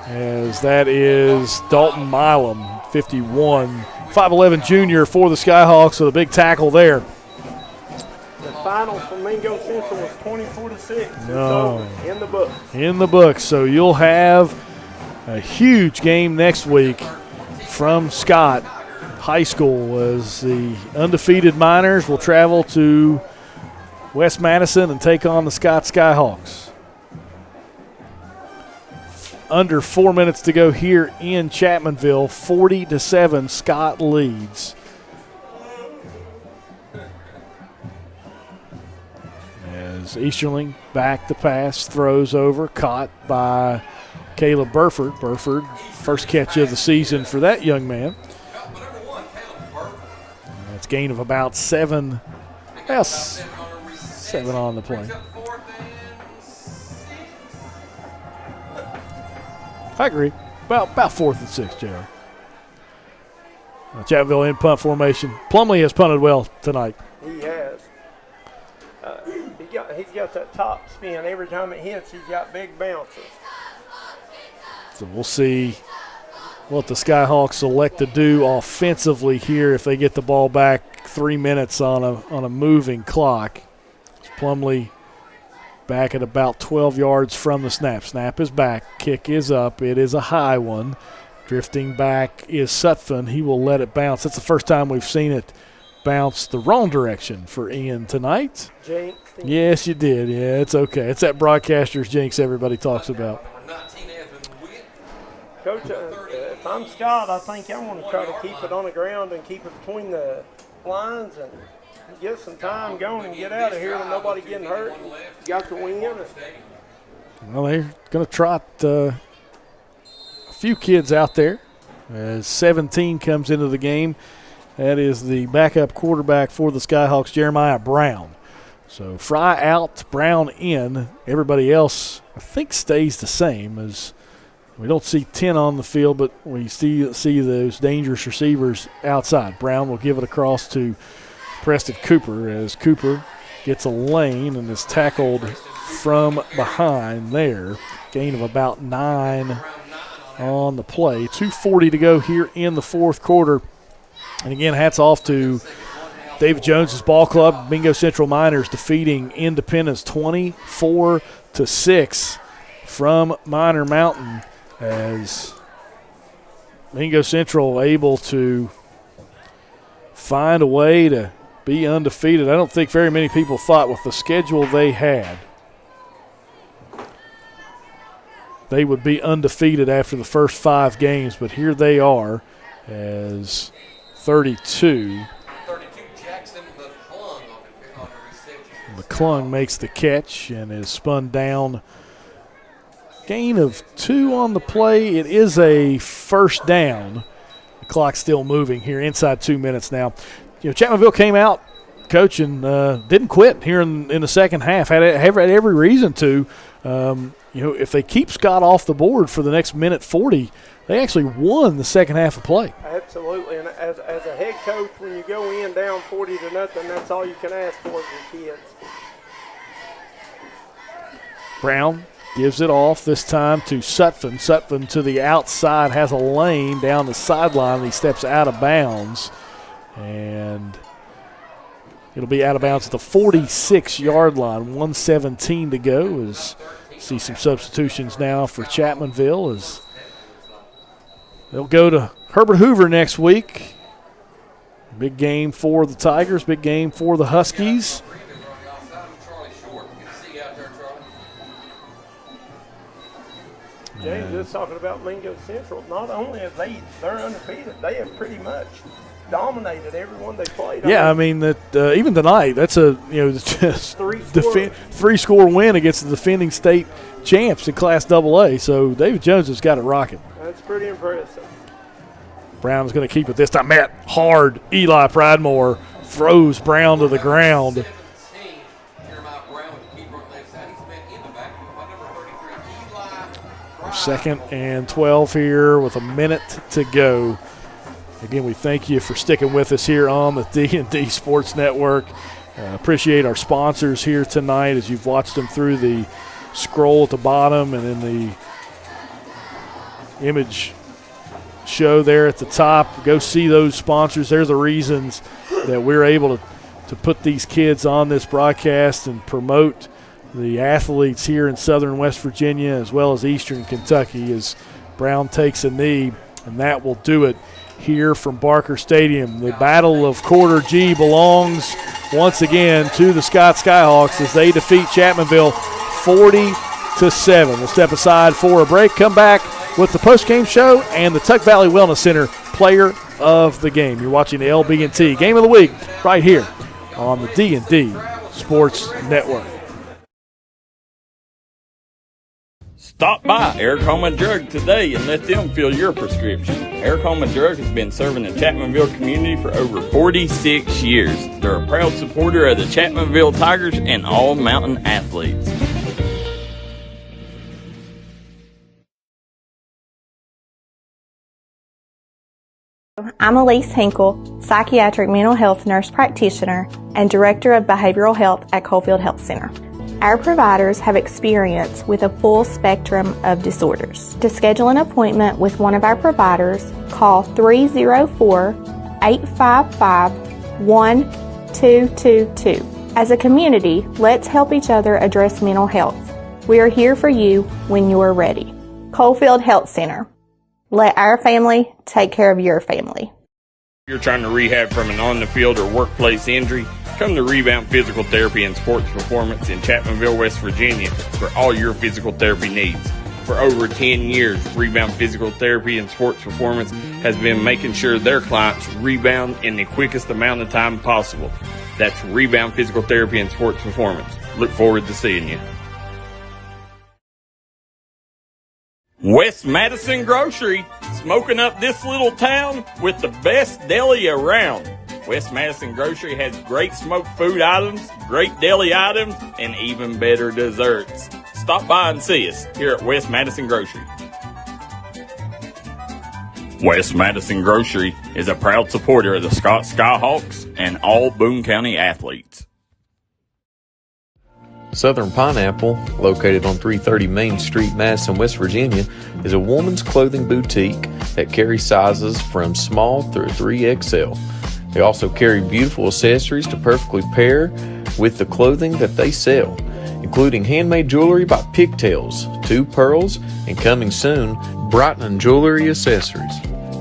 as that is Dalton Milam, 51, 5'11 junior for the Skyhawks with a big tackle there. The final for Mingo Central was 24-6. No. It's in the book. In the books. So you'll have a huge game next week from Scott High School as the undefeated Miners will travel to West Madison and take on the Scott Skyhawks. Under 4 minutes to go here in Chapmanville, 40-7, Scott leads. As Easterling back to pass, throws over, caught by Caleb Burford. Burford, first catch of the season for that young man. That's gain of about 7. Yes, 7 on the play. I agree. About 4th and 6, Jerry. Chapmanville in punt formation. Plumley has punted well tonight. He has. He's got that top spin. Every time it hits, he's got big bounces. So we'll see what the Skyhawks elect to do offensively here if they get the ball back 3 minutes on a moving clock. Plumley back at about 12 yards from the snap. Snap is back. Kick is up. It is a high one. Drifting back is Sutphin. He will let it bounce. That's the first time we've seen it bounce the wrong direction for Ian tonight. Jinx. Yes, you did. Yeah, it's okay. It's that broadcaster's jinx everybody talks about. Coach, if I'm Scott, I think I want to try to keep it on the ground and keep it between the lines and get some time going and get out of here with nobody getting hurt. You got to win. Well, they're going to trot a few kids out there as 17 comes into the game. That is the backup quarterback for the Skyhawks, Jeremiah Brown. So Fry out, Brown in. Everybody else, I think, stays the same as we don't see 10 on the field, but we see those dangerous receivers outside. Brown will give it across to Preston Cooper as Cooper gets a lane and is tackled from behind there. Gain of about 9 on the play. 2:40 to go here in the fourth quarter. And again, hats off to David Jones's ball club. Mingo Central Miners defeating Independence 24-6 from Minor Mountain as Mingo Central able to find a way to be undefeated. I don't think very many people thought with the schedule they had they would be undefeated after the first 5 games, but here they are as 32. Jackson McClung on the reception. McClung makes the catch and is spun down. Gain of 2 on the play. It is a first down. The clock's still moving here inside 2 minutes now. Chapmanville came out, coach, and didn't quit here in the second half. Had every reason to. if they keep Scott off the board for the next minute 40, they actually won the second half of play. Absolutely, and as a head coach, when you go in down 40-0, that's all you can ask for of your kids. Brown gives it off this time to Sutphin. Sutphin to the outside, has a lane down the sideline, and he steps out of bounds. And it'll be out of bounds at the 46-yard line. 1:17 to go. As see some substitutions now for Chapmanville as they'll go to Herbert Hoover next week. Big game for the Tigers, big game for the Huskies. James is talking about Mingo Central. Not only have they're undefeated, they have pretty much dominated everyone they played. Yeah, I mean that even tonight, that's a just three-score win against the defending state champs in Class AA. So David Jones has got it rocking. That's pretty impressive. Brown is going to keep it this time. Matt hard. Eli Pridemore throws Brown to the ground. Second and 12 here with a minute to go. Again, we thank you for sticking with us here on the D&D Sports Network. Appreciate our sponsors here tonight as you've watched them through the scroll at the bottom and in the image show there at the top. Go see those sponsors. They're the reasons that we're able to put these kids on this broadcast and promote the athletes here in southern West Virginia as well as eastern Kentucky as Brown takes a knee, and that will do it here from Barker Stadium. The Battle of Quarter G belongs once again to the Scott Skyhawks as they defeat Chapmanville 40-7. We'll step aside for a break, come back with the postgame show and the Tuck Valley Wellness Center Player of the Game. You're watching the LB&T Game of the Week right here on the D&D Sports Network. Stop by Eric Homa Drug today and let them fill your prescription. Eric Homa Drug has been serving the Chapmanville community for over 46 years. They're a proud supporter of the Chapmanville Tigers and all mountain athletes. I'm Elise Hinkle, psychiatric mental health nurse practitioner and director of behavioral health at Coffield Health Center. Our providers have experience with a full spectrum of disorders. To schedule an appointment with one of our providers, call 304-855-1222. As a community, let's help each other address mental health. We are here for you when you are ready. Coffield Health Center. Let our family take care of your family. If you're trying to rehab from an on-the-field or workplace injury, come to Rebound Physical Therapy and Sports Performance in Chapmanville, West Virginia for all your physical therapy needs. For over 10 years, Rebound Physical Therapy and Sports Performance has been making sure their clients rebound in the quickest amount of time possible. That's Rebound Physical Therapy and Sports Performance. Look forward to seeing you. West Madison Grocery, smoking up this little town with the best deli around. West Madison Grocery has great smoked food items, great deli items, and even better desserts. Stop by and see us here at West Madison Grocery. West Madison Grocery is a proud supporter of the Scott Skyhawks and all Boone County athletes. Southern Pineapple, located on 330 Main Street, Madison, West Virginia, is a woman's clothing boutique that carries sizes from small through 3XL. They also carry beautiful accessories to perfectly pair with the clothing that they sell, including handmade jewelry by Pigtails, 2 Pearls, and coming soon, Brighton Jewelry Accessories.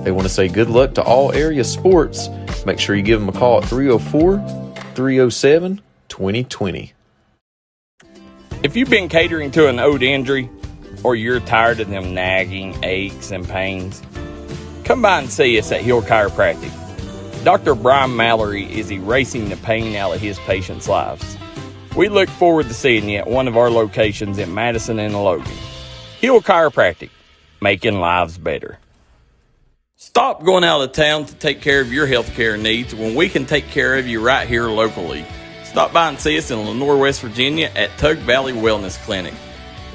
They want to say good luck to all area sports. Make sure you give them a call at 304-307-2020. If you've been catering to an old injury, or you're tired of them nagging aches and pains, come by and see us at Hill Chiropractic. Dr. Brian Mallory is erasing the pain out of his patients' lives. We look forward to seeing you at one of our locations in Madison and Logan. Hill Chiropractic, making lives better. Stop going out of town to take care of your health care needs when we can take care of you right here locally. Stop by and see us in Lenore, West Virginia at Tuck Valley Wellness Clinic.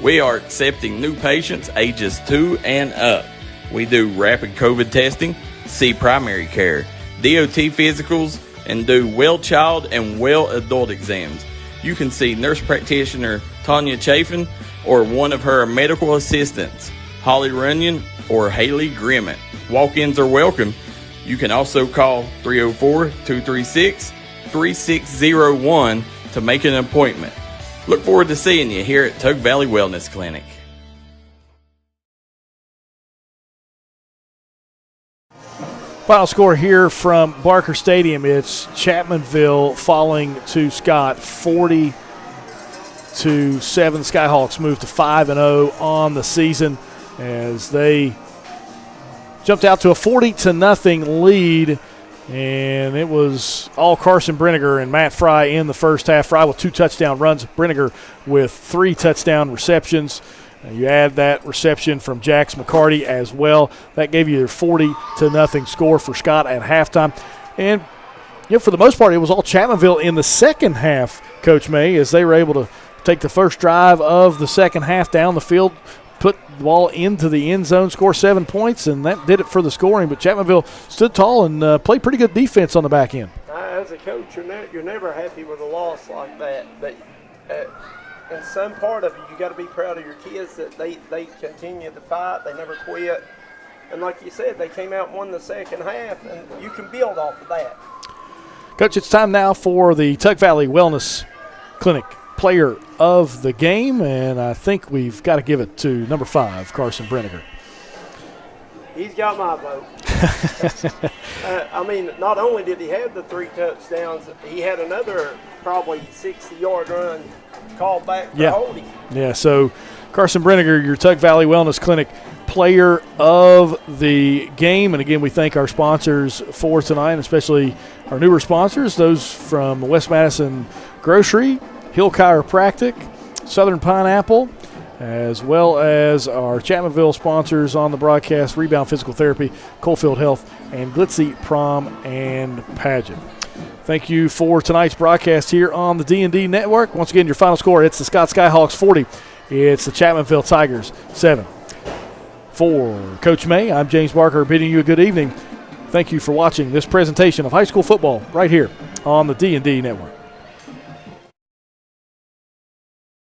We are accepting new patients ages 2 and up. We do rapid COVID testing, see primary care, DOT physicals, and do well child and well adult exams. You can see nurse practitioner Tanya Chafin or one of her medical assistants, Holly Runyon or Haley Grimmett. Walk-ins are welcome. You can also call 304-236-3601 to make an appointment. Look forward to seeing you here at Tug Valley Wellness Clinic. Final score here from Barker Stadium. It's Chapmanville falling to Scott 40-7. Skyhawks move to 5-0 on the season as they jumped out to a 40-0 lead. And it was all Carson Brinegar and Matt Fry in the first half. Fry with 2 touchdown runs, Brinegar with 3 touchdown receptions. You add that reception from Jax McCarty as well. That gave you a 40-0 score for Scott at halftime. And for the most part, it was all Chapmanville in the second half, Coach May, as they were able to take the first drive of the second half down the field, put the ball into the end zone, score 7 points, and that did it for the scoring. But Chapmanville stood tall and played pretty good defense on the back end. As a coach, you're never happy with a loss like that. But in some part of it, you got to be proud of your kids that they continue to fight. They never quit. And like you said, they came out and won the second half, and you can build off of that. Coach, it's time now for the Tug Valley Wellness Clinic player of the game, and I think we've got to give it to number 5, Carson Brinegar. He's got my vote. Not only did he have the 3 touchdowns, he had another probably 60-yard run called back for holding. Yeah, so Carson Brinegar, your Tug Valley Wellness Clinic player of the game. And again, we thank our sponsors for tonight, especially our newer sponsors, those from West Madison Grocery, Hill Chiropractic, Southern Pineapple, as well as our Chapmanville sponsors on the broadcast, Rebound Physical Therapy, Coffield Health, and Glitzy Prom and Pageant. Thank you for tonight's broadcast here on the D&D Network. Once again, your final score, it's the Scott Skyhawks 40. It's the Chapmanville Tigers 7. For Coach May, I'm James Barker bidding you a good evening. Thank you for watching this presentation of high school football right here on the D&D Network.